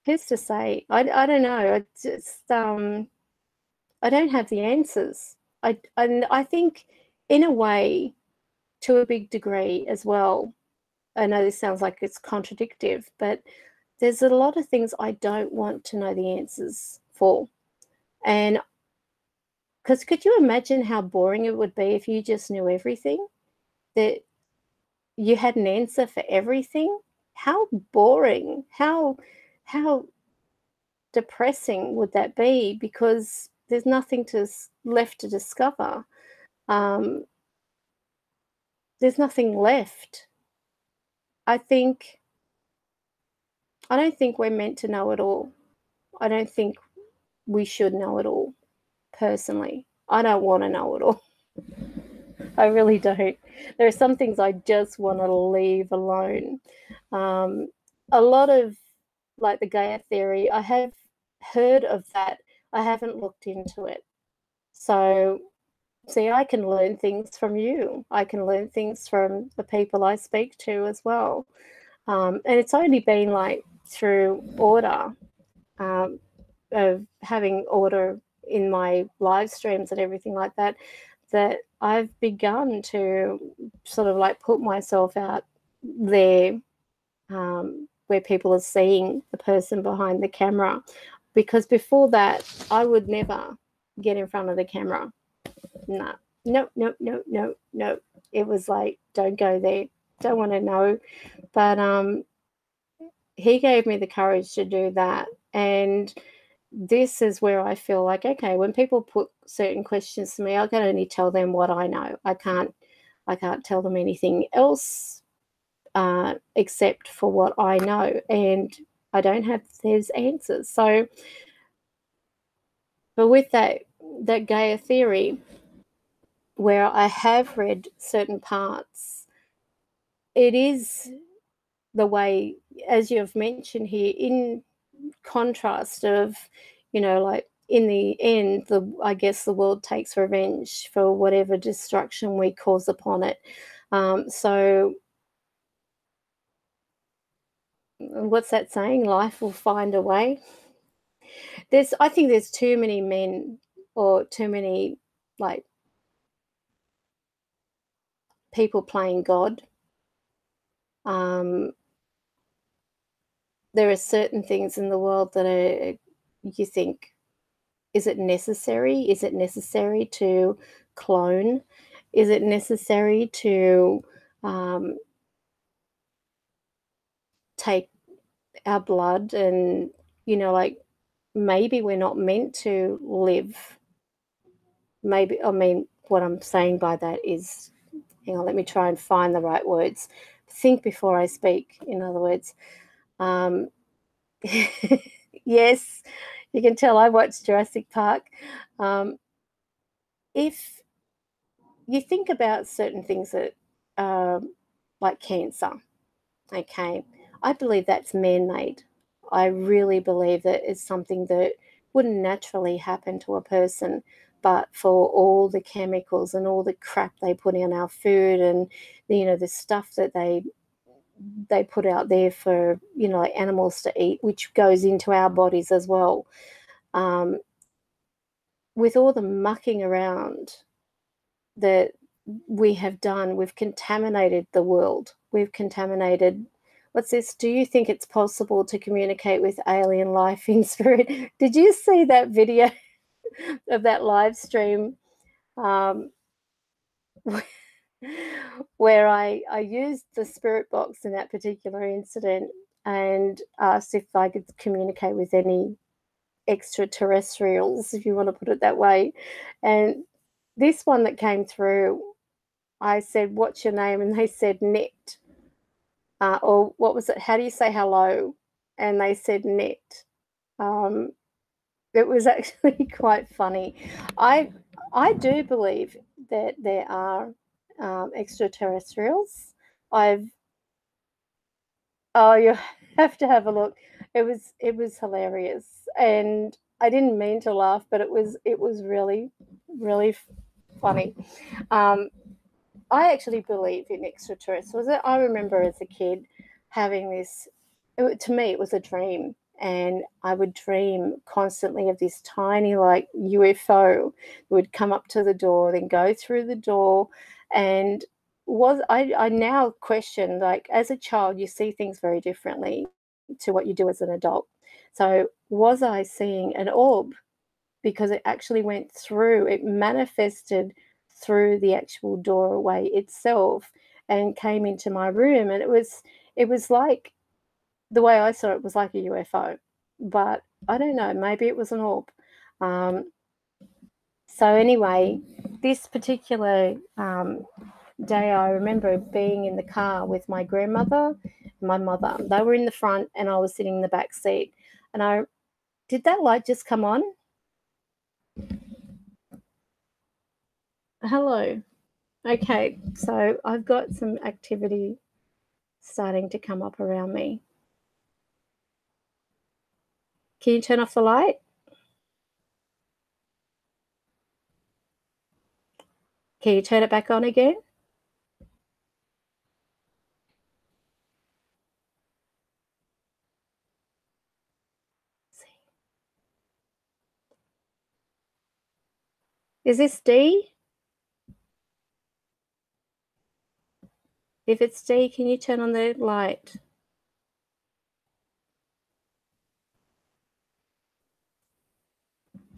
who's to say? I don't know. It's just I don't have the answers. I think, in a way, to a big degree as well, I know this sounds like it's contradictory, but there's a lot of things I don't want to know the answers for. And because could you imagine how boring it would be if you just knew everything, that you had an answer for everything? How boring, how depressing would that be? Because there's nothing left to discover. There's nothing left. I don't think we're meant to know it all. I don't think we should know it all, personally. I don't want to know it all. I really don't. There are some things I just want to leave alone. A lot of, like, the Gaia theory, I have heard of that. I haven't looked into it. So, see, I can learn things from you. I can learn things from the people I speak to as well. And it's only been like through order, of having order in my live streams and everything like that, that I've begun to sort of like put myself out there, where people are seeing the person behind the camera. Because before that, I would never get in front of the camera. No. It was like, don't go there. Don't want to know. But he gave me the courage to do that. And this is where I feel like, okay, when people put certain questions to me, I can only tell them what I know. I can't tell them anything else except for what I know, and I don't have those answers. So, but with that Gaia theory, where I have read certain parts, it is the way, as you have mentioned here, in contrast of, you know, like, in the end, I guess the world takes revenge for whatever destruction we cause upon it. So what's that saying? Life will find a way. I think there's too many men, or too many, like, people playing God. There are certain things in the world that you think, is it necessary? Is it necessary to clone? Is it necessary to take our blood? And, you know, like, maybe we're not meant to live. Maybe, I mean, what I'm saying by that is, hang on, let me try and find the right words. Think before I speak, in other words. Yes, you can tell I watched Jurassic Park. If you think about certain things that, like cancer, okay, I believe that's man-made. I really believe that it's something that wouldn't naturally happen to a person, but for all the chemicals and all the crap they put in our food, and, you know, the stuff that they put out there for, you know, like animals to eat, which goes into our bodies as well. With all the mucking around that we have done, we've contaminated the world. We've contaminated, What's this? Do you think it's possible to communicate with alien life in spirit? Did you see that video of that live stream where I used the spirit box in that particular incident and asked if I could communicate with any extraterrestrials, if you want to put it that way. And this one that came through, I said, "What's your name?" And they said, "Net." Or what was it? How do you say hello? And they said, "Net." It was actually quite funny. I do believe that there are extraterrestrials. You have to have a look. It was hilarious, and I didn't mean to laugh, but it was really, really funny. I actually believe in extraterrestrials. I remember as a kid having this. To me, it was a dream, and I would dream constantly of this tiny, like, UFO that would come up to the door, then go through the door, and I now question, like, as a child, you see things very differently to what you do as an adult. So was I seeing an orb? Because it actually went through, it manifested through the actual doorway itself and came into my room. And it was like, the way I saw it was like a UFO, but I don't know, maybe it was an orb. So anyway, this particular day, I remember being in the car with my grandmother and my mother. They were in the front and I was sitting in the back seat. And did that light just come on? Hello. Okay, so I've got some activity starting to come up around me. Can you turn off the light? Can you turn it back on again? Is this D? If it's D, can you turn on the light?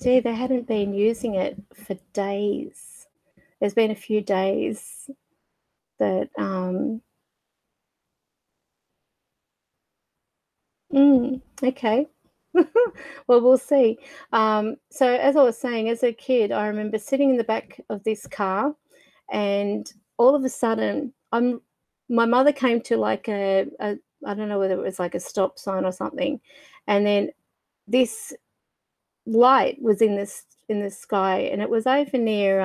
Gee, they hadn't been using it for days. There's been a few days that okay. Well, we'll see. So as I was saying, as a kid, I remember sitting in the back of this car, and all of a sudden, my mother came to like a I don't know whether it was like a stop sign or something, and then this light was in the sky, and it was over near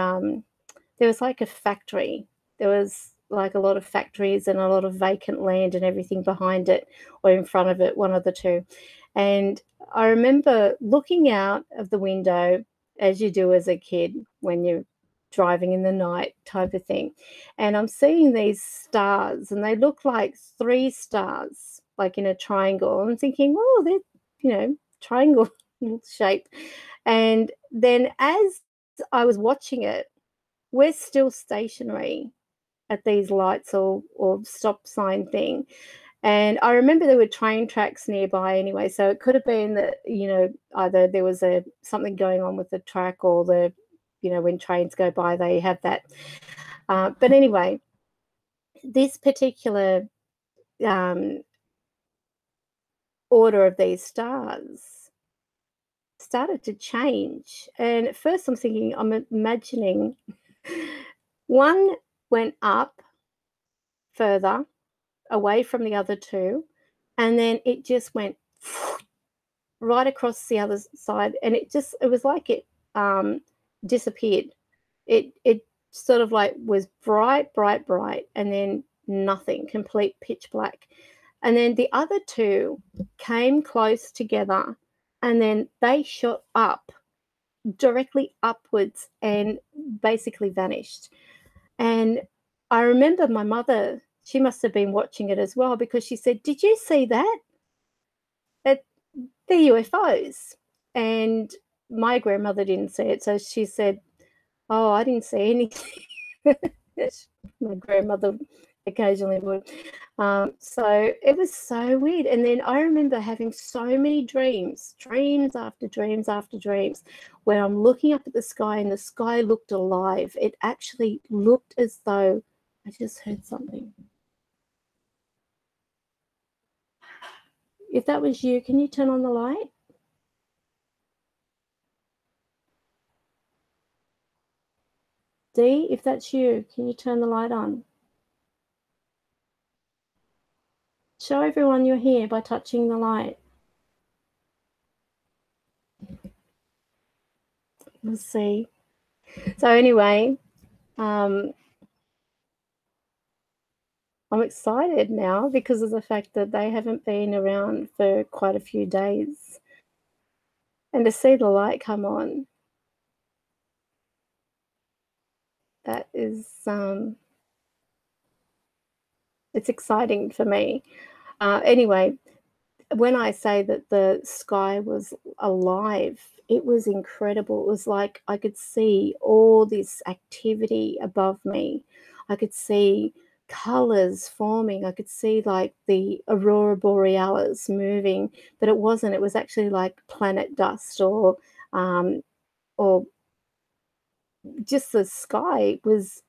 there was like a factory. There was like a lot of factories and a lot of vacant land and everything behind it or in front of it, one of the two. And I remember looking out of the window, as you do as a kid when you're driving in the night type of thing. And I'm seeing these stars, and they look like 3 stars, like in a triangle. I'm thinking, oh, they're, triangle shape. And then as I was watching it, we're still stationary at these lights or stop sign thing. And I remember there were train tracks nearby anyway, so it could have been that, either there was something going on with the track, or when trains go by, they have that. But anyway, this particular order of these stars started to change. And at first I'm imagining one went up further away from the other two, and then it just went right across the other side, and it was like it disappeared. It sort of like was bright, and then nothing, complete pitch black. And then the other two came close together, and then they shot up directly upwards and basically vanished. And I remember my mother, she must have been watching it as well, because she said, "Did you see that? They're UFOs." And my grandmother didn't see it, so she said, "Oh, I didn't see anything." My grandmother occasionally would. So it was so weird. And then I remember having so many dreams after dreams after dreams, where I'm looking up at the sky and the sky looked alive. It actually looked as though I just heard something. If that was you, can you turn on the light? Dee, if that's you, can you turn the light on? Show everyone you're here by touching the light. Let's see. So anyway, I'm excited now because of the fact that they haven't been around for quite a few days. And to see the light come on, that is, it's exciting for me. Anyway, when I say that the sky was alive, it was incredible. It was like I could see all this activity above me. I could see colors forming. I could see like the aurora borealis moving, but it wasn't. It was actually like planet dust or just the sky was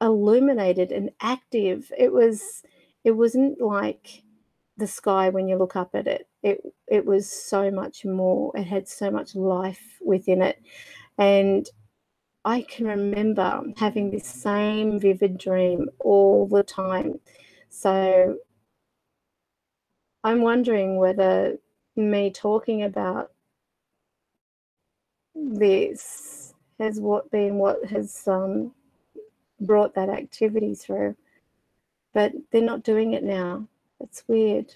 illuminated and active. It wasn't like the sky when you look up at it. It was so much more. It had so much life within it. And I can remember having this same vivid dream all the time. So I'm wondering whether me talking about this has what has brought that activity through. But they're not doing it now. It's weird.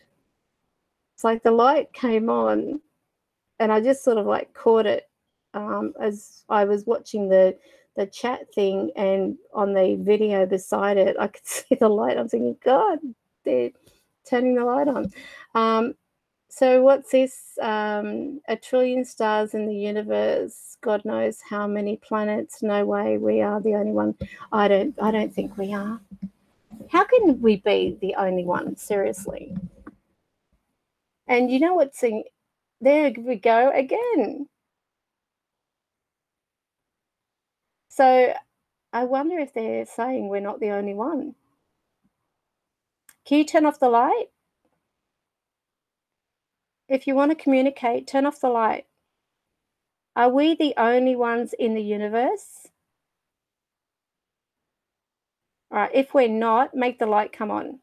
It's like the light came on and I just sort of like caught it as I was watching the chat thing, and on the video beside it, I could see the light. I'm thinking, God, they're turning the light on. So what's this? A trillion stars in the universe. God knows how many planets. No way we are the only one. I don't think we are. How can we be the only one? Seriously. And you know what's in there? We go again. So I wonder if they're saying we're not the only one. Can you turn off the light? If you want to communicate, turn off the light. Are we the only ones in the universe? All right, if we're not, make the light come on.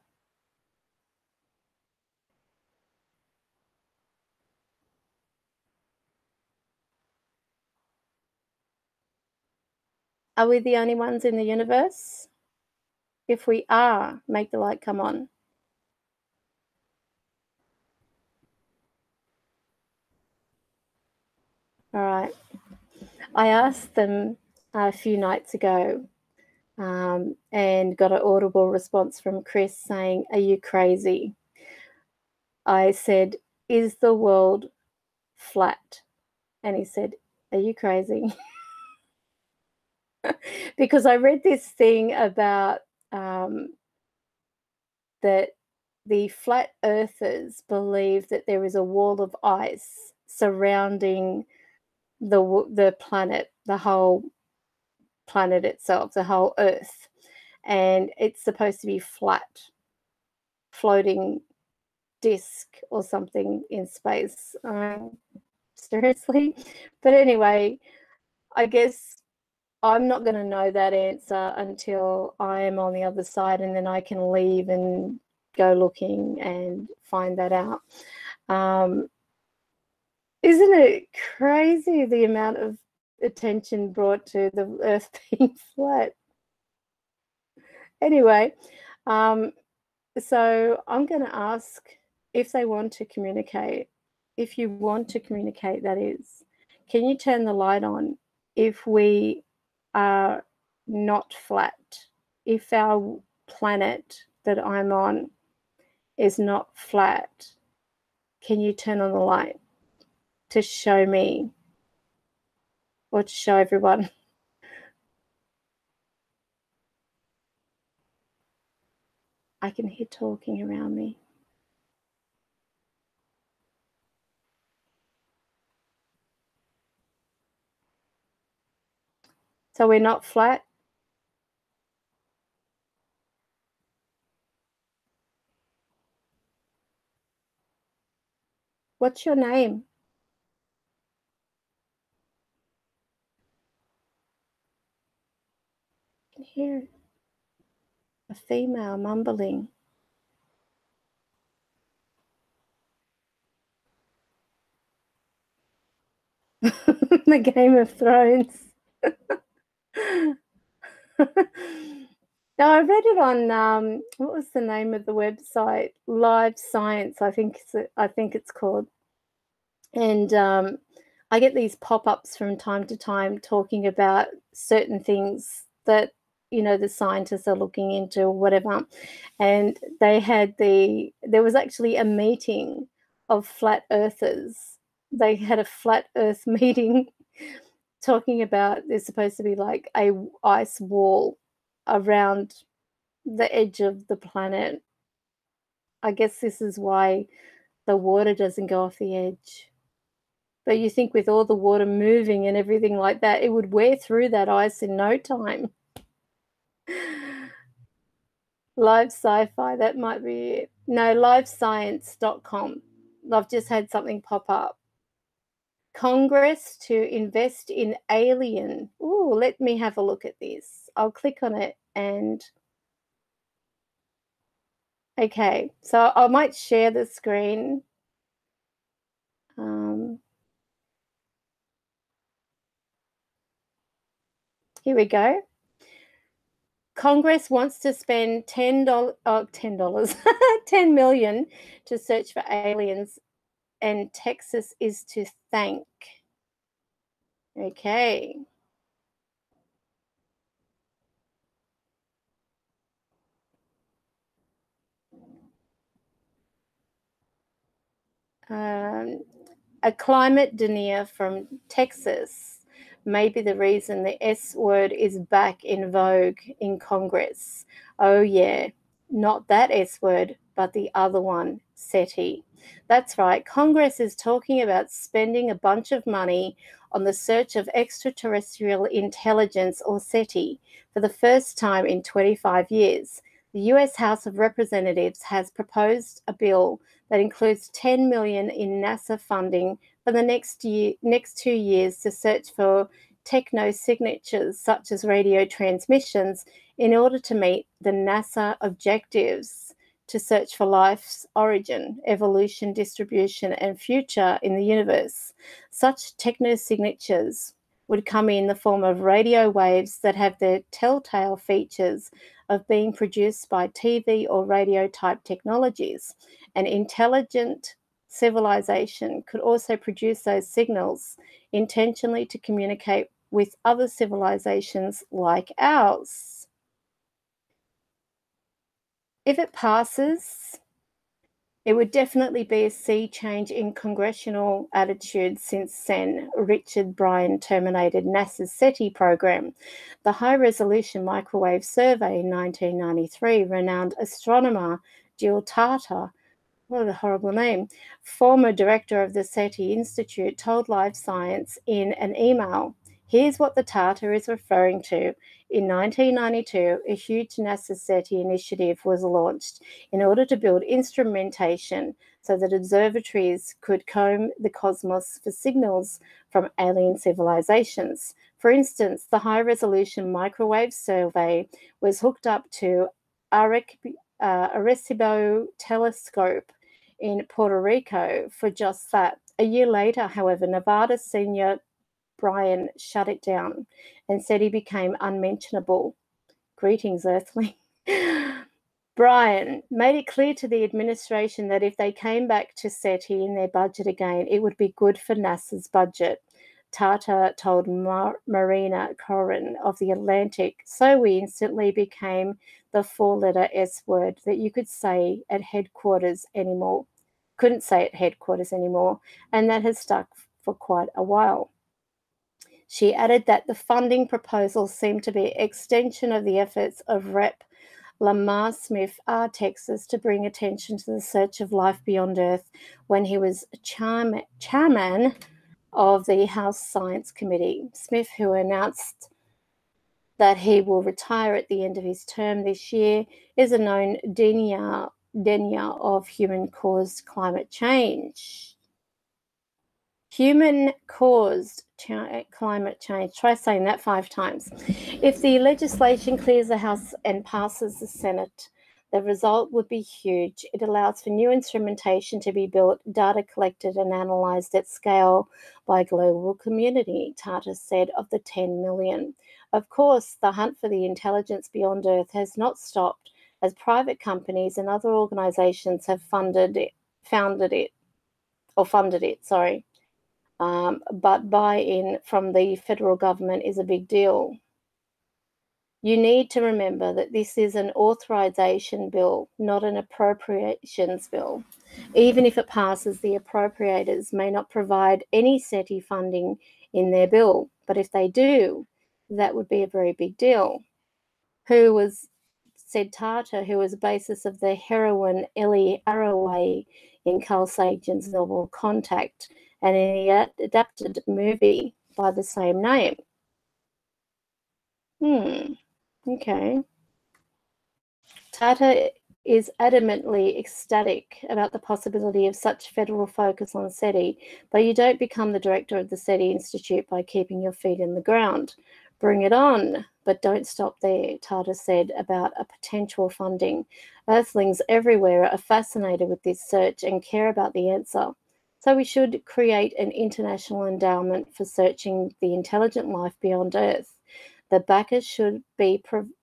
Are we the only ones in the universe? If we are, make the light come on. All right. I asked them a few nights ago and got an audible response from Chris saying, "Are you crazy?" I said, "Is the world flat?" And he said, "Are you crazy?" Because I read this thing about that the flat earthers believe that there is a wall of ice surrounding the planet, the whole planet itself, the whole earth, and it's supposed to be flat, floating disc or something in space. Seriously? But anyway, I guess I'm not going to know that answer until I am on the other side, and then I can leave and go looking and find that out. Isn't it crazy the amount of attention brought to the earth being flat? Anyway, so I'm going to ask if they want to communicate. If you want to communicate, that is, can you turn the light on if we are not flat? If our planet that I'm on is not flat, can you turn on the light to show me or to show everyone? I can hear talking around me. So we're not flat? What's your name? I can hear a female mumbling. The Game of Thrones. No, I read it on what was the name of the website? Live Science, I think it's called. And I get these pop-ups from time to time talking about certain things that, you know, the scientists are looking into or whatever. And there was actually a meeting of flat earthers. They had a flat earth meeting talking about there's supposed to be like a ice wall around the edge of the planet. I guess this is why the water doesn't go off the edge. But you think with all the water moving and everything like that, it would wear through that ice in no time. Live sci-fi, that might be it. No, livescience.com. I've just had something pop up. Congress to invest in alien. Ooh, let me have a look at this. I'll click on it and... Okay, so I might share the screen. Here we go. Congress wants to spend $10 $10 million to search for aliens, and Texas is to thank. Okay. A climate denier from Texas may be the reason the S word is back in vogue in Congress. Oh yeah, not that S word, but the other one, SETI. That's right, Congress is talking about spending a bunch of money on the search of extraterrestrial intelligence, or SETI, for the first time in 25 years. The US House of Representatives has proposed a bill that includes $10 million in NASA funding for the next 2 years to search for techno-signatures such as radio transmissions in order to meet the NASA objectives to search for life's origin, evolution, distribution, and future in the universe. Such techno-signatures would come in the form of radio waves that have the telltale features of being produced by TV or radio type technologies. An intelligent civilization could also produce those signals intentionally to communicate with other civilizations like ours. If it passes, it would definitely be a sea change in congressional attitude since Sen. Richard Bryan terminated NASA's SETI program. The High-Resolution Microwave Survey in 1993, renowned astronomer Jill Tarter, what a horrible name, former director of the SETI Institute, told Live Science in an email, here's what the Tarter is referring to. In 1992, a huge NASA SETI initiative was launched in order to build instrumentation so that observatories could comb the cosmos for signals from alien civilizations. For instance, the High-Resolution Microwave Survey was hooked up to Arecibo Telescope in Puerto Rico for just that. A year later, however, Nevada senior Bryan shut it down and said he became unmentionable. Greetings, Earthling. Bryan made it clear to the administration that if they came back to SETI in their budget again, it would be good for NASA's budget. Tarter told Marina Corin of The Atlantic, so we instantly became the four-letter S word that you could say at headquarters anymore. Couldn't say at headquarters anymore, and that has stuck for quite a while. She added that the funding proposal seemed to be an extension of the efforts of Rep. Lamar Smith, Texas, to bring attention to the search of life beyond Earth when he was chairman of the House Science Committee. Smith, who announced that he will retire at the end of his term this year, is a known denier of human-caused climate change. Human-caused climate change. Try saying that 5 times. If the legislation clears the House and passes the Senate, the result would be huge. It allows for new instrumentation to be built, data collected and analysed at scale by a global community, Tata said of the 10 million. Of course, the hunt for the intelligence beyond Earth has not stopped, as private companies and other organisations have funded it. But buy-in from the federal government is a big deal. You need to remember that this is an authorization bill, not an appropriations bill. Even if it passes, the appropriators may not provide any SETI funding in their bill, but if they do, that would be a very big deal. Said Tata, who was the basis of the heroine Ellie Arroway in Carl Sagan's novel Contact, and in the adapted movie by the same name. Okay. Tata is adamantly ecstatic about the possibility of such federal focus on SETI, but you don't become the director of the SETI Institute by keeping your feet in the ground. Bring it on, but don't stop there, Tata said about a potential funding. Earthlings everywhere are fascinated with this search and care about the answer. So we should create an international endowment for searching the intelligent life beyond Earth. The backers should be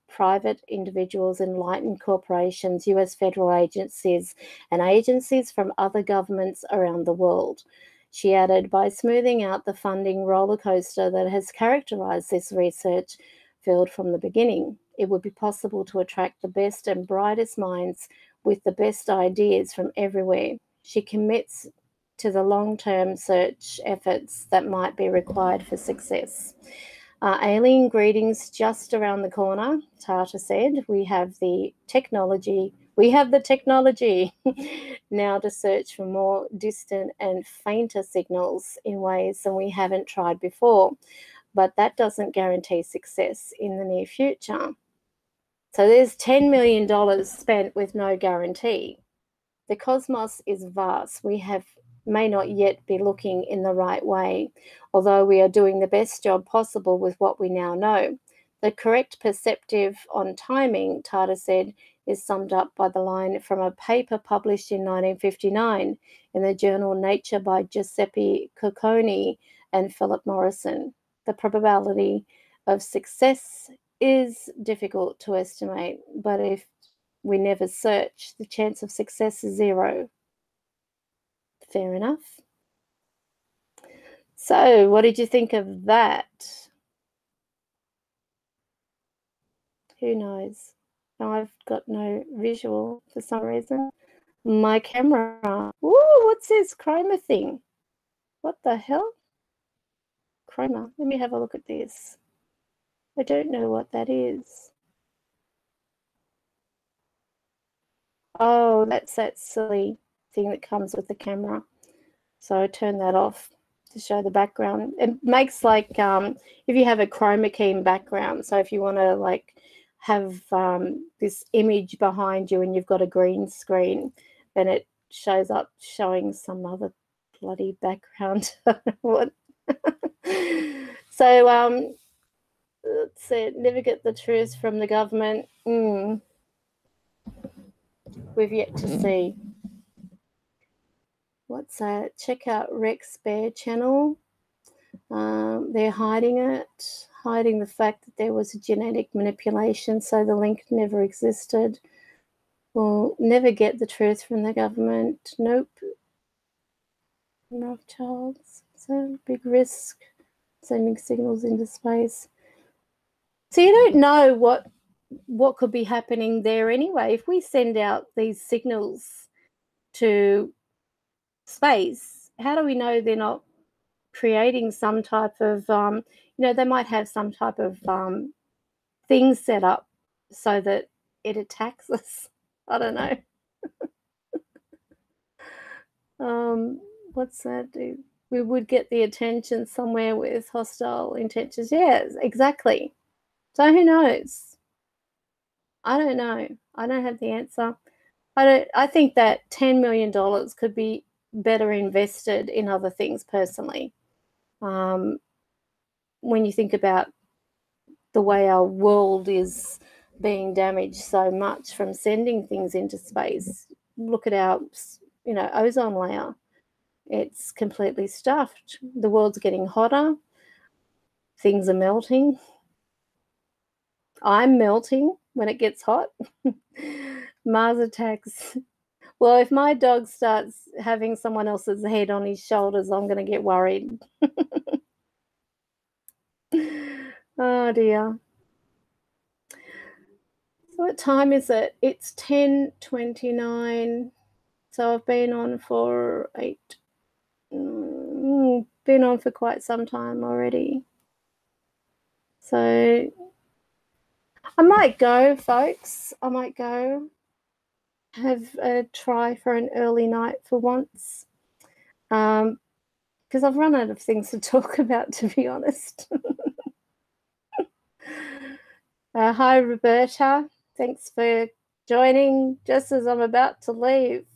private individuals, enlightened corporations, US federal agencies, and agencies from other governments around the world. She added, by smoothing out the funding roller coaster that has characterized this research field from the beginning, it would be possible to attract the best and brightest minds with the best ideas from everywhere. She commits to the long-term search efforts that might be required for success. Alien greetings just around the corner, Tata said. We have the technology now to search for more distant and fainter signals in ways than we haven't tried before. But that doesn't guarantee success in the near future. So there's $10 million spent with no guarantee. The cosmos is vast. We may not yet be looking in the right way, although we are doing the best job possible with what we now know. The correct perspective on timing, Tata said, is summed up by the line from a paper published in 1959 in the journal Nature by Giuseppe Cocconi and Philip Morrison. The probability of success is difficult to estimate, but if we never search, the chance of success is 0. Fair enough. So, what did you think of that? Who knows? Now I've got no visual for some reason. My camera. Ooh, what's this chroma thing? What the hell? Chroma. Let me have a look at this. I don't know what that is. Oh, that's that silly thing that comes with the camera. So I turn that off to show the background. It makes like if you have a chroma key background, so if you want to like have this image behind you and you've got a green screen, then it shows up showing some other bloody background. What? So let's see, never get the truth from the government. We've yet to see. What's that? Check out Rex Bear channel. They're hiding the fact that there was a genetic manipulation, so the link never existed. We'll never get the truth from the government. Nope. Rothschilds. So big risk sending signals into space. So you don't know what could be happening there anyway. If we send out these signals to space, how do we know they're not creating some type of, they might have some type of thing set up so that it attacks us. I don't know. What's that do? We would get the attention somewhere with hostile intentions. Yes, exactly. So who knows? I don't know. I don't have the answer. I think that $10 million could be better invested in other things personally. When you think about the way our world is being damaged so much from sending things into space, look at our, ozone layer. It's completely stuffed. The world's getting hotter. Things are melting. I'm melting when it gets hot. Mars attacks. Well, if my dog starts having someone else's head on his shoulders, I'm going to get worried. Oh, dear. So what time is it? It's 10:29. So I've been on for been on for quite some time already. So I might go, folks. I might go have a try for an early night for once. Because I've run out of things to talk about, to be honest. Hi, Roberta. Thanks for joining just as I'm about to leave.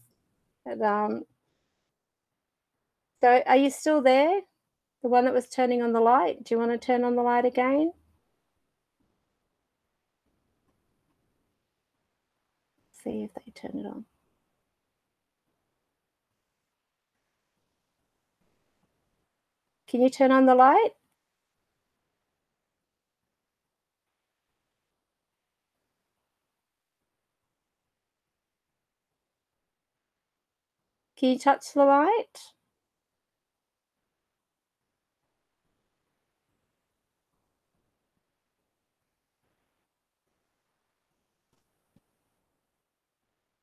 And, so are you still there? The one that was turning on the light? Do you want to turn on the light again? See if they turn it on. Can you turn on the light? Can you touch the light?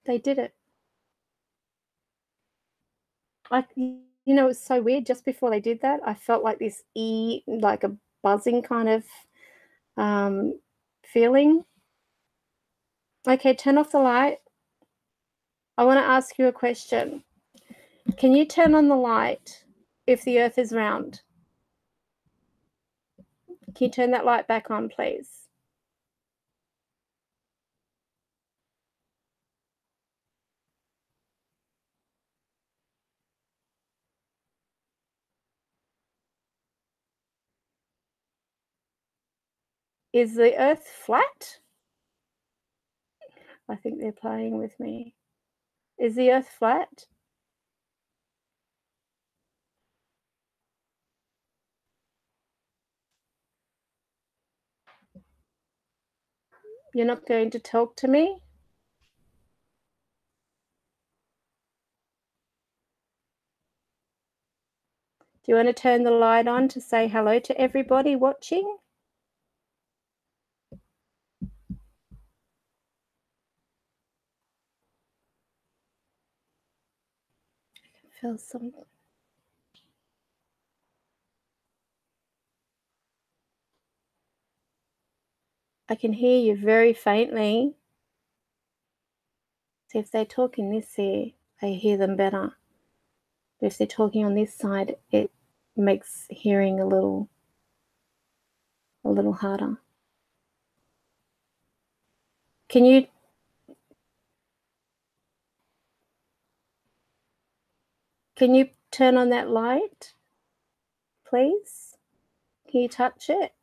They did it. It's so weird. Just before they did that, I felt like this like a buzzing kind of feeling. Okay, turn off the light. I want to ask you a question. Can you turn on the light if the Earth is round? Can you turn that light back on, please? Is the Earth flat? I think they're playing with me. Is the Earth flat? You're not going to talk to me? Do you want to turn the light on to say hello to everybody watching? I can feel something. I can hear you very faintly. So if they're talking this ear, I hear them better. But if they're talking on this side, it makes hearing a little harder. Can you turn on that light, please? Can you touch it?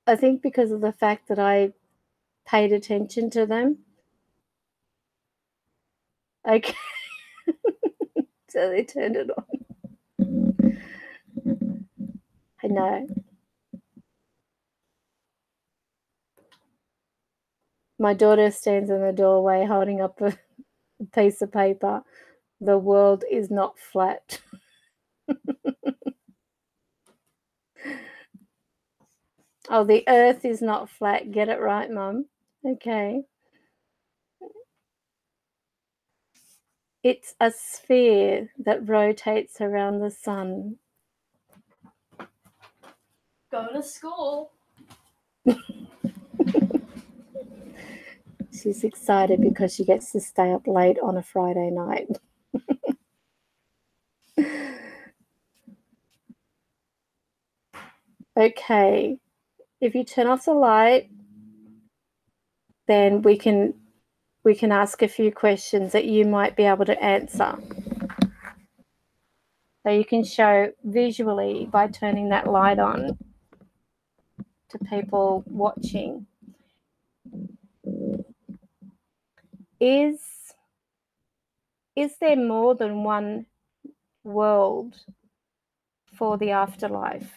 I think because of the fact that I paid attention to them. Okay. So they turned it on. I know. My daughter stands in the doorway holding up a piece of paper. The world is not flat. Oh, the earth is not flat. Get it right, Mum. Okay. It's a sphere that rotates around the sun. Go to school. She's excited because she gets to stay up late on a Friday night. Okay. If you turn off the light, then we can ask a few questions that you might be able to answer. So you can show visually by turning that light on to people watching. Is there more than one world for the afterlife?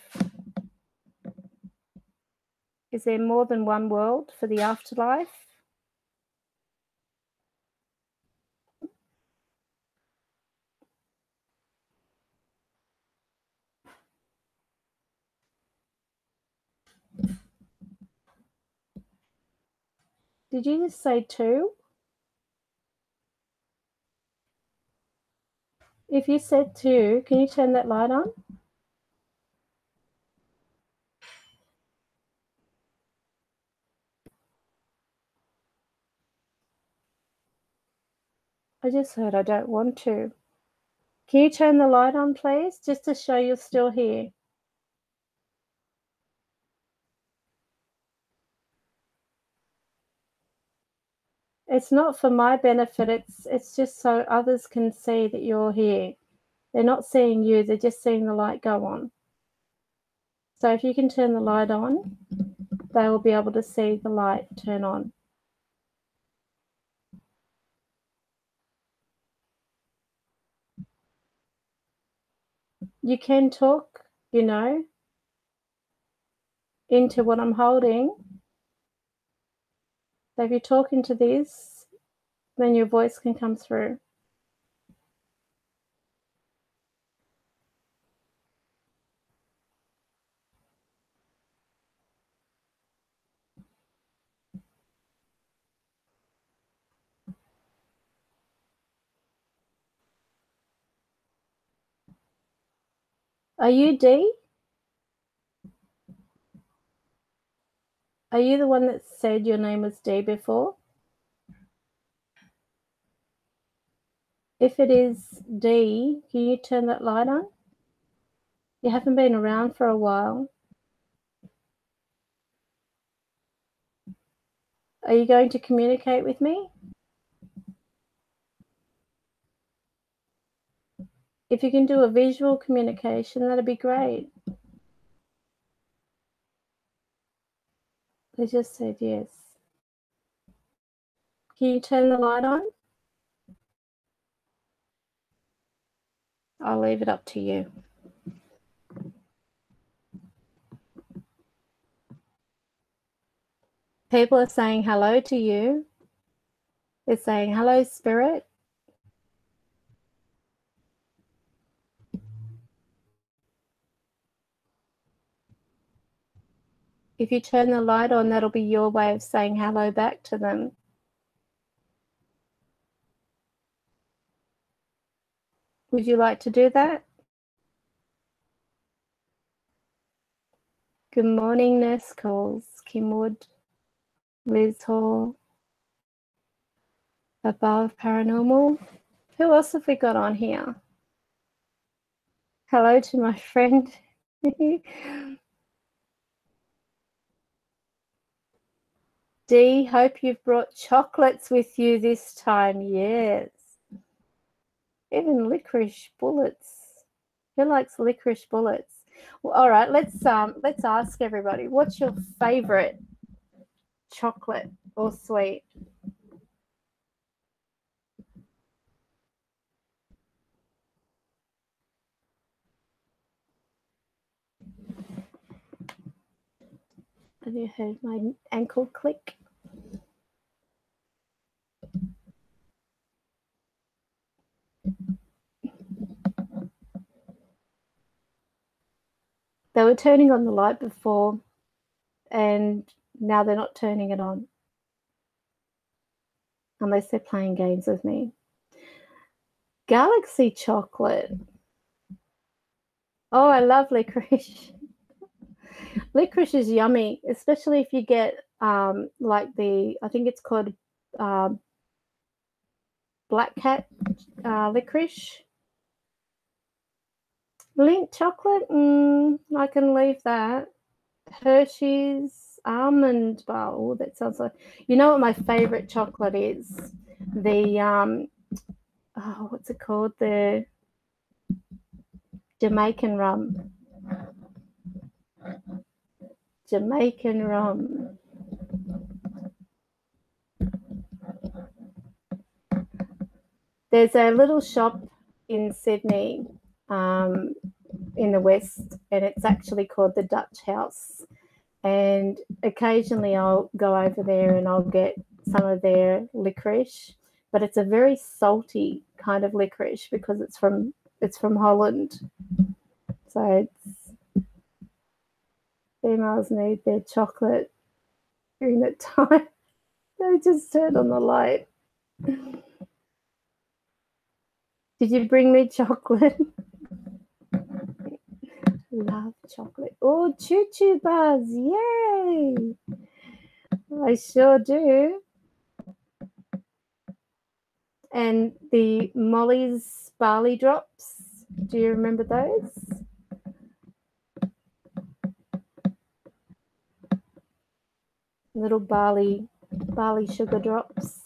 Is there more than one world for the afterlife? Did you just say 2? If you said 2, can you turn that light on? I just heard I don't want to. Can you turn the light on, please, just to show you're still here? It's not for my benefit. It's just so others can see that you're here. They're not seeing you. They're just seeing the light go on. So if you can turn the light on, they will be able to see the light turn on. You can talk, you know, into what I'm holding. So if you talk into this, then your voice can come through. Are you D? Are you the one that said your name was D before? If it is D, can you turn that light on? You haven't been around for a while. Are you going to communicate with me? If you can do a visual communication, that'd be great. They just said yes. Can you turn the light on? I'll leave it up to you. People are saying hello to you. They're saying, hello, Spirit. If you turn the light on, that'll be your way of saying hello back to them. Would you like to do that? Good morning, Nurse Calls, Kim Wood, Liz Hall, Above Paranormal. Who else have we got on here? Hello to my friend. Dee, hope you've brought chocolates with you this time. Yes. Even licorice bullets. Who likes licorice bullets? Well, all right, let's ask everybody, what's your favorite chocolate or sweet? Have you heard my ankle click? They were turning on the light before and now they're not turning it on unless they're playing games with me. Galaxy chocolate. Oh, I love licorice. Licorice is yummy, especially if you get like I think it's called Black Cat licorice. Lindt chocolate, I can leave that. Hershey's almond bar. Oh, that sounds like, you know what my favorite chocolate is? The what's it called? The Jamaican rum. Jamaican rum. There's a little shop in Sydney, in the West, and it's actually called the Dutch House. And occasionally I'll go over there and I'll get some of their licorice, but it's a very salty kind of licorice because it's from Holland. So females need their chocolate during that time. They just turned on the light. Did you bring me chocolate? Love chocolate. Oh, choo-choo bars. Yay. I sure do. And the Molly's barley drops. Do you remember those? Little barley sugar drops.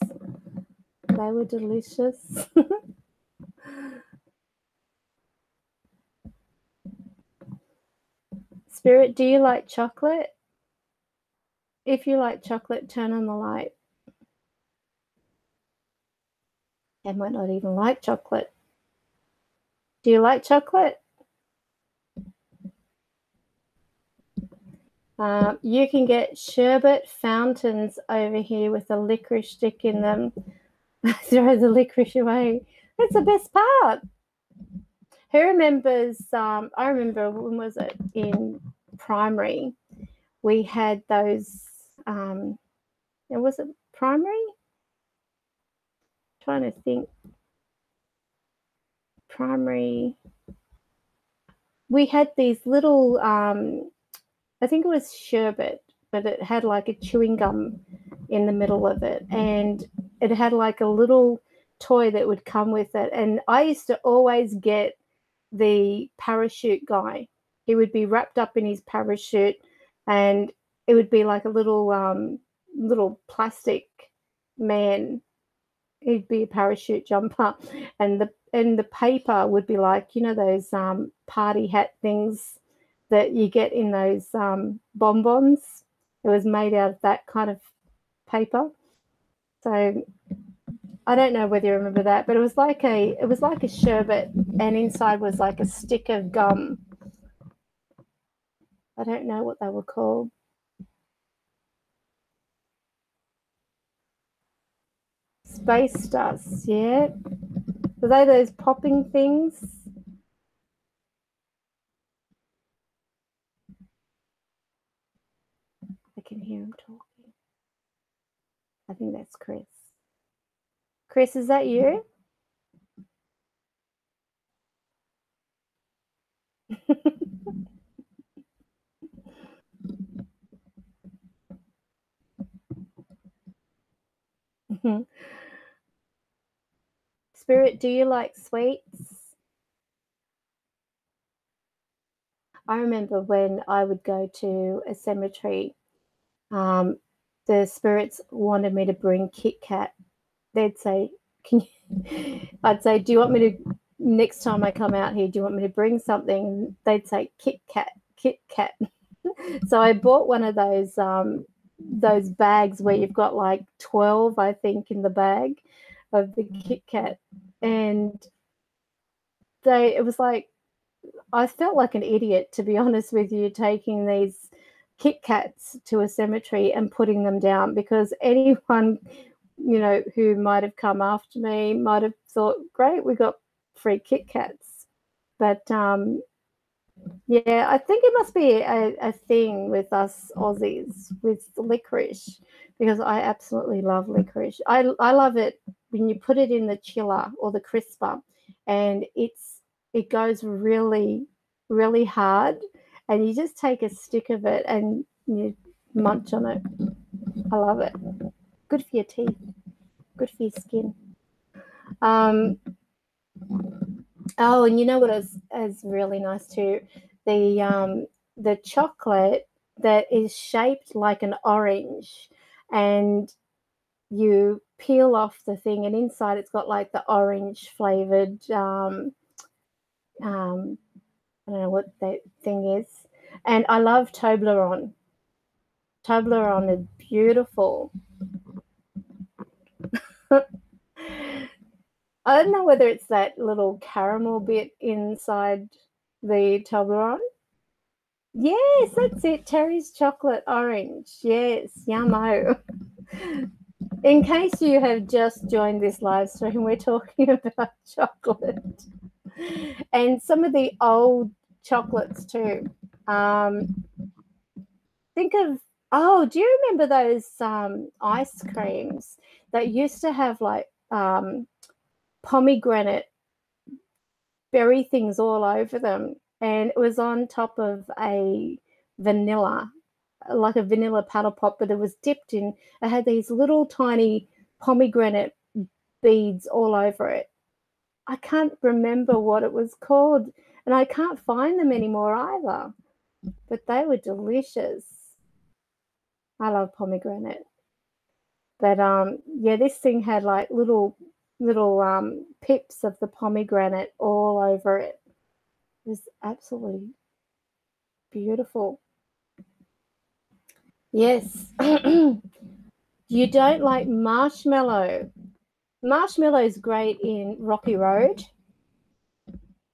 They were delicious. Spirit, do you like chocolate? If you like chocolate, turn on the light. I might not even like chocolate. Do you like chocolate? You can get sherbet fountains over here with a licorice stick in them. Throw the licorice away. That's the best part. Who remembers, I remember, when was it, in primary, we had those, was it primary? Trying to think. Primary. We had these little, I think it was sherbet, but it had like a chewing gum in the middle of it. And it had like a little toy that would come with it. And I used to always get the parachute guy. He would be wrapped up in his parachute, and it would be like a little plastic man. He'd be a parachute jumper, and the paper would be like, you know, those party hat things that you get in those bonbons. It was made out of that kind of paper. So I don't know whether you remember that, but it was like a sherbet, and inside was like a stick of gum. I don't know what they were called. Space dust, yeah. Were they those popping things? I can hear him talking. I think that's Chris. Chris, is that you? Spirit, do you like sweets? I remember when I would go to a cemetery, the spirits wanted me to bring Kit Kat. They'd say, I'd say, do you want me to, next time I come out here, do you want me to bring something? And they'd say, Kit Kat. So I bought one of those bags where you've got like 12, I think, in the bag of the Kit Kat. And it was like, I felt like an idiot, to be honest with you, taking these Kit Kats to a cemetery and putting them down, because anyone, you know, who might have come after me might have thought, great, we got free Kit Kats. But Yeah, I think it must be a thing with us Aussies with licorice, because I absolutely love licorice. I love it when you put it in the chiller or the crisper, and it goes really, really hard, and you just take a stick of it and you munch on it. I love it. Good for your teeth. Good for your skin. Oh, and you know what is really nice too? The chocolate that is shaped like an orange, and you peel off the thing, and inside it's got like the orange flavored I don't know what that thing is. And I love Toblerone. Toblerone is beautiful. I don't know whether it's that little caramel bit inside the Toblerone. Yes, that's it. Terry's chocolate orange. Yes, yummo. In case you have just joined this live stream, we're talking about chocolate and some of the old chocolates too. Think of, oh, do you remember those ice creams that used to have like pomegranate berry things all over them, and it was on top of a vanilla, like a vanilla paddle pop, but it was dipped in, it had these little tiny pomegranate beads all over it. I can't remember what it was called, and I can't find them anymore either, but they were delicious. I love pomegranate. But yeah, this thing had like little pips of the pomegranate all over it. It was absolutely beautiful. Yes. You don't like marshmallow. Marshmallow is great in Rocky Road.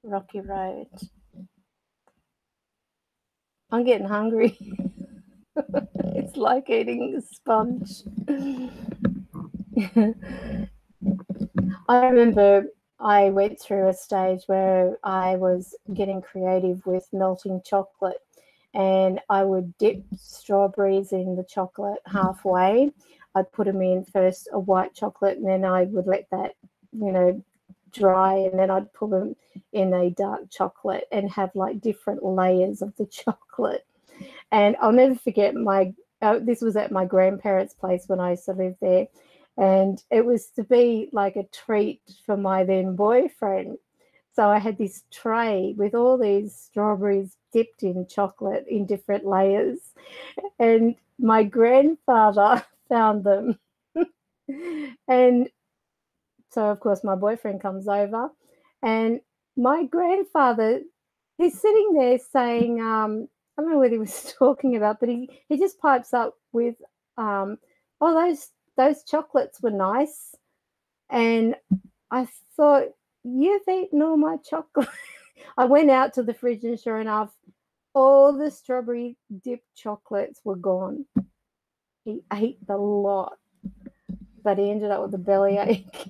Rocky Road. I'm getting hungry. It's like eating a sponge. I remember I went through a stage where I was getting creative with melting chocolate, and I would dip strawberries in the chocolate halfway. I'd put them in first a white chocolate, and then I would let that, dry, and then I'd put them in a dark chocolate and have like different layers of the chocolate. And I'll never forget this was at my grandparents' place when I used to live there. And it was to be like a treat for my then boyfriend. So I had this tray with all these strawberries dipped in chocolate in different layers. And my grandfather found them. And so, of course, my boyfriend comes over, and my grandfather, he's sitting there saying, I don't know what he was talking about, but he just pipes up with, oh, those chocolates were nice. And I thought, you've eaten all my chocolate. I went out to the fridge, and sure enough, all the strawberry dipped chocolates were gone. He ate the lot, but he ended up with a bellyache.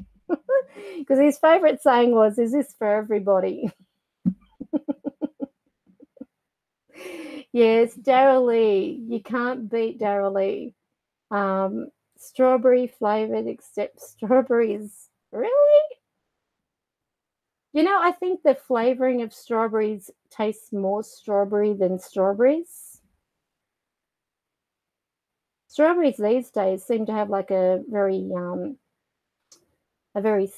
Because his favourite saying was, is this for everybody? Yes, Daryl Lee. You can't beat Daryl Lee. Strawberry flavoured, except strawberries. Really? I think the flavouring of strawberries tastes more strawberry than strawberries. Strawberries these days seem to have like a very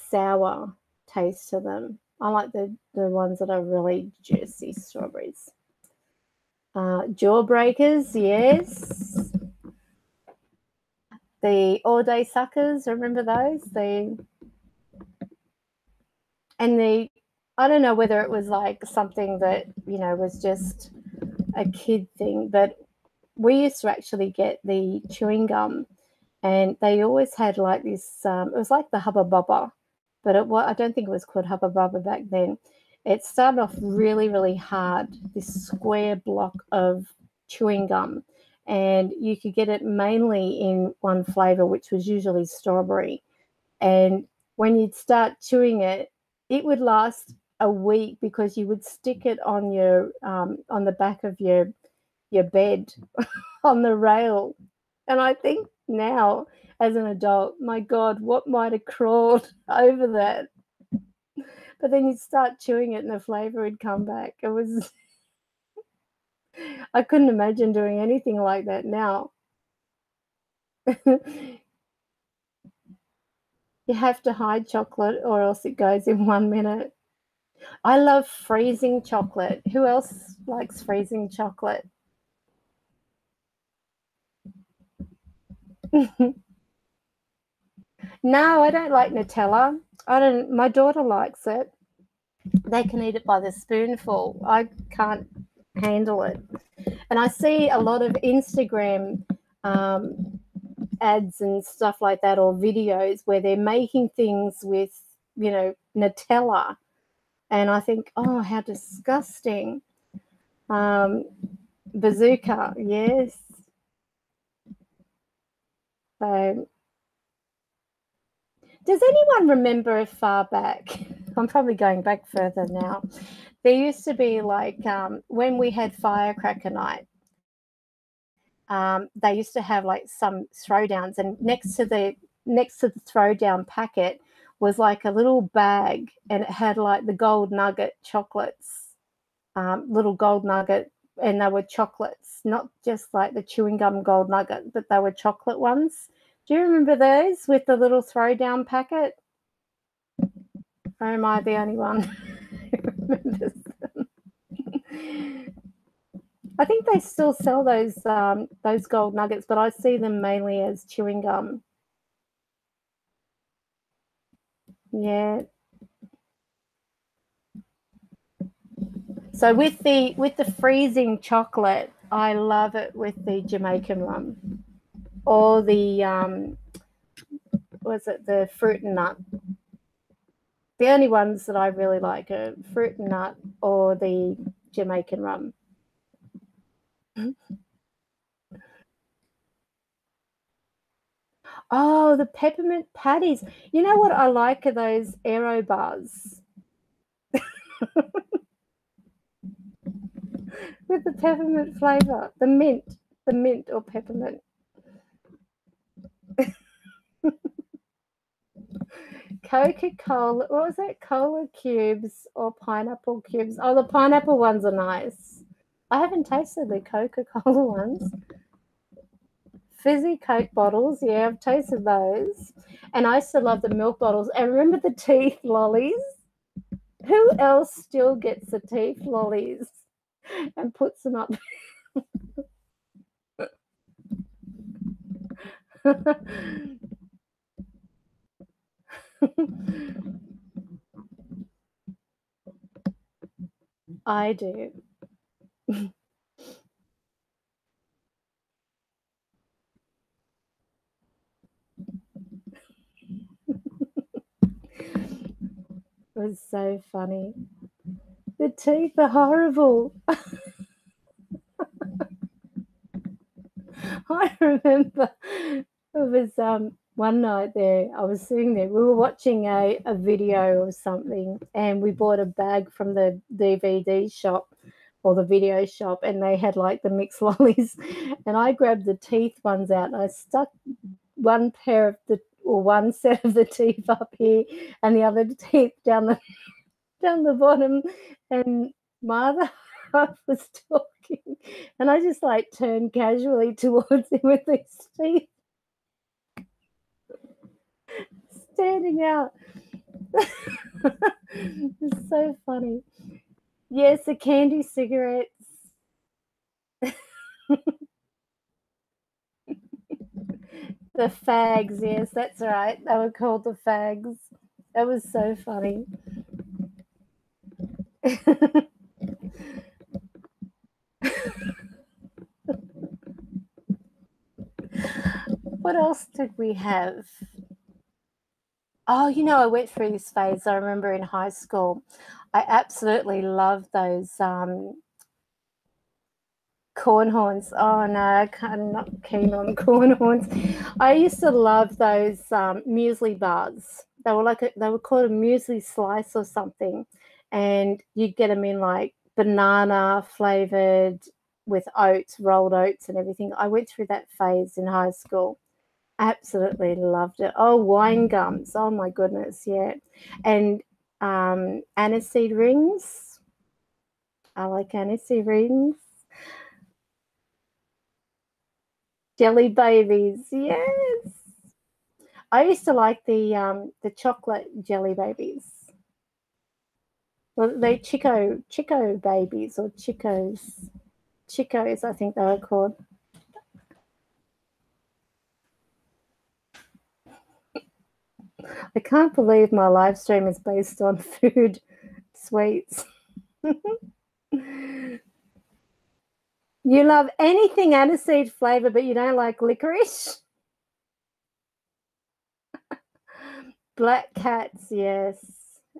sour taste to them. I like the ones that are really juicy strawberries. Jawbreakers, yes. The all-day suckers, remember those? I don't know whether it was like something that, was just a kid thing, but we used to actually get the chewing gum, and they always had like this, it was like the Hubba Bubba, but I don't think it was called Hubba Bubba back then. It started off really, really hard, this square block of chewing gum, and you could get it mainly in one flavour, which was usually strawberry. And when you'd start chewing it, it would last a week because you would stick it on your on the back of your bed on the rail. And I think now as an adult, my God, what might have crawled over that? But then you'd start chewing it and the flavor would come back. It was, I couldn't imagine doing anything like that now. You have to hide chocolate or else it goes in 1 minute. I love freezing chocolate. Who else likes freezing chocolate? No, I don't like Nutella. My daughter likes it. They can eat it by the spoonful. I can't handle it. And I see a lot of Instagram ads and stuff like that, or videos where they're making things with, you know, Nutella. And I think, oh, how disgusting. Bazooka, yes. So, does anyone remember far back? I'm probably going back further now. There used to be like when we had firecracker night, they used to have like some throwdowns, and next to the throwdown packet was like a little bag, and it had like the gold nugget chocolates, little gold nugget, and they were chocolates, not just like the chewing gum gold nugget, but they were chocolate ones. Do you remember those with the little throwdown packet? Or am I the only one who remembers them? I think they still sell those gold nuggets, but I see them mainly as chewing gum. Yeah. So with the freezing chocolate, I love it with the Jamaican rum, or the the fruit and nut. The only ones that I really like are fruit and nut or the Jamaican rum. Oh, the peppermint patties. You know what I like are those Aero bars. With the peppermint flavour, the mint or peppermint. Coca-Cola, what was that? Cola cubes or pineapple cubes? Oh, the pineapple ones are nice. I haven't tasted the Coca-Cola ones. Fizzy Coke bottles, yeah, I've tasted those. And I used to love the milk bottles. And remember the teeth lollies? Who else still gets the teeth lollies and puts them up? I do. It was so funny. The teeth are horrible. I remember it was one night there, I was sitting there, we were watching a video or something, and we bought a bag from the DVD shop or the video shop, and they had like the mixed lollies, and I grabbed the teeth ones out and I stuck one set of the teeth up here and the other teeth down the bottom, and my other half was talking, and I just like turned casually towards him with these teeth standing out. It's so funny. Yes, the candy cigarettes. The fags, yes, that's right. They were called the fags. That was so funny. What else did we have? Oh, you know, I went through this phase. I remember in high school, I absolutely loved those corn horns. Oh no, I'm not keen on corn horns. I used to love those muesli bars. They were called a muesli slice or something, and you'd get them in like banana flavored with oats, rolled oats and everything. I went through that phase in high school. Absolutely loved it. Oh, wine gums. Oh my goodness, yeah. And aniseed rings. I like aniseed rings. Jelly babies, yes. I used to like the chocolate jelly babies. Well, they Chico babies or Chicos, I think they were called. I can't believe my live stream is based on food sweets. You love anything aniseed flavor, but you don't like licorice? Black cats, yes,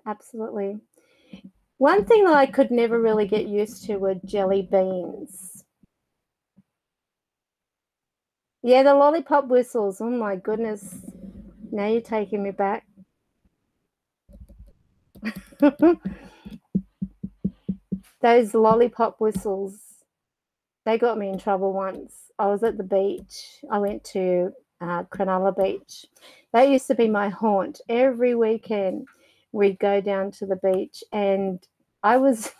absolutely. One thing that I could never really get used to were jelly beans. Yeah, the lollipop whistles. Oh my goodness. Now you're taking me back. Those lollipop whistles, they got me in trouble once. I was at the beach. I went to Cronulla Beach. That used to be my haunt. Every weekend we'd go down to the beach, and I was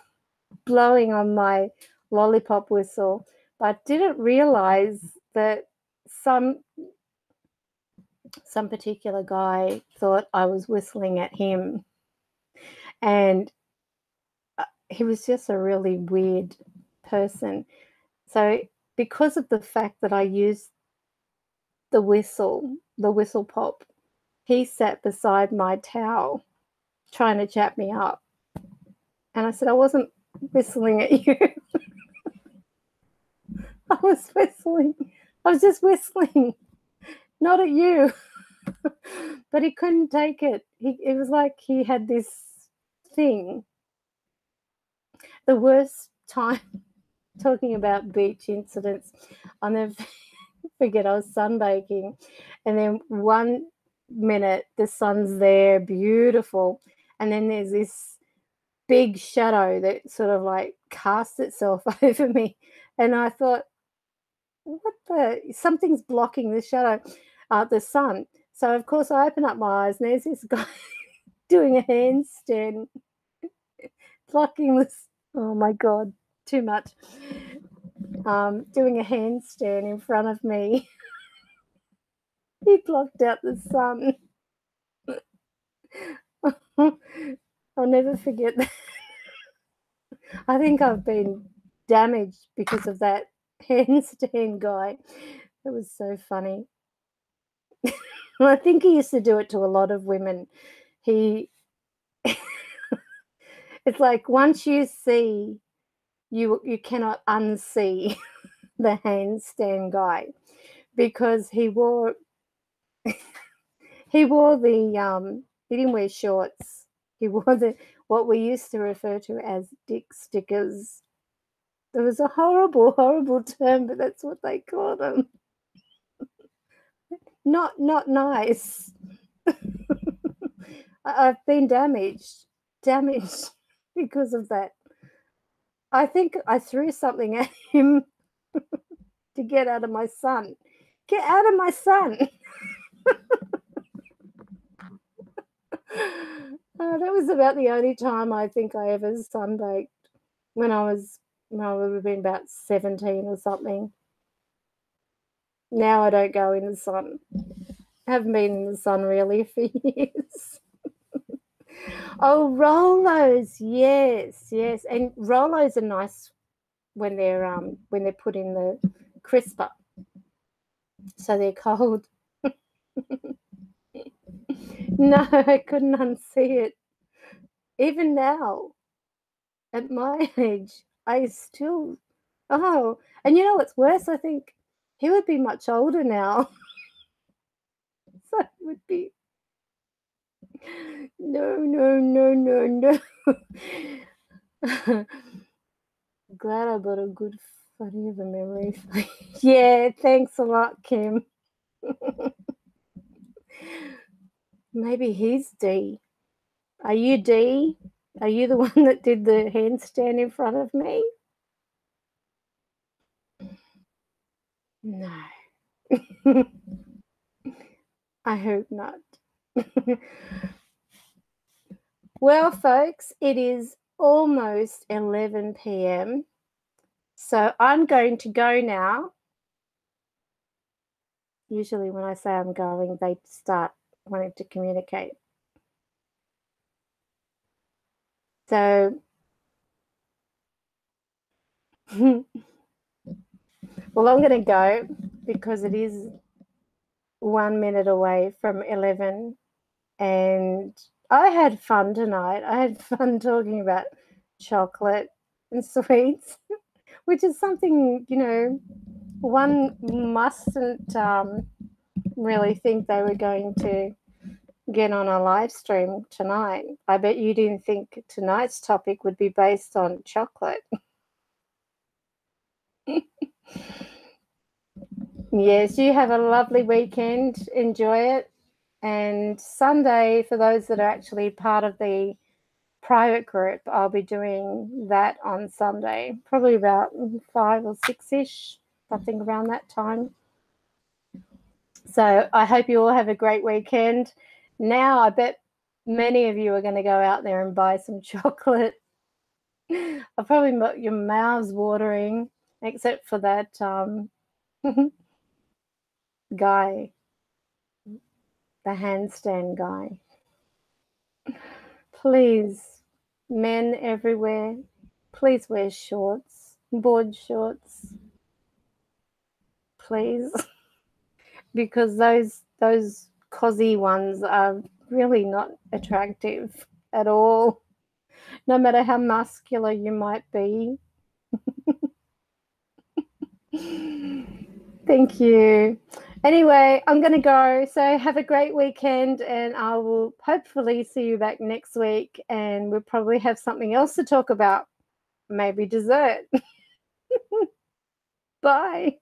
blowing on my lollipop whistle, but didn't realize that some particular guy thought I was whistling at him, and he was just a really weird person. So because of the fact that I used the whistle pop, he sat beside my towel trying to chat me up. And I said, I wasn't whistling at you. I was just whistling, not at you. But he couldn't take it. It was like he had this thing. The worst time, talking about beach incidents, I'll never forget, I was sunbaking, and then one minute the sun's there, beautiful, and then there's this big shadow that sort of like casts itself over me, and I thought, something's blocking the shadow, the sun. So of course I open up my eyes, and there's this guy doing a handstand, blocking this. Oh my God, too much. Doing a handstand in front of me. He blocked out the sun. I'll never forget that. I think I've been damaged because of that handstand guy. It was so funny. I think he used to do it to a lot of women. It's like once you see, you cannot unsee the handstand guy, because he didn't wear shorts. He wore what we used to refer to as dick stickers. There was a horrible term, but that's what they called them. Not nice. I've been damaged because of that. I think I threw something at him to get out of my sun. Get out of my sun. That was about the only time I think I ever sunbaked, when I would have been about 17 or something. Now I don't go in the sun. I haven't been in the sun really for years. Oh, Rolos, yes. And Rolos are nice when they're put in the crisper, so they're cold. No, I couldn't unsee it. Even now, at my age, I still. Oh, and you know what's worse? I think he would be much older now. So it would be. No. Glad I got a good funny of a memory. Yeah, thanks a lot, Kim. Maybe he's D. Are you D? Are you the one that did the handstand in front of me? No. I hope not. Well, folks, it is almost 11 p.m. So I'm going to go now. Usually when I say I'm going, they start wanting to communicate. So, well, I'm going to go because it is 1 minute away from 11. And I had fun tonight. I had fun talking about chocolate and sweets, which is something, you know, one mustn't really think they were going to get on a live stream tonight. I bet you didn't think tonight's topic would be based on chocolate. Yes, you have a lovely weekend. Enjoy it. And Sunday, for those that are actually part of the private group, I'll be doing that on Sunday, probably about 5 or 6-ish, something around that time. So I hope you all have a great weekend. Now I bet many of you are going to go out there and buy some chocolate. I'll probably got your mouths watering, except for that guy, the handstand guy. Please, men everywhere, please wear shorts, board shorts, please, because those cosy ones are really not attractive at all, no matter how muscular you might be. Thank you. Anyway, I'm going to go. So have a great weekend, and I will hopefully see you back next week, and we'll probably have something else to talk about, maybe dessert. Bye.